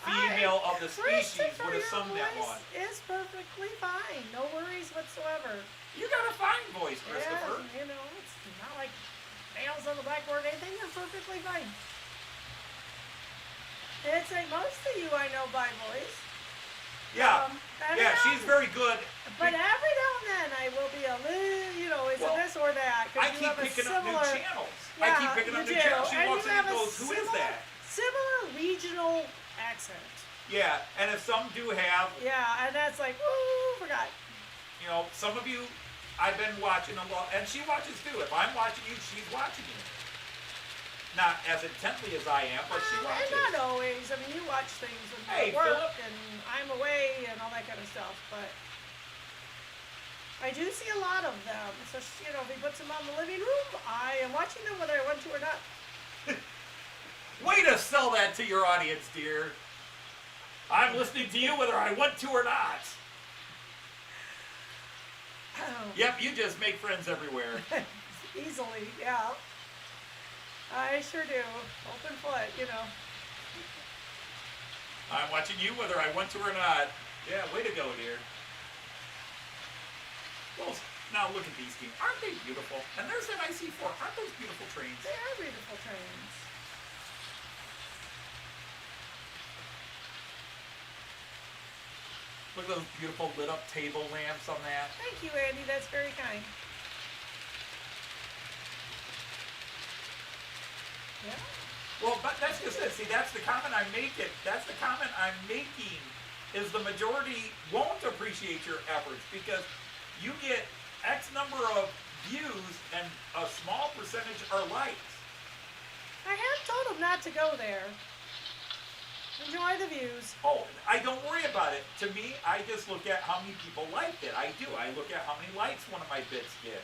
A: female of the species would have sung that one.
C: It's perfectly fine. No worries whatsoever.
A: You got a fine voice, Christopher.
C: Yeah, it's not like nails on the blackboard or anything. You're perfectly fine. It's like most of you I know by voice.
A: Yeah,
C: every
A: yeah,
C: now
A: she's
C: and-
A: very good.
C: But every now and then I will be a little, is
A: Well,
C: it this or that?
A: I
C: Because you
A: keep
C: have a
A: picking up new
C: similar.
A: channels.
C: Yeah,
A: I keep picking up
C: you
A: new
C: do.
A: channels. She
C: And
A: walks
C: you
A: in and
C: have a
A: goes, "Who is that?"
C: Similar regional accent.
A: Yeah, and if some do have,
C: Yeah, and that's like, woo, forgot.
A: some of you, I've been watching a lot, and she watches too. If I'm watching you, she's watching you. Not as intently as I am, but she
C: And
A: watches.
C: not always. I mean, you watch things when
A: Hey,
C: you're at work
A: Philip.
C: and I'm away and all that kind of stuff. But I do see a lot of them. So, if he puts them on the living room, I am watching them whether I want to or not.
A: Way to sell that to your audience, dear. I'm listening to you whether I want to or not. Yep, you just make friends everywhere.
C: Easily, yeah. I sure do. Open foot,
A: I'm watching you whether I want to or not. Yeah, way to go, dear. Well, now look at these teams. Aren't they beautiful? And there's that IC4. Aren't those beautiful trains?
C: They are beautiful trains.
A: Look at those beautiful lit up table lamps on that.
C: Thank you, Andy. That's very kind. Yeah.
A: Well, but that's just it. See, that's the comment I'm making. That's the comment I'm making is the majority won't appreciate your efforts because you get X number of views and a small percentage are likes.
C: I have told him not to go there. Enjoy the views.
A: Oh, I don't worry about it. To me, I just look at how many people liked it. I do. I look at how many likes one of my bits get.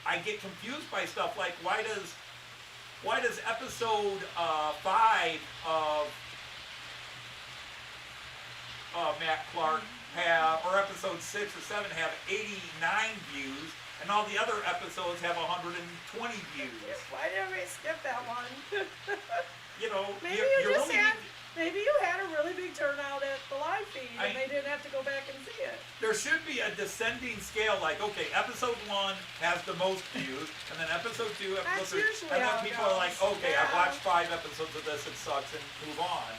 A: I get confused by stuff like why does episode 5 of Matt Clark have, or episode 6 or 7 have 89 views, and all the other episodes have 120 views?
C: Why did we skip that one?
A: Maybe
C: Maybe you had a really big turnout at the live feed and they didn't have to go back and see it.
A: There should be a descending scale, like, okay, episode 1 has the most views, and then episode 2,
C: That's
A: episode 3,
C: usually
A: and then
C: how it
A: people are like,
C: goes.
A: okay, I've
C: Yeah.
A: watched 5 episodes of this, it sucks, and move on.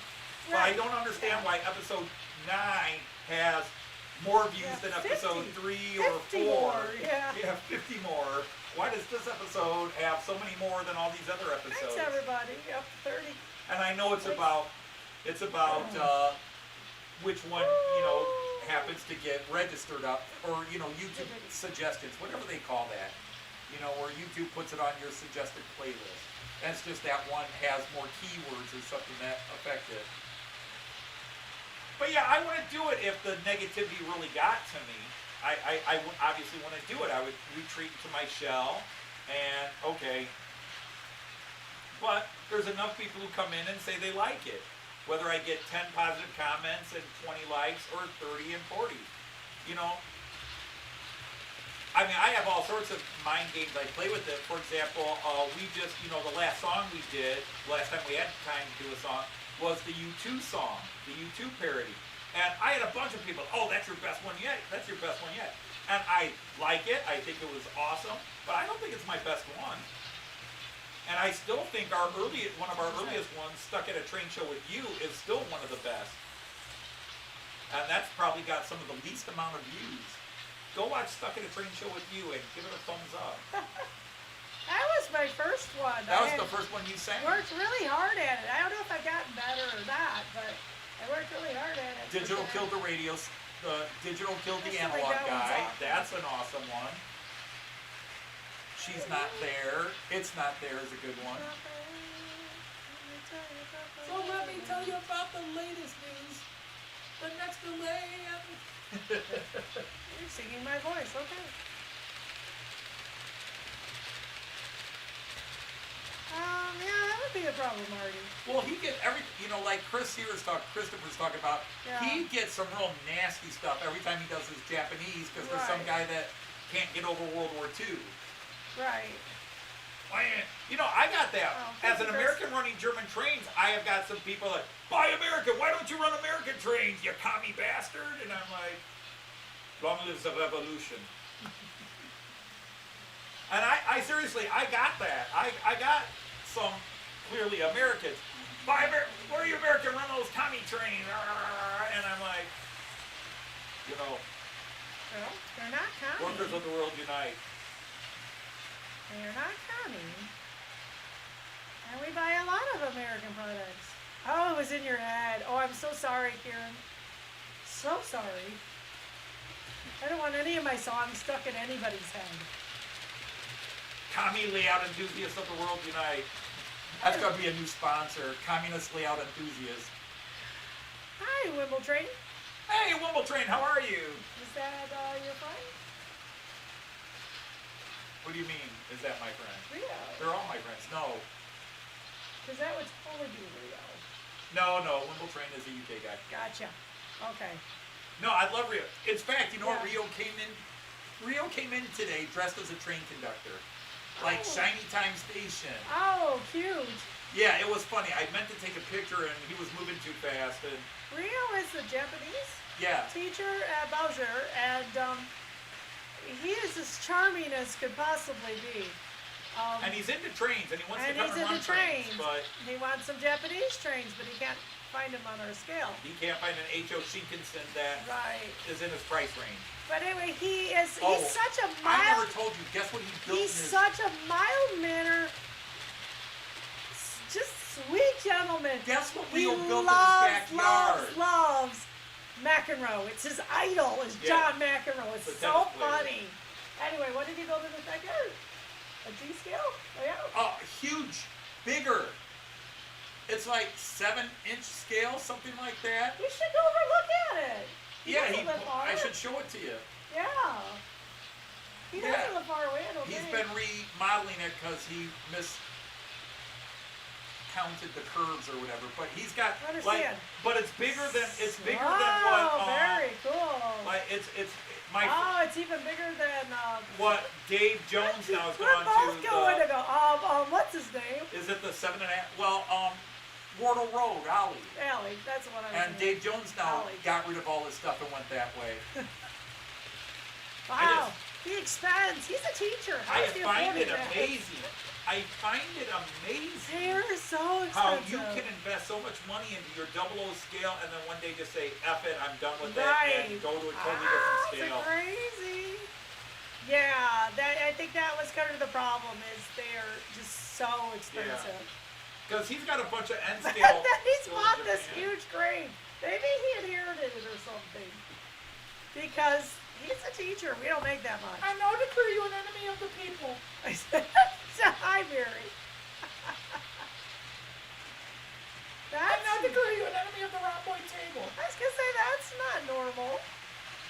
A: But I don't understand why episode 9 has more views than episode 3 or 4.
C: More, yeah.
A: Yeah, 50 more. Why does this episode have so many more than all these other episodes?
C: Thanks, everybody. Up to 30.
A: And I know it's about which one, happens to get registered up, or, YouTube suggestions, whatever they call that. Where YouTube puts it on your suggested playlist. And it's just that one has more keywords or something that affect it. But yeah, I wouldn't do it if the negativity really got to me. I would obviously want to do it. I would retreat to my shell, and okay. But there's enough people who come in and say they like it. Whether I get 10 positive comments and 20 likes, or 30 and 40. I mean, I have all sorts of mind games I play with it. For example, we just, the last song we did, last time we had time to do a song, was the U2 song, the U2 parody. And I had a bunch of people, oh, that's your best one yet, that's your best one yet. And I like it, I think it was awesome, but I don't think it's my best one. And I still think one of our earliest ones, Stuck at a Train Show with You, is still one of the best. And that's probably got some of the least amount of views. Go watch Stuck at a Train Show with You and give it a thumbs up.
C: That was my first one.
A: That was the first one you sang?
C: I worked really hard at it. I don't know if I've gotten better or not, but I worked really hard at it.
A: Digital killed the radio, digital killed the analog guy. That's an awesome one. She's Not There. It's Not There is a good one.
D: So let me tell you about the latest news. The next delay.
C: You're singing my voice, okay. Yeah, that would be a problem, Marty.
A: Well, he gets like Christopher's talking about, he gets some real nasty stuff every time he does his Japanese, because there's some guy that can't get over World War II.
C: Right.
A: I got that. As an American running German trains, I have got some people like, buy American, why don't you run American trains, you commie bastard? And I'm like, long lives the revolution. And I seriously, I got that. I got some clearly Americans. Buy American, where are you American, run those commie trains? And I'm like,
C: Well, they're not commie.
A: workers of the world unite.
C: They're not commie. And we buy a lot of American products. Oh, it was in your head. Oh, I'm so sorry, Kieran. So sorry. I don't want any of my songs stuck in anybody's head.
A: Commie layout enthusiasts of the world unite. That's going to be a new sponsor. Communist layout enthusiasts.
C: Hi, Wimbledon.
A: Hey, Wimbledon, how are you?
C: Is that your friend?
A: What do you mean, is that my friend?
C: Rio.
A: They're all my friends. No.
C: Because that would totally be Rio.
A: No, Wimbledon is a UK guy.
C: Gotcha. Okay.
A: No, I love Rio. In fact, you know what? Rio came in today dressed as a train conductor. Like Shiny Time Station.
C: Oh, cute.
A: Yeah, it was funny. I meant to take a picture and he was moving too fast. And
C: Rio is the Japanese teacher at Bowser, and he is as charming as could possibly be.
A: And he's into trains, and he wants to come and run
C: trains.
A: But
C: he wants some Japanese trains, but he can't find them on our scale.
A: He can't find an H.O. Shinkansen that is in his price range.
C: But anyway, he's such a mild...
A: I never told you. Guess what he built?
C: He's such a mild-mannered, just sweet gentleman.
A: Guess what Rio built in his backyard?
C: Loves McEnroe. It's his idol, is John McEnroe. It's so funny. Anyway, what did he build in his backyard? A G-scale? Oh, yeah.
A: Oh, huge. Bigger. It's like 7-inch scale, something like that.
C: You should go over and look at it.
A: I should show it to you.
C: Yeah. He doesn't live far away, I don't
A: He's
C: think.
A: been remodeling it because he miscounted the curves or whatever. But he's got but it's bigger than what.
C: Very cool.
A: Like it's
C: even bigger than
A: what Dave Jones now is
C: we're
A: going
C: both
A: to.
C: going to go. What's his name?
A: Is it the 7.5? Well, Wardle Road, Ollie.
C: Allie, that's what I was
A: And Dave Jones now got rid of all his stuff and went that way.
C: Wow, he expands. He's a teacher.
A: I find it amazing. I find it amazing
C: They're so
A: how
C: expensive.
A: you can invest so much money into your 00 scale and then one day just say, F it, I'm done with
C: Right.
A: it, and go to a totally different scale.
C: It's crazy. Yeah, I think that was kind of the problem is they're just so expensive.
A: Because he's got a bunch of end
C: And
A: scale.
C: then he's
A: stores
C: bought
A: in
C: this
A: Japan.
C: huge crane. Maybe he inherited it or something. Because he's a teacher. We don't make that much.
D: I now declare you an enemy of the people.
C: I said, hi, Mary.
D: I now
C: That's,
D: declare you an enemy of the round boy table.
C: I was going to say, that's not normal.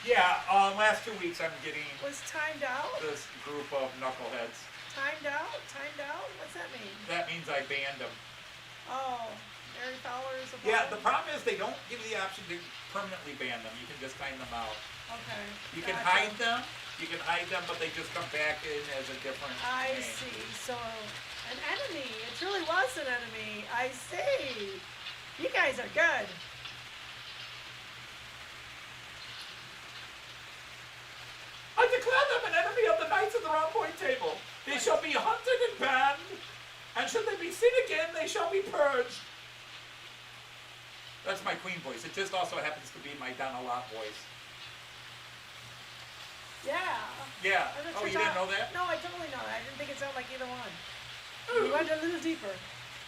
A: Yeah, last 2 weeks I'm getting
C: Was timed out?
A: this group of knuckleheads.
C: Timed out? Timed out? What's that mean?
A: That means I banned them.
C: Oh, Mary Fowler is a
A: Yeah, the
C: bum?
A: problem is they don't give you the option to permanently ban them. You can just time them out.
C: Okay.
A: You can
C: gotcha.
A: hide them. You can hide them, but they just come back in as a different
C: I
A: name.
C: see. So, an enemy. It truly was an enemy. I see. You guys are good.
D: I declare them an enemy of the knights of the round boy table. They shall be hunted and banned, and should they be seen again, they shall be purged.
A: That's my queen voice. It just also happens to be my Donna Lot voice.
C: Yeah.
A: Yeah.
C: I bet
A: Oh,
C: you're
A: you didn't
C: not-
A: know that?
C: No, I totally know that. I didn't think it sounded like either one. You went a little deeper.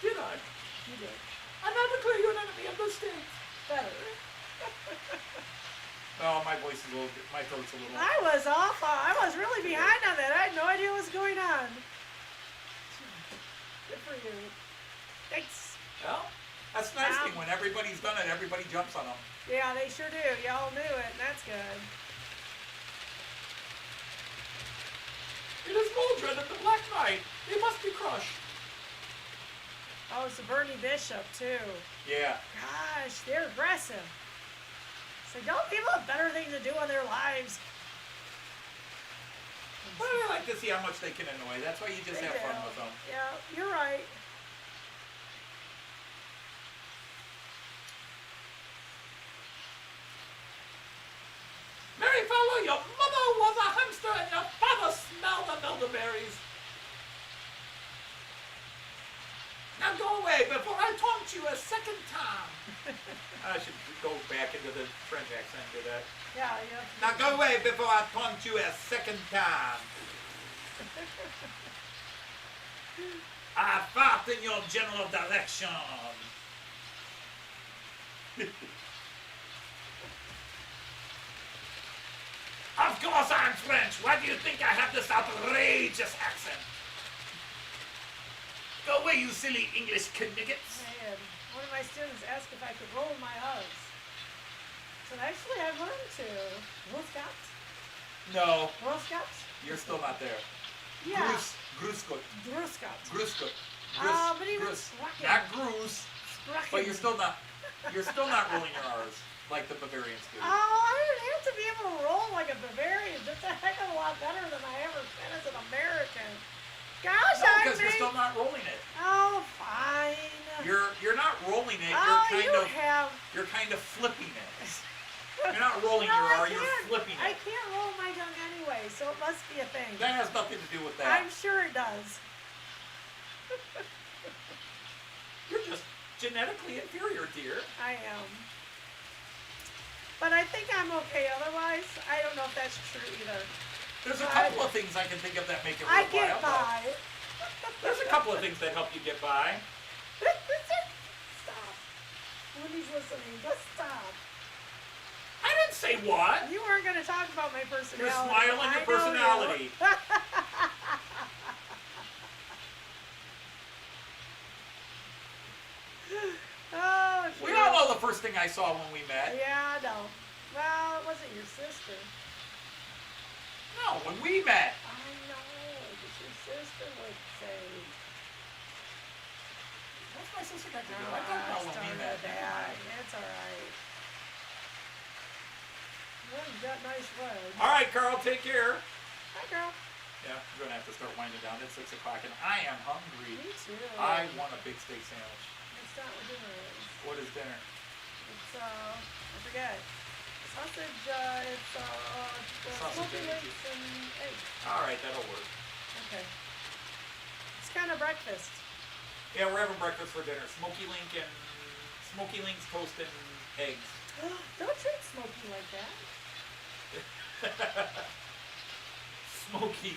D: Did I?
C: You did.
D: I now declare you an enemy of the state.
C: Better.
A: Oh, my voice is a little bit, my throat's a little.
C: I was off. I was really behind on that. I had no idea what was going on. Good for you. Thanks.
A: Well, that's the nice
C: Wow.
A: thing. When everybody's done it, everybody jumps on them.
C: Yeah, they sure do. Y'all knew it, and that's good.
D: It is Mordred and the Black Knight. They must be crushed.
C: Oh, it's the Bernie Bishop, too.
A: Yeah.
C: Gosh, they're aggressive. So don't people have better things to do in their lives?
A: But I like to see how much they can annoy. That's why you just
C: They
A: have fun
C: do.
A: with them.
C: Yeah, you're right.
D: Mary Fowler, your mother was a hamster and your father smelled of elderberries. Now go away before I taunt you a second time.
A: I should go back into the French accent and do that.
C: Yeah, yeah.
A: Now go away before I taunt you a second time. I fart in your general direction.
D: Of course I'm French. Why do you think I have this outrageous accent? Go away, you silly English knickets.
C: Man, one of my students asked if I could roll my R's. So actually, I learned to. Girl Scouts?
A: No,
C: Girl Scouts?
A: you're still not there.
C: Yeah.
A: Gruskut.
C: Girl Scouts.
A: Gruskut.
C: But he was squawking.
A: Not Grus.
C: Squawking.
A: But you're still not rolling your R's like the Bavarians do.
C: Oh, I didn't have to be able to roll like a Bavarian. That's a heck of a lot better than I ever been as an American. Gosh,
A: No,
C: I
A: because you're
C: mean.
A: still not rolling it.
C: Oh, fine.
A: You're not rolling it.
C: Oh,
A: You're kind of flipping it. You're not rolling
C: No,
A: your
C: I
A: R. You're
C: can't.
A: flipping
C: I
A: it.
C: can't roll my tongue anyway, so it must be a thing.
A: That has nothing to do with that.
C: I'm sure it does.
A: You're just genetically inferior, dear.
C: I am. But I think I'm okay otherwise. I don't know if that's true either.
A: There's a couple of things I can think of that make it
C: I
A: worthwhile.
C: get by.
A: There's a couple of things that help you get by.
C: Stop. Wendy's listening. Just stop.
D: I didn't say what.
C: You weren't going to talk about my personality.
A: Your smile and your
C: I know you.
A: personality.
C: Oh,
A: We
C: shoot.
A: all know the first thing I saw when we met.
C: Yeah, I know. Well, it wasn't your sister.
A: No, when we met.
C: I know, but your sister would say.
A: What's my sister got to do?
C: No,
A: I don't know when we
C: started
A: met.
C: that. It's alright. Well, you got nice legs.
A: All right, Carl, take care.
C: Hi, girl.
A: Yeah, we're gonna have to start winding down. It's 6 o'clock, and I am hungry.
C: Me too.
A: I want a big steak sandwich.
C: It's not what dinner is.
A: What is dinner?
C: It's, I forget. Sausage, it's,
A: Sausage
C: smoky
A: and
C: legs and eggs.
A: All right, that'll work.
C: Okay. It's kind of breakfast?
A: Yeah, we're having breakfast for dinner. Smoky Link's toast and eggs.
C: Don't treat Smokey like that.
A: Smokey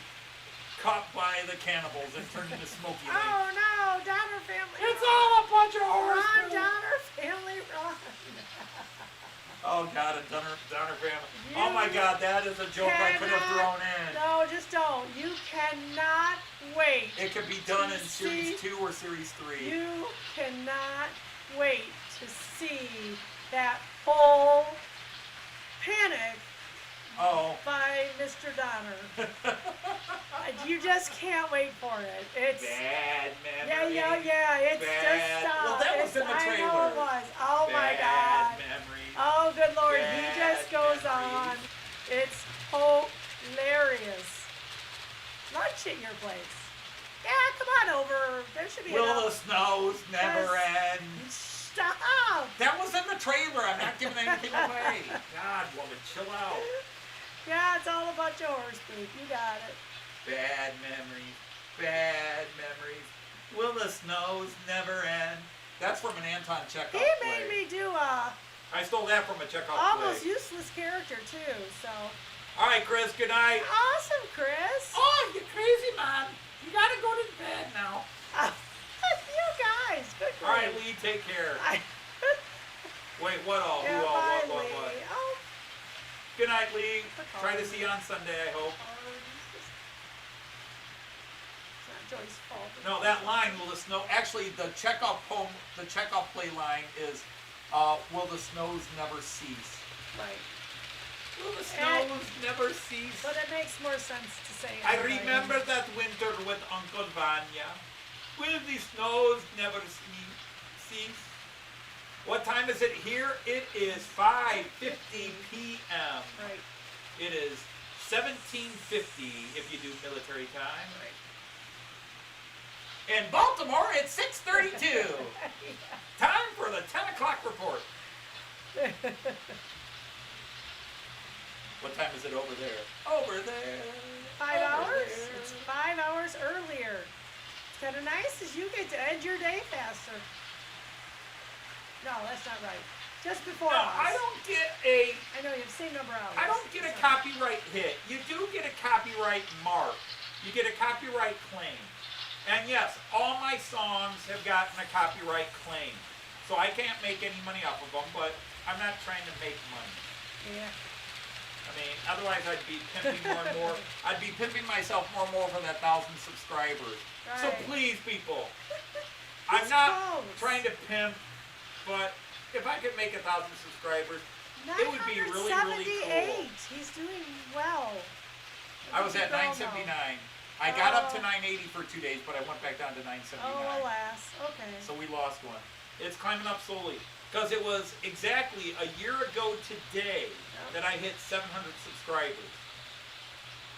A: caught by the cannibals and turned into Smoky Link.
C: Oh no, Donner family.
D: It's all a bunch of
C: Run,
D: horse.
C: Donner family, run.
A: Oh God, a Donner family. Oh my God, that is a joke I could have thrown in.
C: No, just don't. You cannot wait.
A: It could be done in
C: See?
A: series 2 or series 3.
C: You cannot wait to see that whole panic
A: Oh.
C: by Mr. Donner. You just can't wait for it. It's
A: Bad
C: yeah,
A: memories.
C: It's
A: Bad.
C: just
A: Well, that was in the
C: I know
A: trailer.
C: it was. Oh my
A: Bad
C: God.
A: memories.
C: Oh, good Lord.
A: Bad
C: He just goes
A: memories.
C: on. It's hilarious. Lunch at your place. Yeah, come on over. There should be
A: Will the
C: enough.
A: snows never
C: Yes.
A: end?
C: Stop.
A: That was in the trailer. I'm not giving anything away. God, woman, chill out.
C: Yeah, it's all a bunch of horse poop. You got it.
A: Bad memories. Bad memories. Will the snows never end? That's from an Anton Chekhov
C: He
A: play.
C: made me do a
A: I stole that from a Chekhov
C: almost
A: play.
C: useless character too. So
A: All right, Chris. Good night.
C: awesome, Chris.
D: Oh, you crazy man. You gotta go to bed now.
C: You guys, good.
A: All right,
C: grief.
A: Lee. Take care.
C: I-
A: Wait, what all?
C: yeah,
A: Who all?
C: bye,
A: What?
C: Lee.
A: What?
C: Oh,
A: Good night, Lee. Try to see you on Sunday, I hope.
C: it's not Joy's fault.
A: No, that line, will the snow... Actually, the Chekhov poem, the Chekhov play line is, will the snows never cease?
C: Right.
A: Will the snows never cease?
C: But it makes more sense to say it.
A: I
C: that way.
A: remember that winter with Uncle Vanya. Will the snows never cease? What time is it here? It is 5:50 p.m.
C: Right.
A: It is 1750 if you do military time.
C: Right.
A: In Baltimore, it's 6:32. Time for the 10 o'clock report. What time is it over there? Over there.
C: 5
A: over
C: hours?
A: there.
C: It's 5 hours earlier. It's kind of nice as you get to end your day faster. No, that's not right. Just before
A: No,
C: us.
A: I don't get a...
C: I know you have the same number of hours.
A: I don't get a copyright hit. You do get a copyright mark. You get a copyright claim. And yes, all my songs have gotten a copyright claim. So I can't make any money off of them, but I'm not trying to make money.
C: Yeah.
A: I mean, otherwise I'd be pimping more and more. I'd be pimping myself more and more for that 1,000 subscribers. So
C: Right.
A: please, people, I'm not
C: close.
A: trying to pimp, but if I could make 1,000 subscribers, it would be really, really cool.
C: 978. He's doing well.
A: I was at
C: Look at
A: 979.
C: Romo.
A: I got up to
C: Oh.
A: 980 for 2 days, but I went back down to 979.
C: Oh, alas. Okay.
A: So we lost one. It's climbing up slowly. Because it was exactly a year ago today that I hit 700 subscribers.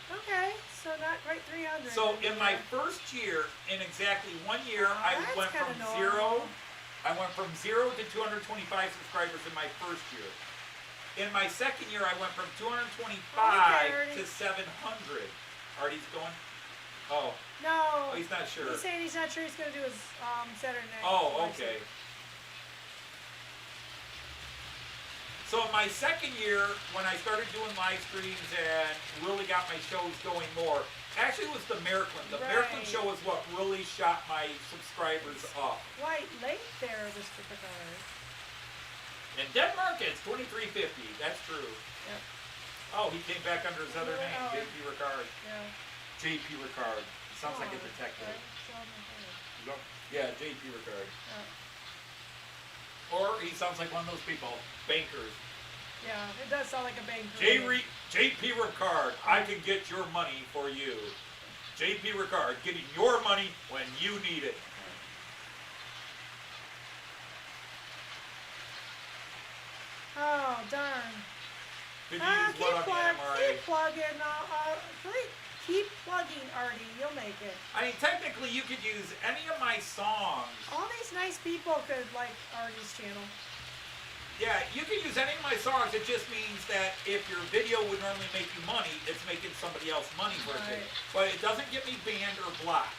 C: Okay, so not quite 300.
A: So in my first year, in exactly 1 year,
C: Oh,
A: I
C: that's
A: went from
C: kinda
A: zero.
C: normal.
A: I went from 0 to 225 subscribers in my first year. In my second year, I went from 225
C: Okay,
A: to 700. Artie's going? Oh,
C: No.
A: he's not sure.
C: He's saying he's not sure he's going to do his Saturday night.
A: Oh,
C: live
A: okay.
C: stream.
A: So in my second year, when I started doing live streams and really got my shows going more, actually it was the American. The American
C: Right.
A: show is what really shot my subscribers up.
C: Quite late there, Mr. Picard.
A: In Denmark, it's 2350. That's true.
C: Yep.
A: Oh, he came back under his other name,
C: Oh.
A: JP Ricard.
C: Yeah.
A: JP Ricard. Sounds like a
C: Oh,
A: detective.
C: right. So I'm okay.
A: Yeah, JP Ricard.
C: Yeah.
A: Or he sounds like one of those people, bankers.
C: Yeah, it does sound like a bank.
A: JP Ricard, I can get your money for you. JP Ricard, getting your money when you need it.
C: Oh, darn.
A: Could you use what on the MRA?
C: Keep plugging. Please keep plugging, Artie. You'll make it.
A: I mean, technically, you could use any of my songs.
C: All these nice people could like Artie's channel.
A: Yeah, you can use any of my songs. It just means that if your video would normally make you money, it's making somebody else money for it.
C: Right.
A: But it doesn't get me banned or blocked.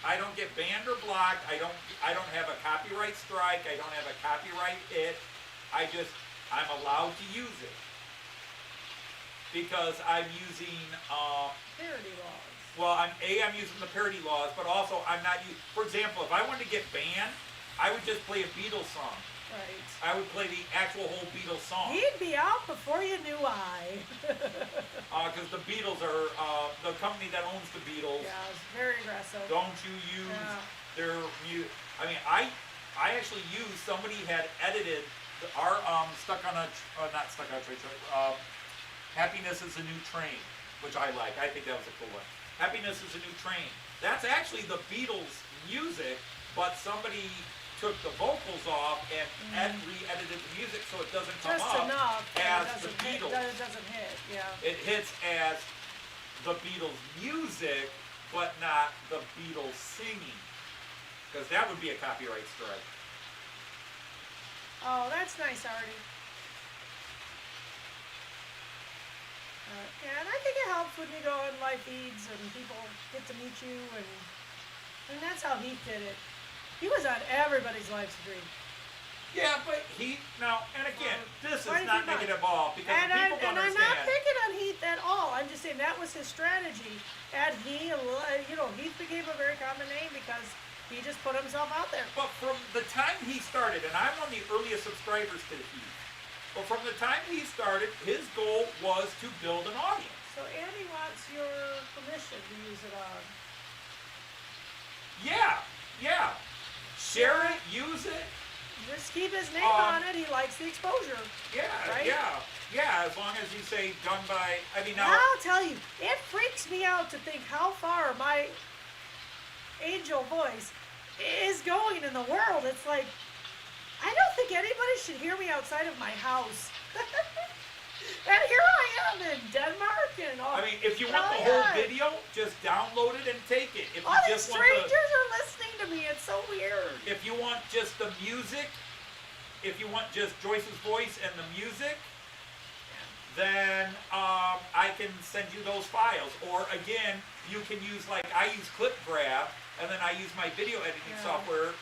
A: I don't get banned or blocked. I don't have a copyright strike. I don't have a copyright hit. I'm allowed to use it because I'm using
C: Parody laws.
A: well, I'm using the parody laws, but also I'm not using. For example, if I wanted to get banned, I would just play a Beatles song.
C: Right.
A: I would play the actual whole Beatles song.
C: He'd be out before you knew I.
A: Because the Beatles are the company that owns the Beatles.
C: Yeah, it's very aggressive.
A: Don't you use their music? I mean, I actually used. Somebody had edited our stuck on a not stuck on a train. Happiness is a new train, which I like. I think that was a cool one. Happiness is a new train. That's actually the Beatles music, but somebody took the vocals off and re-edited the music so it doesn't come
C: Just
A: up
C: enough.
A: as
C: It
A: the
C: doesn't hit,
A: Beatles.
C: it doesn't hit, yeah.
A: It hits as the Beatles music, but not the Beatles singing. Because that would be a copyright strike.
C: Oh, that's nice, Artie. Yeah, and I think it helps when you go on live feeds and people get to meet you, and that's how Heath did it. He was on everybody's live stream.
A: Yeah, but and again, this is
C: Why did
A: not
C: you not?
A: negative at all, because
C: And
A: people don't
C: I'm
A: understand.
C: not picking on Heath at all. I'm just saying that was his strategy. And Heath became a very common name because he just put himself out there.
A: But from the time he started, and I'm one of the earliest subscribers to the Heat, but from the time he started, his goal was to build an audience.
C: So Andy wants your permission to use it on.
A: Yeah. Share it, use it.
C: Just keep his name on it. He likes the exposure.
A: Yeah,
C: Right?
A: yeah. As long as you say done by. I mean, now.
C: I'll tell you, it freaks me out to think how far my angel voice is going in the world. It's like, I don't think anybody should hear me outside of my house. And here I am in Denmark and all.
A: I mean, if you want the whole video, just download it and take it. If
C: all
A: you
C: these
A: just want
C: strangers are listening to me. It's so weird.
A: if you want just the music, if you want just Joyce's voice and the music, then I can send you those files. Or again, you can use I use ClipGrab, and then I use my video editing software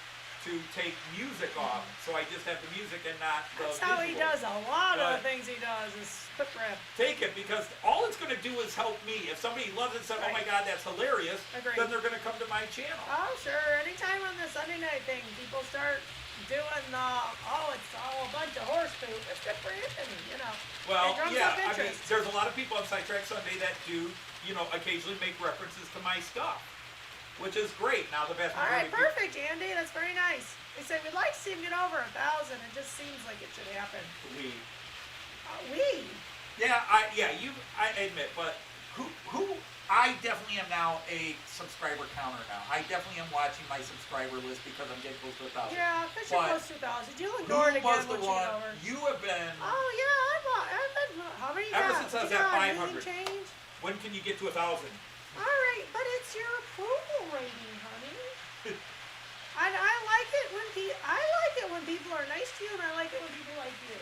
A: to take music off. So I just have the music and not the
C: That's how he does a lot of the
A: But-
C: things he does is spit rap.
A: Take it, because all it's going to do is help me. If somebody loves it and says, oh my God, that's hilarious,
C: Agreed.
A: then they're going to come to my channel.
C: Oh, sure. Anytime on the Sunday night thing, people start doing it's all a bunch of horse poop. It's good for Anthony,
A: Well,
C: It drums
A: yeah,
C: up
A: I mean,
C: interest.
A: there's a lot of people on Sidetrack Sunday that do, occasionally make references to my stuff, which is great. Now the vast
C: All
A: majority
C: right,
A: of people-
C: perfect, Andy. That's very nice. They say we'd like to see him get over 1,000. It just seems like it should happen. We?
A: Yeah, I admit, but I definitely am now a subscriber counter now. I definitely am watching my subscriber list because I'm getting close to 1,000.
C: Yeah, because you're
A: But
C: close to 1,000. You'll
A: Who
C: ignore it again
A: was the
C: once you
A: one?
C: get over.
A: You have been.
C: Oh, yeah, I've been, how many you
A: Ever
C: got?
A: since I was
C: You
A: at
C: got
A: 500.
C: anything change?
A: When can you get to 1,000?
C: All right, but it's your approval rating, honey. And I like it when people are nice to you, and I like it when people like you.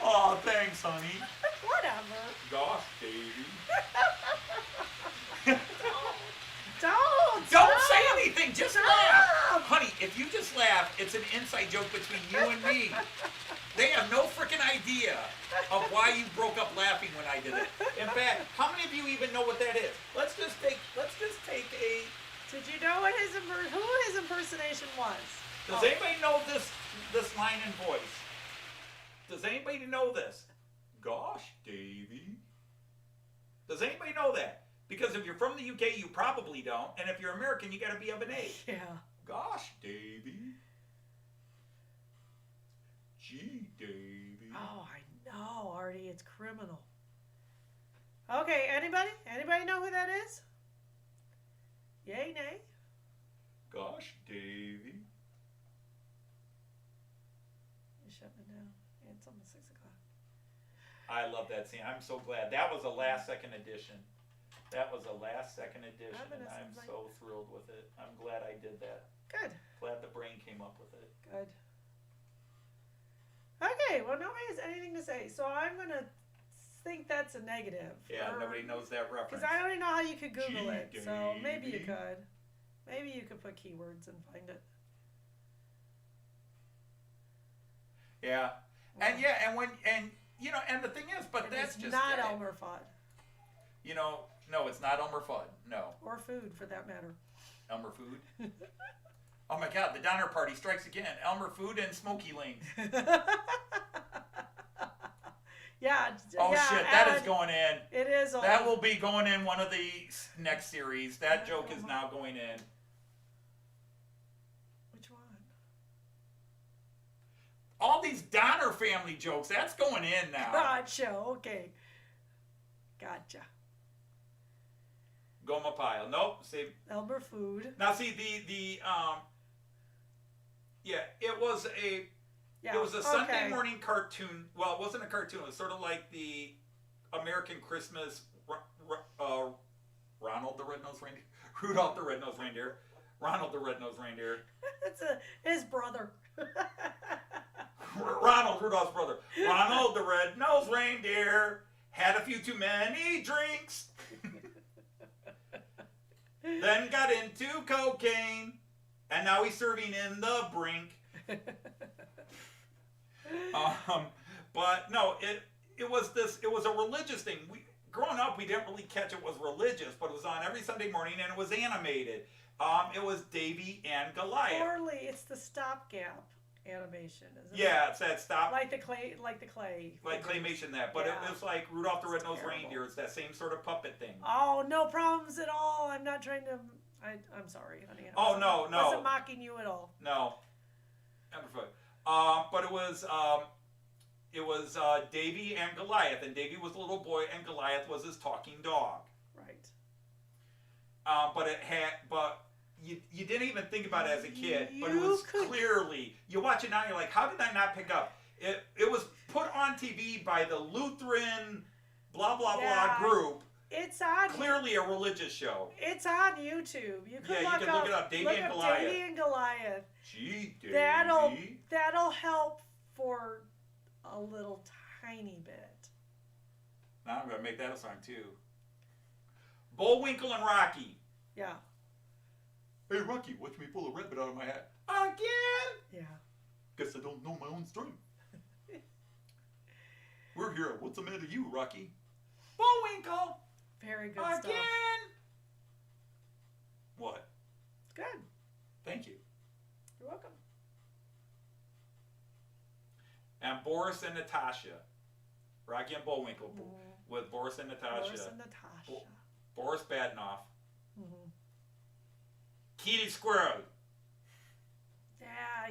A: Oh, thanks, honey.
C: Whatever.
A: Gosh, baby.
C: Don't
A: Say anything. Just
C: Stop.
A: laugh, honey. If you just laugh, it's an inside joke between you and me. They have no freaking idea of why you broke up laughing when I did it. In fact, how many of you even know what that is? Let's just take a.
C: Did you know what who his impersonation was?
A: Does anybody know this line in voice? Does anybody know this? Gosh, Davy. Does anybody know that? Because if you're from the UK, you probably don't, and if you're American, you got to be of an age.
C: Yeah.
A: Gosh, Davy. Gee, Davy.
C: Oh, I know, Artie. It's criminal. Okay, anybody? Anybody know who that is? Yay, nay?
A: Gosh, Davy.
C: You shutting it down. Yeah, it's almost 6 o'clock.
A: I love that scene. I'm so glad. That was a last second edition. That was a last second edition, and I'm so thrilled with it. I'm glad I did that.
C: Good.
A: Glad the brain came up with it.
C: Good. Okay, well, nobody has anything to say, so I'm going to think that's a negative.
A: Yeah, nobody knows that reference.
C: Because I don't even know how you could Google it. So
A: G-Gleis.
C: maybe you could. Maybe you could put keywords and find it.
A: Yeah, and the thing is, but
C: And
A: that's
C: it's
A: just
C: not
A: it.
C: Elmer Fudd.
A: No, it's not Elmer Fudd. No,
C: Or food, for that matter.
A: Elmer Food. Oh my God, the Donner Party strikes again. Elmer Food and Smoky Links.
C: Yeah.
A: Oh
C: yeah,
A: shit, that
C: Alan,
A: is going in.
C: It is. Old.
A: That will be going in one of the next series. That joke is now going in.
C: Which one?
A: All these Donner family jokes, that's going in now.
C: Gotcha. Okay. Gotcha.
A: Goma pile. Nope. See.
C: Elmer Food.
A: Now see it was a
C: Yeah.
A: it was a Sunday
C: okay.
A: morning cartoon. Well, it wasn't a cartoon. It was sort of like the American Christmas Ronald the Red-Nosed Reindeer, Rudolph the Red-Nosed Reindeer, Ronald the Red-Nosed Reindeer,
C: It's his brother.
A: Ronald Rudolph's brother, Ronald the Red-Nosed Reindeer had a few too many drinks, then got into cocaine, and now he's serving in the brink. But no, it was a religious thing. Growing up, we didn't really catch it was religious, but it was on every Sunday morning, and it was animated. It was Davy and Goliath.
C: Poorly, it's the stopgap animation, isn't it?
A: Yeah, it's that stop.
C: Like the clay.
A: Like claymation that, but
C: Yeah.
A: it was like Rudolph the
C: It's
A: Red-Nosed
C: terrible.
A: Reindeer. It's that same sort of puppet thing.
C: Oh, no problems at all. I'm not trying to. I'm sorry, honey.
A: Oh, no.
C: I wasn't mocking you at all.
A: No, but it was Davy and Goliath, and Davy was the little boy, and Goliath was his talking dog.
C: Right.
A: But you didn't even think about it as a kid, but it
C: You
A: was
C: could-
A: clearly, you watch it now, you're like, how did I not pick up? It was put on TV by the Lutheran blah blah
C: Yeah.
A: blah group.
C: It's on.
A: Clearly a religious show.
C: It's on YouTube. You
A: Yeah, you
C: look
A: can
C: up,
A: look it up, Davy
C: look
A: and
C: up
A: Goliath.
C: Davy and Goliath.
A: Gee, Davy.
C: That'll help for a little tiny bit.
A: Now I'm gonna make that a song too. Bullwinkle and Rocky.
C: Yeah.
A: Hey Rocky, watch me pull a rabbit out of my hat. Again?
C: Yeah.
A: Guess I don't know my own strength. We're here. What's the matter you, Rocky? Bullwinkle!
C: Very good
A: Again!
C: stuff.
A: What?
C: Good.
A: Thank you.
C: You're welcome.
A: And Boris and Natasha. Rocky and Bullwinkle with Boris and Natasha.
C: Boris and Natasha.
A: Boris Badenoff.
C: Mm-hmm.
A: Kitty Squirrel.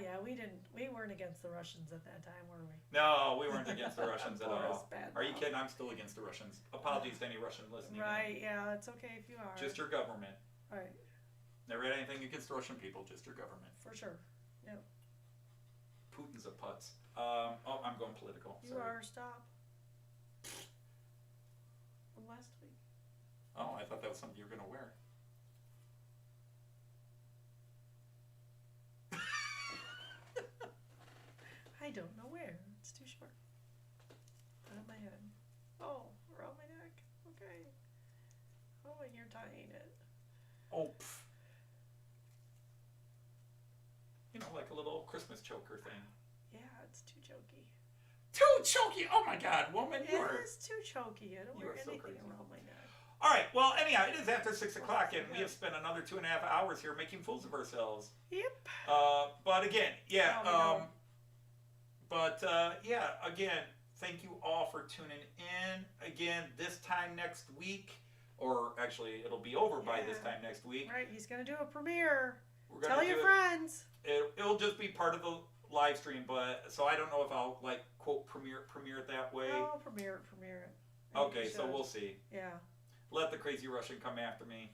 C: Yeah, we weren't against the Russians at that time, were we?
A: No, we weren't against the Russians at
C: Boris
A: all.
C: Badenoff.
A: Are you kidding? I'm still against the Russians. Apologies to any Russian listening.
C: Right, yeah, it's okay if you are.
A: Just your government.
C: Right,
A: Never had anything against Russian people, just your government.
C: for sure. Yep.
A: Putin's a putz. I'm going political.
C: You
A: Sorry.
C: are, stop. From last week.
A: Oh, I thought that was something you were going to wear.
C: I don't know where. It's too short. Out of my head. Oh, around my neck. Okay. Oh, and you're tying it.
A: Oh, pff. You know, like a little Christmas choker thing.
C: Yeah, it's too choky.
A: Too choky! Oh my God, woman, you are...
C: It is too choky. I don't
A: you
C: wear
A: are so
C: anything
A: crazy.
C: around my neck.
A: All right, well, anyhow, it is after 6 o'clock, and we have spent another 2.5 hours here making fools of ourselves.
C: Yep.
A: But again, yeah,
C: Oh,
A: again, thank you all for tuning in. Again, this time next week, or actually, it'll be over by this
C: Yeah.
A: time next week.
C: Right, he's going to do a premiere.
A: We're gonna
C: Tell
A: do
C: your
A: it.
C: friends.
A: It'll just be part of the live stream, but so I don't know if I'll like quote premiere it that way.
C: Oh, premiere it. I think
A: Okay,
C: you
A: so
C: should.
A: we'll see.
C: Yeah.
A: Let the crazy Russian come after me.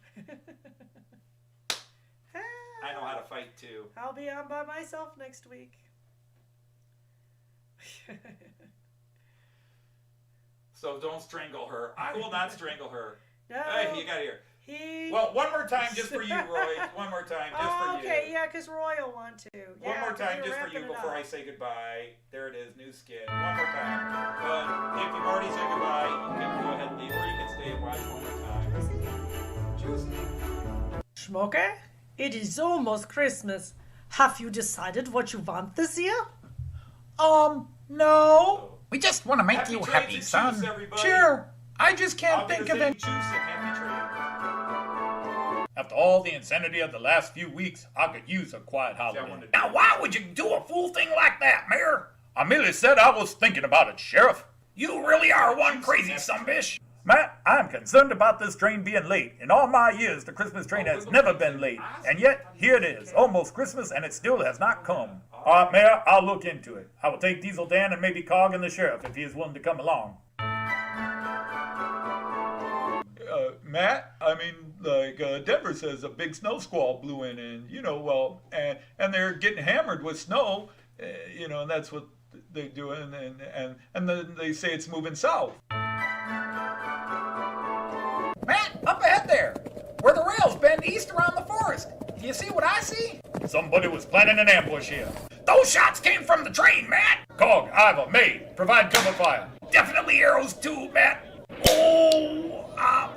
A: I know how to fight too.
C: I'll be on by myself next week.
A: So don't strangle her. I will not strangle her.
C: No.
A: Hey, you got here.
C: He.
A: Well, one more time just for you, Roy. One more time just for you.
C: Okay, yeah, because Roy will want to.
A: One
C: Yeah,
A: more
C: 'cause
A: time
C: we're
A: just for
C: wrapping
A: you
C: it
A: before I
C: up.
A: say goodbye. There it is, new skit. One more time. But if you've already said goodbye,
B: Schmoke. It is almost Christmas. Have you decided what you want this year?
F: No. We just want to make
A: Happy
F: you
A: trains
F: happy,
A: and
F: son.
A: Choos, everybody.
F: Sure. I just
A: I'll
F: can't
A: be
F: think
A: the
F: of
A: same
F: it.
A: Choos and happy trains.
E: After all the insanity of the last few weeks, I could use a quiet holiday.
A: wanted to-
E: Now, why would you do a fool thing like that, Mayor? I merely said I was thinking about it, Sheriff. You really are one crazy sunbish. Matt, I'm concerned about this train being late. In all my years, the Christmas train has never been late. And yet, here it is, almost Christmas, and it still has not come. All right, Mayor, I'll look into it. I will take Diesel Dan and maybe Cog and the Sheriff if he is willing to come along.
G: Matt, I mean, like Denver says a big snow squall blew in, and and they're getting hammered with snow, and that's what they're doing, and then they say it's moving south.
F: Matt, up ahead there, where the rails bend east around the forest. Do you see what I see?
E: Somebody was planning an ambush here.
F: Those shots came from the train, Matt.
E: Cog, Iva, May, provide cover fire.
F: Definitely arrows too, Matt. Oh, I'm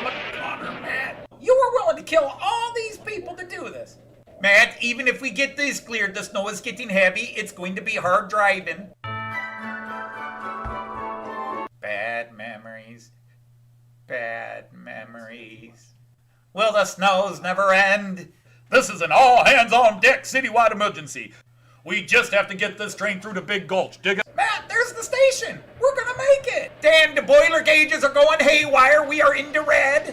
F: a goner, Matt. You were willing to kill all these people to do this.
A: Matt, even if we get this cleared, the snow is getting heavy. It's going to be hard driving. Bad memories. Bad memories. Will the snows never end?
E: This is an all-hands-on-deck citywide emergency. We just have to get this train through the Big Gulch. Dig it?
F: Matt, there's the station. We're gonna make it.
A: Dan, the boiler gauges are going haywire. We are in the red.